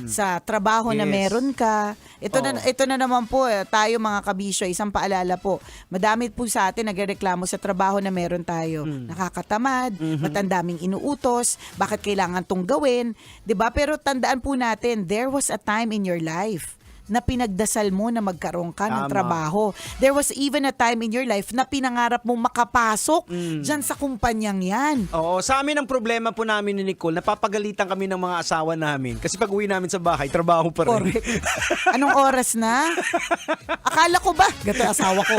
sa trabaho na Yes. meron ka. Ito na naman po, tayo mga kabisyo, isang paalala po. Madami po sa atin nagrereklamo sa trabaho na meron tayo. Nakakatamad, matandaming inuutos, bakit kailangan tong gawin, 'di ba? Pero tandaan po natin, there was a time in your life na pinagdasal mo na magkaroon ka ng Tama. trabaho. There was even a time in your life na pinangarap mong makapasok dyan sa kumpanyang yan. Oo, sa amin ang problema po namin ni Nicole, napapagalitan kami ng mga asawa namin. Kasi pag uwi namin sa bahay, trabaho pa rin. Correct. Anong oras na? Akala ko ba? Gato asawa ko.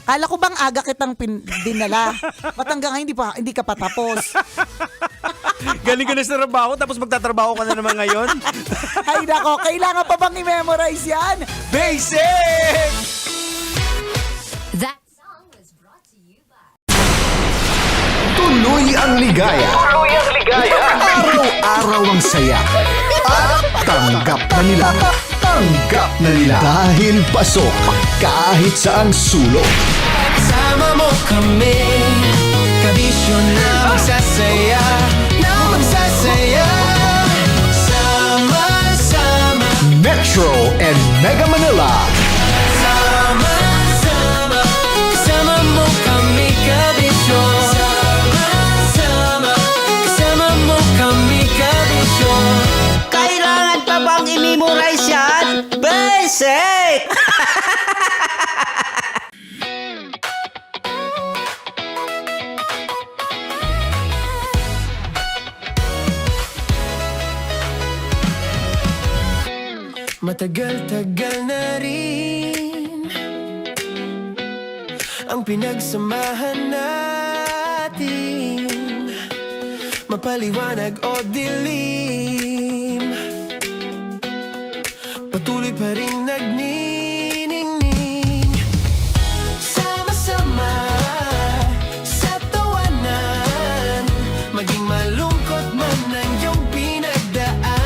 Akala ko bang aga kitang dinala? Ba't hanggang ngayon hindi ka pa tapos? Galing ka na sa trabaho, tapos magtatrabaho ka na naman ngayon. Ay nako, kailangan pa bang i-memorize yan? Basic! That Tuloy ang ligaya. Tuloy ang ligaya. Araw-araw ang saya. At tanggap na nila. Tanggap na nila. Dahil pasok kahit saang sulok. Sama mo kami, kabisyo na magsasaya, sama-sama. Metro and Mega Manila. Sama-sama, kasama mo kami, kabisyo. Sama-sama, kasama mo kami, kabisyo. Kailangan pa bang i-memorize yan? Basic! Matagal-tagal na rin ang pinagsamahan natin, mapaliwanag o dilim, patuloy pa rin nagniningning. Sama-sama sa tawanan, maging malungkot man ang iyong pinagdaanan.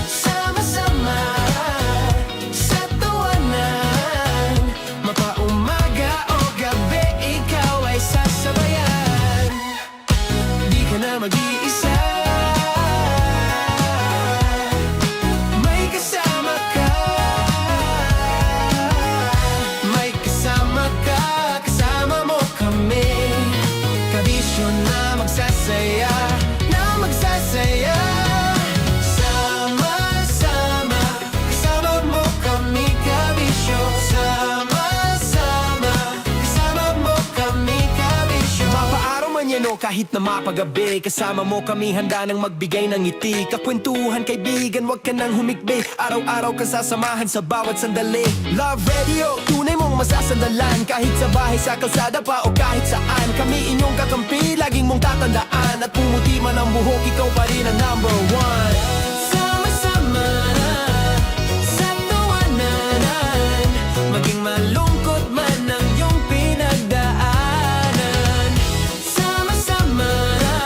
Sama-sama sa tawanan, mapaumaga o gabi, ikaw ay sasabayan. Di ka na mag-iisa, may kasama ka. kahit na mapagabi. Kasama mo kami handa nang magbigay ng ngiti. Kakwentuhan kaibigan, wag ka nang humikbi. Araw-araw ka sasamahan sa bawat sandali. Love Radio, tunay mong masasandalan. Kahit sa bahay, sa kalsada pa o kahit saan. Kami inyong kakampi, laging mong tatandaan. At pumuti man ang buhok, ikaw pa rin ang number one. Sama-sama na sa tawanan, maging malungkot man ang iyong pinagdaanan. Sama-sama na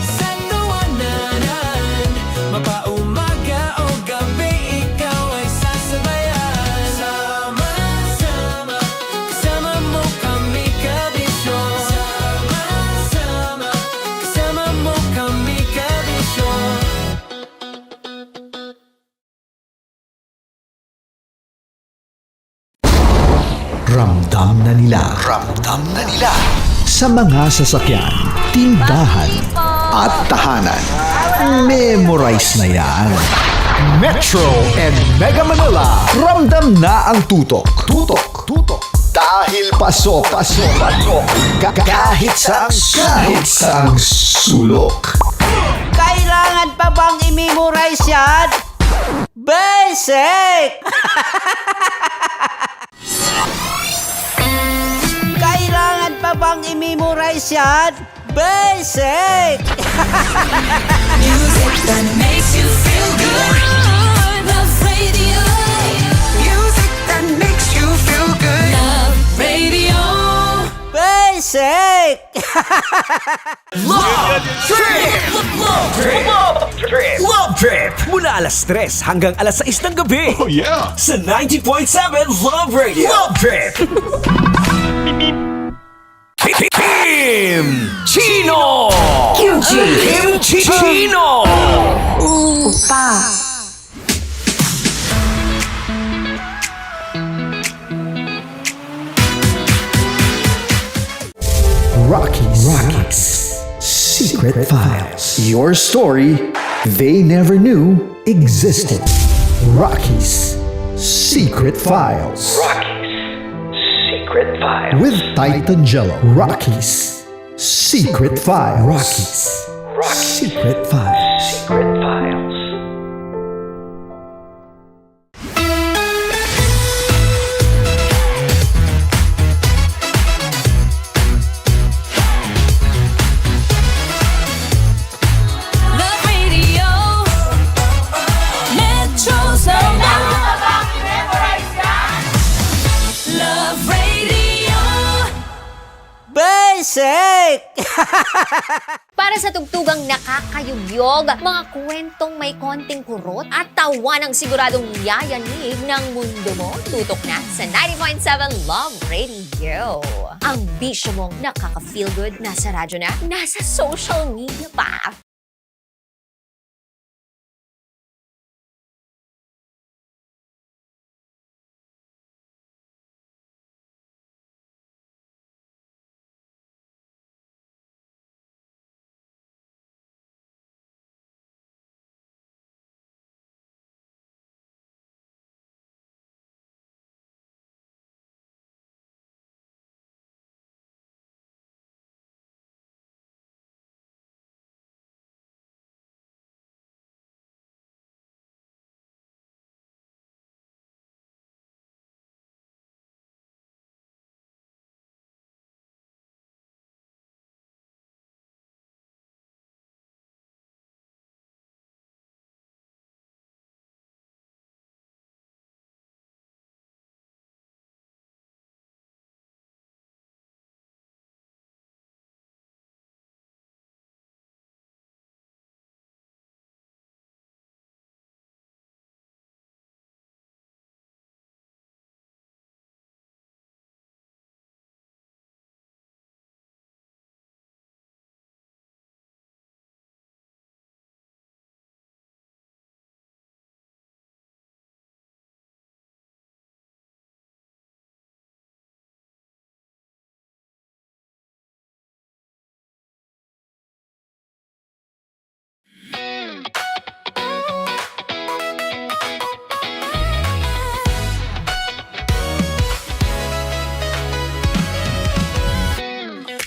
sa tawanan, mapaumaga o gabi, ikaw ay sasabayan. Sama-sama, kasama mo kami kabisyo. Sama-sama, kasama mo kami kabisyo. Ramdam na nila. Ramdam na nila. Sa mga sasakyan, tindahan, at tahanan. Memorize na yan. Metro and Mega Manila. Ramdam na ang tutok. Tutok. Tutok. Dahil pasok. Pasok. Pasok. Kahit saang sulok. Kailangan pa bang i-memorize yan? Basic! Kailangan pa bang i-memorize yan? Basic! Music that makes you feel good. Love Radio. Music that makes you feel good. Love Radio. Basic! Love Trip! Love Trip! Love Trip! Love Trip! Mula alas 3 hanggang alas 6 ng gabi. Oh yeah! Sa 90.7 Love Radio. Love Trip! Kim Chino! Kim Chino! Upa. Rockies. Secret Files. Your story they never knew existed. Rockies. Secret Files. Secret Files. With Titan Jello. Rockies. Secret Files. Rockies. Secret Files. Secret Files. Love Radio. Metro Zone. Love Radio. Basic! Para sa tugtugang nakakayugyog, mga kwentong may konting kurot at tawa ng siguradong yayanig ng mundo mo, tutok na sa 90.7 Love Radio. Ang bisyo mong nakaka-feel good, nasa radyo na, nasa social media pa.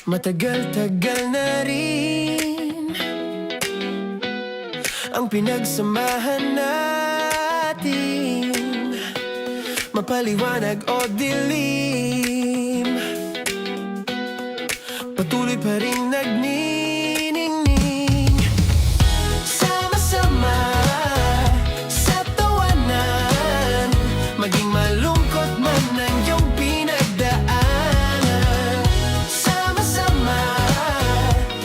Matagal-tagal na rin ang pinagsamahan natin, mapaliwanag o dilim, patuloy pa rin nagniningning. Sama-sama sa tawanan, maging malungkot man ang iyong pinagdaanan. Sama-sama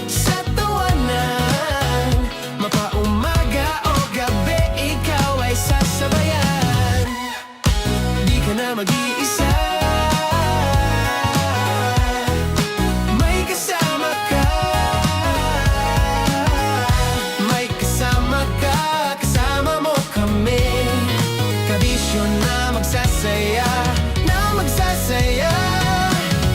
sa tawanan, mapaumaga o gabi, ikaw ay sasabayan. Di ka na mag-iisa, may kasama ka. May kasama ka, kasama mo kami. Kabisyo na magsasaya, na magsasaya.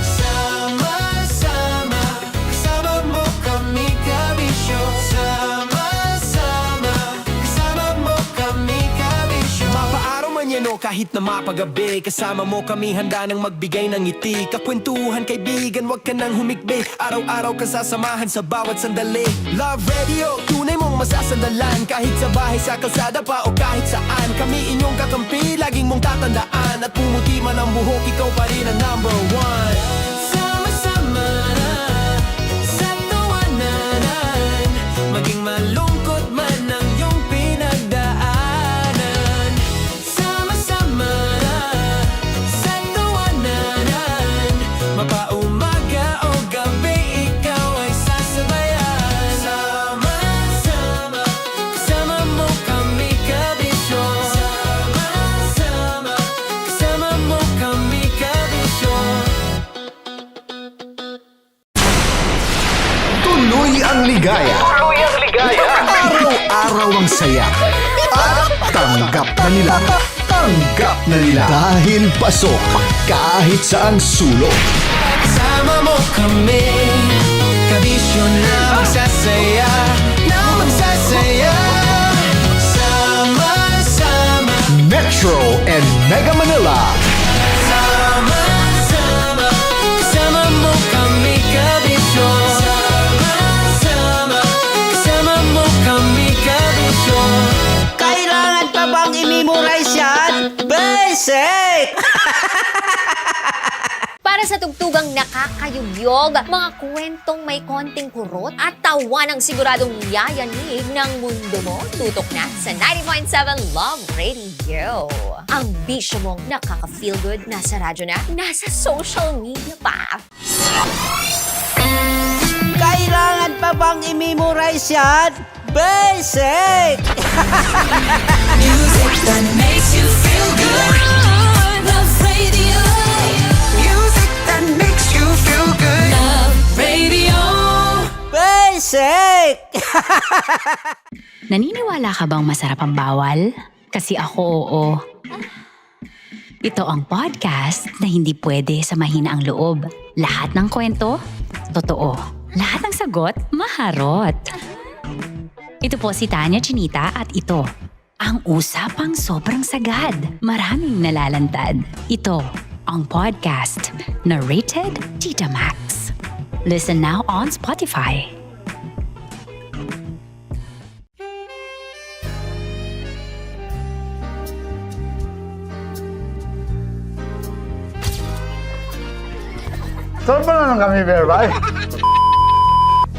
Sama-sama, kasama mo kami, kabisyo. Sama-sama, kasama mo kami, kabisyo. Mapaaraw man yan o kahit na mapagabi, kasama mo kami, handa nang magbigay ng ngiti. Kakwentuhan, kaibigan, wag ka nang humikbi. Araw-araw ka sasamahan sa bawat sandali. Love Radio, tunay mong masasandalan. Kahit sa bahay, sa kalsada pa o kahit saan, kami inyong kakampi, laging mong tatandaan. At pumuti man ang buhok, ikaw pa rin ang number one. Sama-sama sa tawanan, maging malungkot man ang iyong pinagdaanan. Sama-sama sa tawanan, mapaumaga o gabi, ikaw ay sasabayan. Sama-sama, kasama mo kami, kabisyo. Sama-sama, kasama mo kami, kabisyo. Tuloy ang ligaya. Araw-araw ang saya. At tanggap na nila. Tanggap na nila. Dahil pasok kahit saang sulok. Kasama mo kami, kabisyo na magsasaya, na magsasaya. Sama-sama, Metro and Mega Manila. sama-sama, kasama mo kami, kabisyo. Sama-sama, kasama mo kami, kabisyo. Kailangan pa bang i-memorize yan? Basic! Para sa tugtugang nakakayugyog, mga kwentong may konting kurot at tawa ng siguradong yayanig ng mundo mo, tutok na sa 90.7 Love Radio. Ang bisyo mong nakaka-feel good, nasa radyo na, nasa social media pa. Kailangan pa bang i-memorize yan? Basic! Music that makes you feel good. Love Radio. Music that makes you feel good. Love Radio. Basic! Naniniwala ka bang masarap ang bawal? Kasi ako oo. Ito ang podcast na hindi pwede sa mahina ang loob. Lahat ng kwento, totoo. Lahat ng sagot, maharot. Ito po si Tanya Chinita at ito, ang usapang sobrang sagad. Maraming nalalantad. Ito, ang podcast na rated Tita Max. Listen now on Spotify. Saan ba naman kami, Berbay?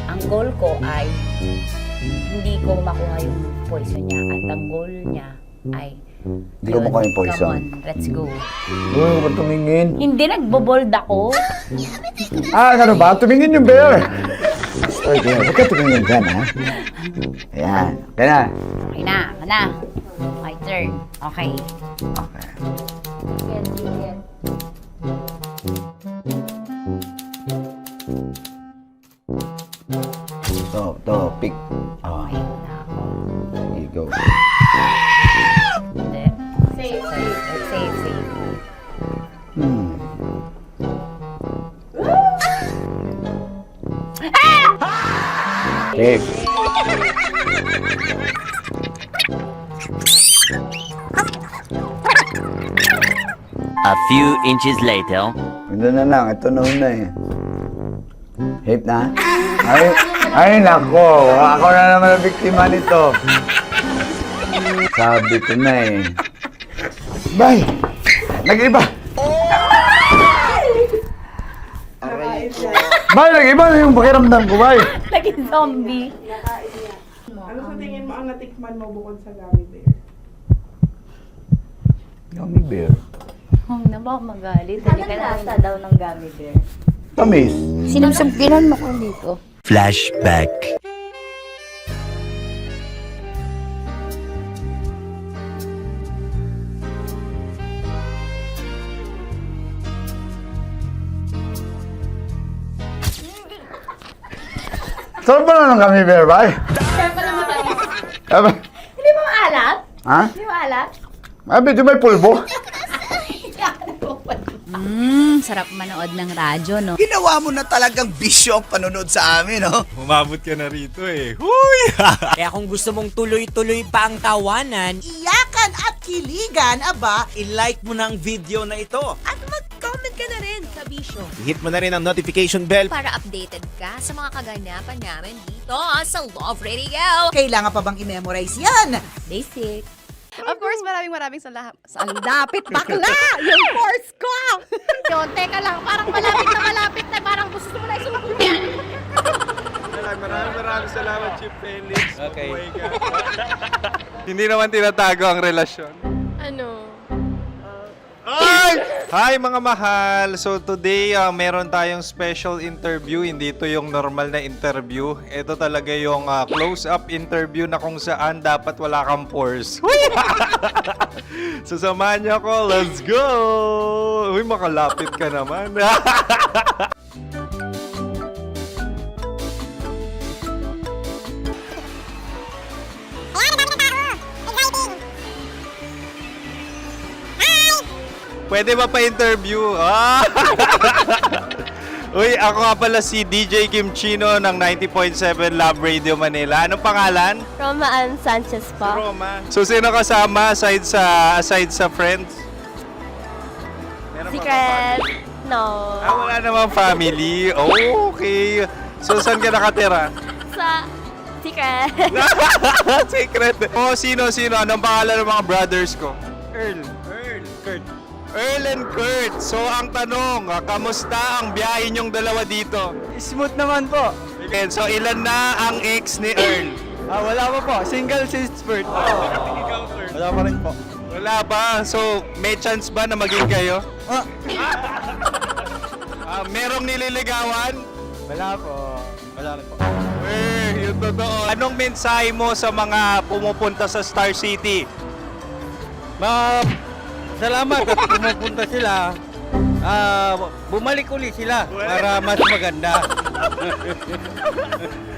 Ang goal ko ay hindi ko makuha yung poison niya at ang goal niya ay Hindi ko makuha yung poison. Come on, let's go. Uy, huwag tumingin. Hindi, nagbobold ako. Ano ba? Tumingin yung bear. Oy, bear, huwag ka tumingin dyan, ha? Ayan, okay na. Okay na, okay na. My turn. Okay. Okay. Yan, yan. To, pick. Oh. There you go. Hindi. Safe, safe. Safe, safe. Safe. A few inches later. Ito na lang, ito na una eh. Hip na? Ay, nako. Ako na naman ang biktima nito. Sabi ko na eh. Bay! Nag-iba! Bay, nag-iba na yung pakiramdam ko, bay! Naging zombie. Ano sa tingin mo ang natikman mo bukod sa gummy bear? Gummy bear. Na baka magalit. Hindi ka nasa daw ng gummy bear. Tamis. Sinusumpinan mo ko dito. Flashback. Saan ba na ng gummy bear, bay? Hindi ba maalat? Ha? Hindi maalat? Ay, medyo may pulbo. Sarap manood ng radyo, no? Ginawa mo na talagang bisyo ang panonood sa amin, no? Umabot ka na rito eh. Huy! Kaya kung gusto mong tuloy-tuloy pa ang tawanan, Iyakan at kiligan, aba, I-like mo na ang video na ito. At mag-comment ka na rin sa Bisyo. Hit mo na rin ang notification bell. Para updated ka sa mga kaganapan namin dito sa Love Radio. kailangan pa bang i-memorize yan? Basic. Of course, maraming salamat. Ang lapit bakla! Yung course ko! Yun, teka lang, parang malapit na, parang gusto mo na isulat. Maraming salamat, Chip Felix. Okay. Oh my God. Hindi naman tinatago ang relasyon. Ano? Ay! Hi mga mahal! So today, meron tayong special interview. Hindi ito yung normal na interview. Ito talaga yung close-up interview na kung saan dapat wala kang pores. So samahan niyo ako. Let's go! Uy, makalapit ka naman. Pwede ba pa-interview? Uy, ako nga pala si DJ Kim Chino ng 90.7 Love Radio Manila. Anong pangalan? Roma Ann Sanchez po. Roma. So, sino kasama aside sa friends? Meron ba Secret. No. wala namang family. Oh, okay. So, saan ka nakatira? Sa Secret. Secret. Oh, sino? Anong pangalan ng mga brothers ko? Kurt. Earl and Kurt. So, ang tanong, kamusta ang biyahe niyong dalawa dito? Smooth naman po. Okay, so ilan na ang ex ni Earl? Wala pa po. Single since birth. Wala pa rin po. Wala ba? So, may chance ba na maging kayo? Merong nililigawan? Wala po. Wala rin po. Yung totoo. Anong mensahe mo sa mga pumupunta sa Star City? Salamat at pumupunta sila. Bumalik ulit sila para mas maganda.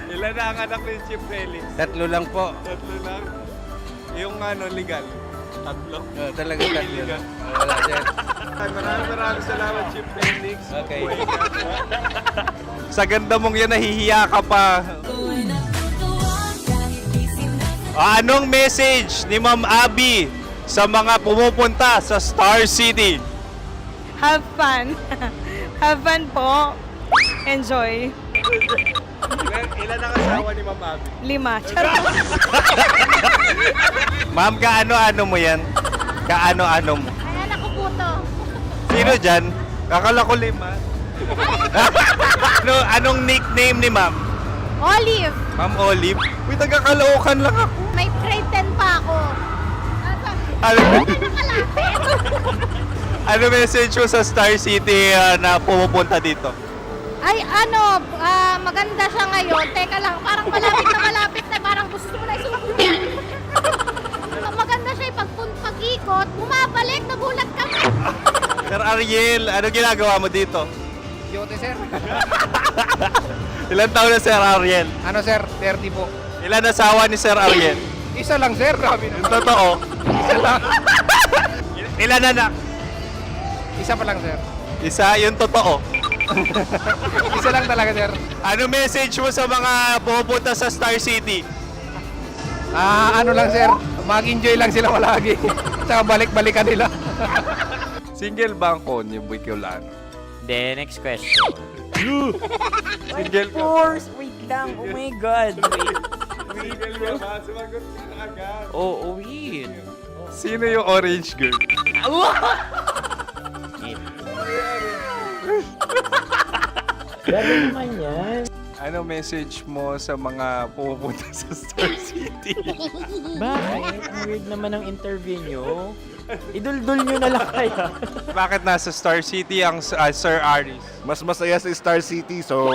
Ilan na ang anak ni Chip Felix? 3 lang po. 3 lang? Yung legal? 3? Talaga 3 lang. Wala dyan. Maraming salamat, Chip Felix. Okay. Sa ganda mong yan, nahihiya ka pa. Anong message ni Ma'am Abby sa mga pumupunta sa Star City? Have fun. Have fun po. Enjoy. Ilan ang asawa ni Ma'am Abby? 5. Charot. Ma'am, kaano-ano mo yan? Kaano-ano mo? Ay, anak ko po to. Sino dyan? Kakala ko 5. Anong nickname ni Ma'am? Olive. Ma'am Olive? Uy, taga-Caloocan lang ako. May grade 10 pa ako. Ano message mo sa Star City na pumupunta dito? Ay, maganda siya ngayon. Teka lang, parang malapit na, parang gusto mo na isulat. Maganda siya pag-ikot, bumabalik, nagulat kami. Sir Ariel, ano ginagawa mo dito? Yote, sir. Ilan taon na Sir Ariel? Ano, sir? 30 po. Ilan asawa ni Sir Ariel? Isa lang, sir. Grabe Yung totoo? Isa lang. Ilan anak? Isa pa lang, sir. Isa, yung totoo. Isa lang talaga, sir. Ano message mo sa mga pupunta sa Star City? Ano lang, sir. Mag-enjoy lang sila palagi. Tsaka balik-balikan nila. Single ba ang konyo, Boy Kiolano? then next question. Single ka. course! Wait lang. Oh my God. Wait. Single ka ba? Sumagot ka na agad. Oo, wait. Sino yung orange girl? Gano'n naman yan. Ano message mo sa mga pupunta sa Star City? Bakit? Ang weird naman ng interview nyo. Idul-dul nyo na lang kaya. Bakit nasa Star City ang Sir Aris? Mas masaya sa Star City, so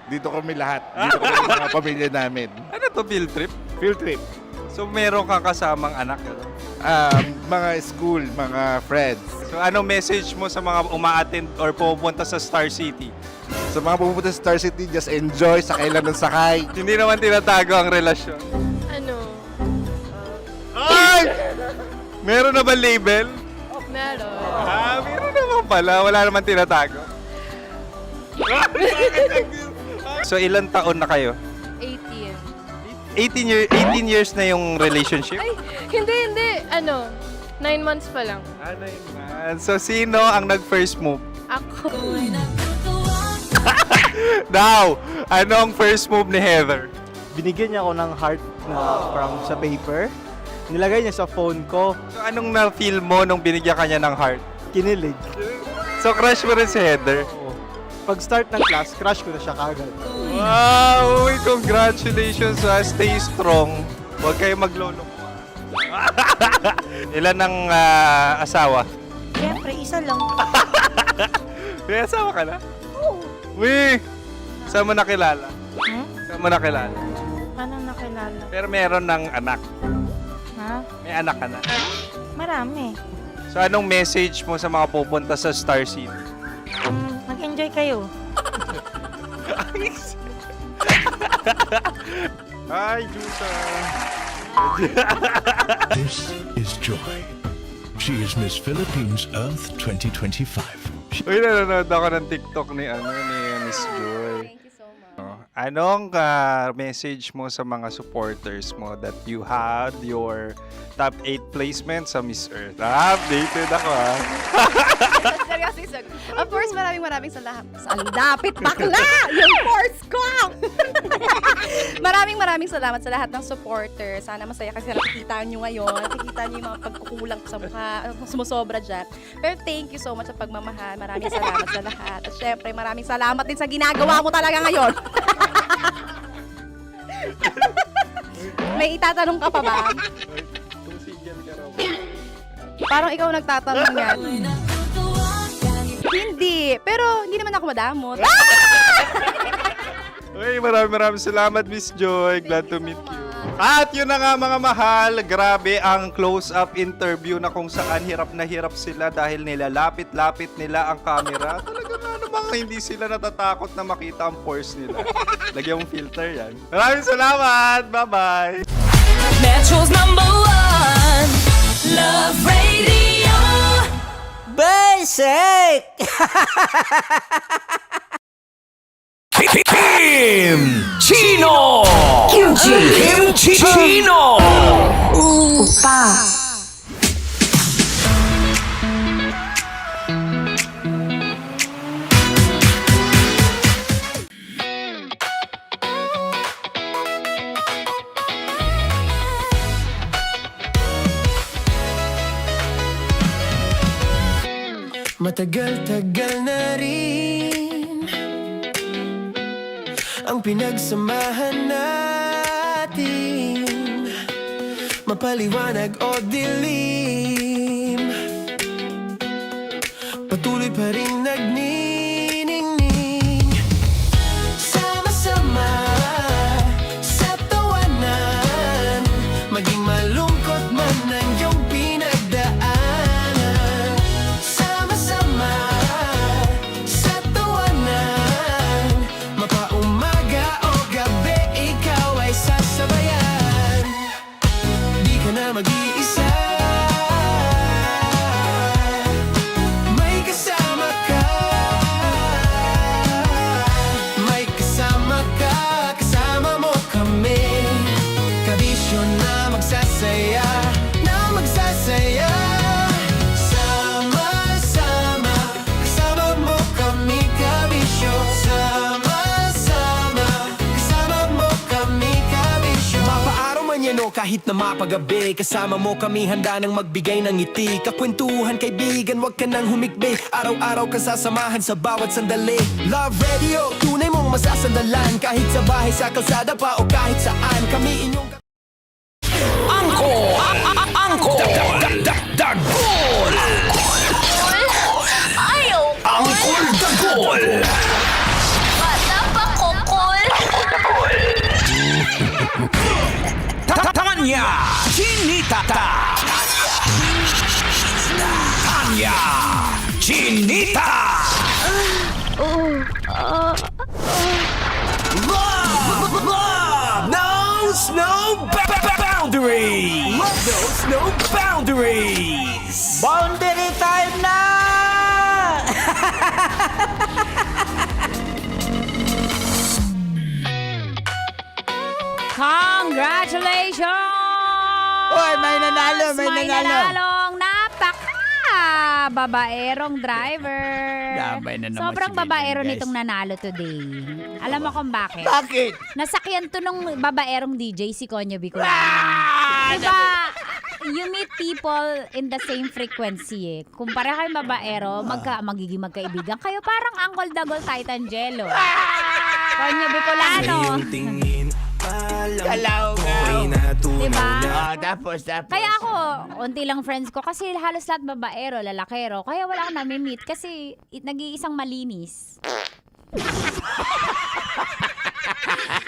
dito kami lahat. Dito kami mga pamilya namin. Ano to, field trip? Field trip. So meron kang kasamang anak? Ano? Mga school, mga friends. So ano message mo sa mga uma-attend or pupunta sa Star City? Sa mga pupunta sa Star City, just enjoy, sakay lang ng sakay. Hindi naman tinatago ang relasyon. Ano? Ay! Meron na ba label? Meron. Meron naman pala. Wala naman tinatago. So ilan taon na kayo? 18. 18 years na yung relationship? Ay, hindi. 9 months pa lang. 9 months. So sino ang nag-first move? Ako. Daw, ano ang first move ni Heather? Binigyan niya ako ng heart na from sa paper. Nilagay niya sa phone ko. So anong na-feel mo nung binigyan ka niya ng heart? Kinilig. So crush mo rin si Heather? Oo. Pag start ng class, crush ko na siya kagad. Wow! Uy, congratulations! Stay strong. Huwag kayo maglolo. Ilan ang asawa? Siyempre, isa lang. May asawa ka na? Oo. Uy! Saan mo nakilala? Saan mo nakilala? Paano nakilala? Pero meron ng anak. Ha? May anak ka na. Marami. So anong message mo sa mga pupunta sa Star City? Mag-enjoy kayo. Hi, Jusa! This is Joy. She is Miss Philippines Earth 2025. Uy, nanonood ako ng TikTok ni Miss Joy. Thank you so much. Anong message mo sa mga supporters mo that you had your top 8 placement sa Miss Earth? Updated ako Seryoso. Of course, maraming salamat. Ang dapit bakla! Yung force ko! maraming salamat sa lahat ng supporters. Sana masaya kasi nakikita nyo ngayon. Nakikita nyo yung mga pagkukulang sa mukha. Sumusobra dyan. Pero thank you so much sa pagmamahal. Maraming salamat sa lahat. At syempre, maraming salamat din sa ginagawa mo talaga ngayon. May itatanong ka pa ba? Parang ikaw nagtatanong yan. Hindi. Pero hindi naman ako madamot. Uy, maraming salamat, Miss Joy. Glad to meet you. At yun na nga mga mahal, grabe ang close-up interview na kung saan hirap na hirap sila dahil nilalapit-lapit nila ang camera. Talaga na namang hindi sila natatakot na makita ang pores nila. Lagyan mong filter yan. Maraming salamat! Bye-bye! Metro's #1 Love Radio. Basic! Kim Chino! Kimchi Chino! Upa. Matagal-tagal na rin ang pinagsamahan natin, mapaliwanag o dilim, patuloy pa rin nagniningning. Sama-sama sa tawanan, maging malungkot man ang iyong pinagdaanan. Sama-sama sa tawanan, mapaumaga o gabi, ikaw ay sasabayan. Di ka na mag-iisa, may kasama ka. kahit na mapagabi. Kasama mo kami handa nang magbigay ng ngiti. Kakwentuhan kaibigan, wag ka nang humikbi. Araw-araw kasasamahan sa bawat sandali. Love Radio, tunay mong masasandalan. Kahit sa bahay, sa kalsada pa o kahit saan. Kami inyong Angkol! Dagol! Ayaw! Angkol Dagol! Bata pa kokol! Tanya Chinita! Tanya Chinita! Love knows no boundaries! Love knows no boundaries! Boundary time na! Congratulations! Oy, may nanalo, may May nanalo. nanalong babaerong driver. Damay na naman Sobrang si Belen, babaero guys. nitong nanalo today. Alam mo kung bakit? Bakit? Nasakyan to nung babaerong DJ, si Konyo Bicolano. Diba, you meet people in the same frequency eh. Kung pareho kayong babaero, magiging magkaibigan kayo. Parang Angkol Dagol Titan Jello. Konyo Bicolano. Kalaw-gaw. Diba? Tapos. Kaya ako, unti lang friends ko kasi halos lahat babaero, lalakero. Kaya wala akong nami-meet kasi nag-iisang malinis.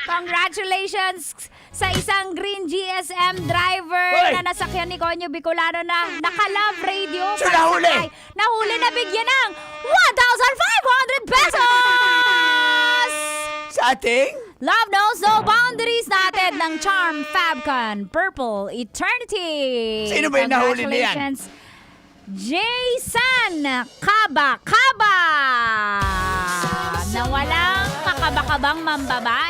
Congratulations sa isang green GSM driver na nasakyan ni Konyo Bicolano na naka-Love Radio. So, nahuli? Nahuli na bigyan ng 1,500 pesos! Sa ating? Love Knows No Boundaries natin ng Charm Fabcon Purple Eternity. Sino ba yung nahuli na yan? Congratulations, Jason Kaba na walang kakabakabang mambabae.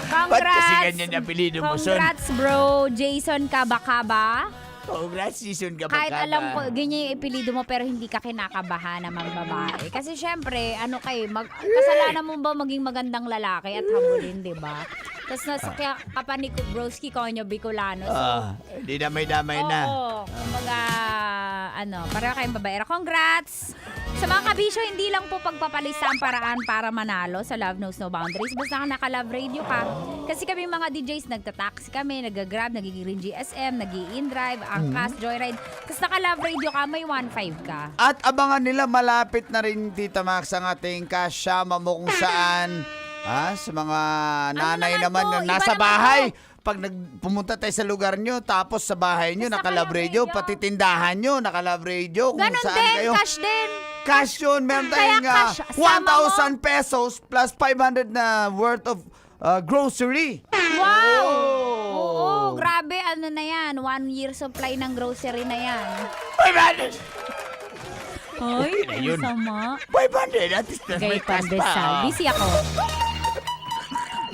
Ba't kasi ganyan yung apelido mo, son? Congrats bro, Jason Kaba. Congrats, Jason Kaba. Kahit alam ko, ganyan yung apelido mo pero hindi ka kinakabahan na mambabae. Kasi syempre, kasalanan mo ba maging magandang lalaki at habulin, di ba? Tapos nasakya ka pa ni Broski Konyo Bicolano. So, Hindi damay-damay na. oo, kumbaga, pareho kayong babae. Congrats! Sa mga kabisyo, hindi lang po pagpapalisa ang paraan para manalo sa Love Knows No Boundaries. Basta naka-Love Radio ka. Kasi kami mga DJs, nagtataxi kami, nag-grab, nagiging GSM, nag-i-in-drive, angkas, joyride. Tapos naka-Love Radio ka, may 1.5 ka. At abangan nila, malapit na rin, Tita Max, ang ating kasama mo kung saan. Sa mga nanay naman na nasa bahay. Pag pumunta tayo sa lugar nyo, tapos sa bahay nyo, naka-Love Radio, pati tindahan nyo, naka-Love Radio. Kung Ganon saan din, kayo. cash din. Cash yun. Meron tayong Kaya cash, sama 1,000 pesos plus 500 na worth of grocery. Wow! Oo, grabe, ano na yan. 1 year supply ng grocery na yan. 500! Ay, na yun. sama. 500, at least Gay may cash pa. pandesal. Busy ako.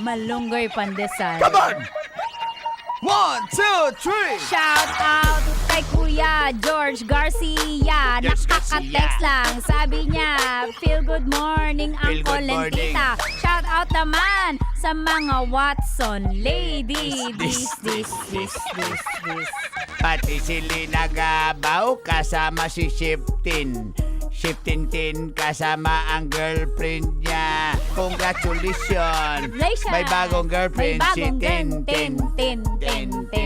Malunggay pandesal. Come on! 1, 2, 3! Shout out kay Kuya George Garcia. George Nakaka-text lang. Sabi niya, feel good morning, Feel Uncle good and morning. Tita. Shout out naman sa mga Watson lady. This. Pati si Lina Gabaw kasama si Shiftin. Shiftin kasama ang girlfriend niya. Congratulations! May bagong girlfriend si Tin.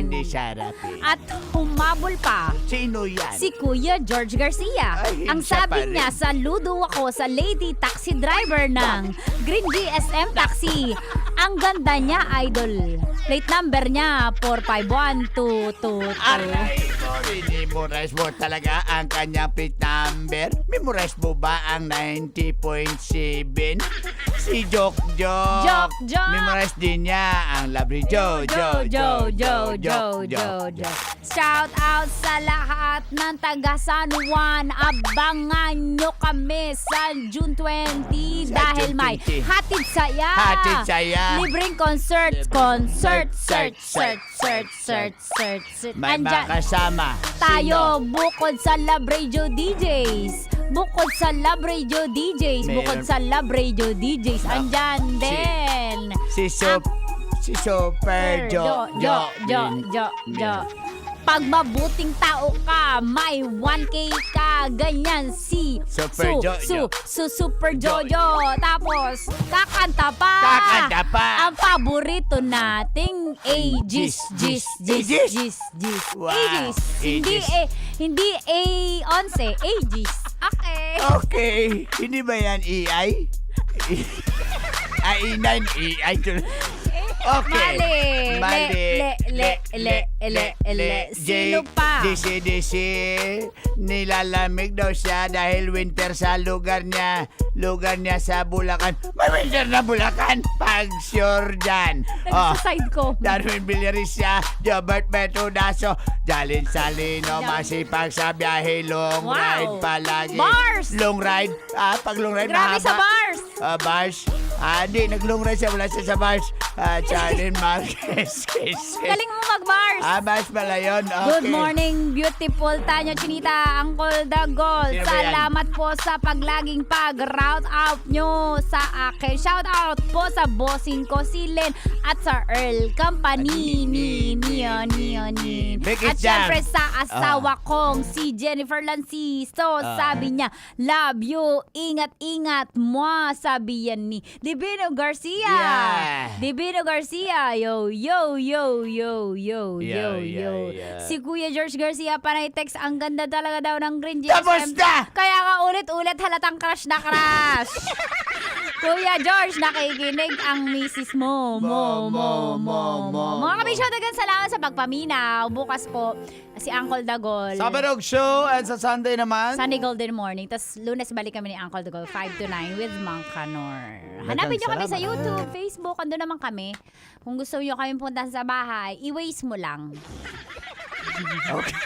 Di Sarapin. At humabol pa. Sino yan? Si Kuya George Garcia. Ay, Ang siya sabi pa rin. niya, saludo ako sa lady taxi driver ng Green GSM Taxi. Ang ganda niya, idol. Plate number niya, 451222. Aray ko, memorize mo talaga ang kanyang plate number. Memorize mo ba ang 90.7? Si Jok. Memorize din niya ang Labri Jo. Shout out sa lahat ng taga San Juan. Abangan nyo kami sa June 20 dahil June may 20. hatid saya. Hatid saya. Libreng concert. May Andyan makasama. tayo bukod sa Love Radio DJs. Bukod sa Love Radio DJs. Meron. Bukod sa Love Radio DJs. Andyan din. Si Si Super Jo. Pag mabuting tao ka, may 1K ka, ganyan si Super Jojo. Super Jojo. Tapos, kakanta pa. Ang paborito nating Aegis. Wow. Aegis. Hindi A11, Aegis. Okay. Okay. Hindi ba yan EI? I9 EI. Okay. Mali. Sino pa? DC. Nilalamig daw siya dahil winter sa lugar niya. Lugar niya sa Bulacan. May winter na Bulacan. Pag sure dyan. Nag-side ko. Darwin Villarisya, Jobert Betudaso, Jalin Salino, masipag sa biyahe, long ride palagi. Bars! Long ride. Pag long ride, Grabe mahaba. sa bars! Bars. Di, nag-long ride siya. Wala siya sa bars. Charlene Marquez. Galing mo mag-bars. Bars pala yun. Okay. Good morning, beautiful Tanya Chinita, Uncle Dagol. Sino ba yan? Salamat po sa paglaging pag-route out nyo sa akin. Shout out po sa bossing ko, si Len, at sa Earl Company. Make it At syempre jam. sa asawa kong si Jennifer Lancisto. Sabi niya, love you, ingat-ingat mo. Sabi yan ni Divino Garcia. Yeah. Divino Garcia, yo. Si Kuya George Garcia panay text, ang ganda talaga daw ng Green GSM. Tapos na! Kaya nga ulit-ulit halatang crush na crush. Kuya George, nakikinig ang misis mo. Mga kabisyo, dagan salamat sa pagpaminaw. Bukas po, si Uncle Dagol. Sabadog show and sa Sunday naman. Sunday Golden Morning. Tapos Lunes balik kami ni Uncle Dagol 5 to 9 with Mang Kanor. Hanapin nyo kami sa YouTube, Facebook. Ando naman kami. Kung gusto nyo kami punta sa bahay, i-waste mo lang. Okay.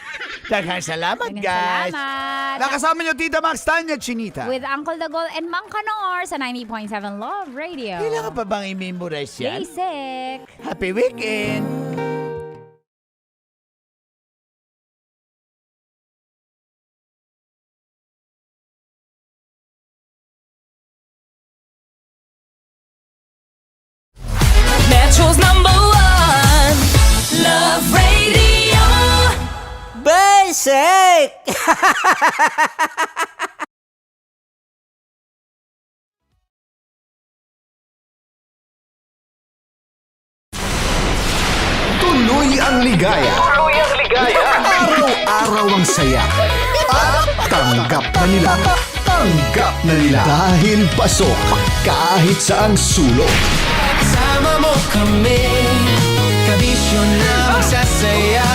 Daghang salamat, guys. Salamat. Nakasama nyo Tita Max, Tanya Chinita. With Uncle Dagol and Mang Kanor sa 90.7 Love Radio. Kailangan pa bang i-memorize yan? Basic. Happy weekend! Metro's #1 Love Radio. Basic! Tuloy ang ligaya. Araw-araw ang saya. At tanggap na nila. Dahil pasok kahit saang sulok. Sama mo kami, kabisyo na magsasaya.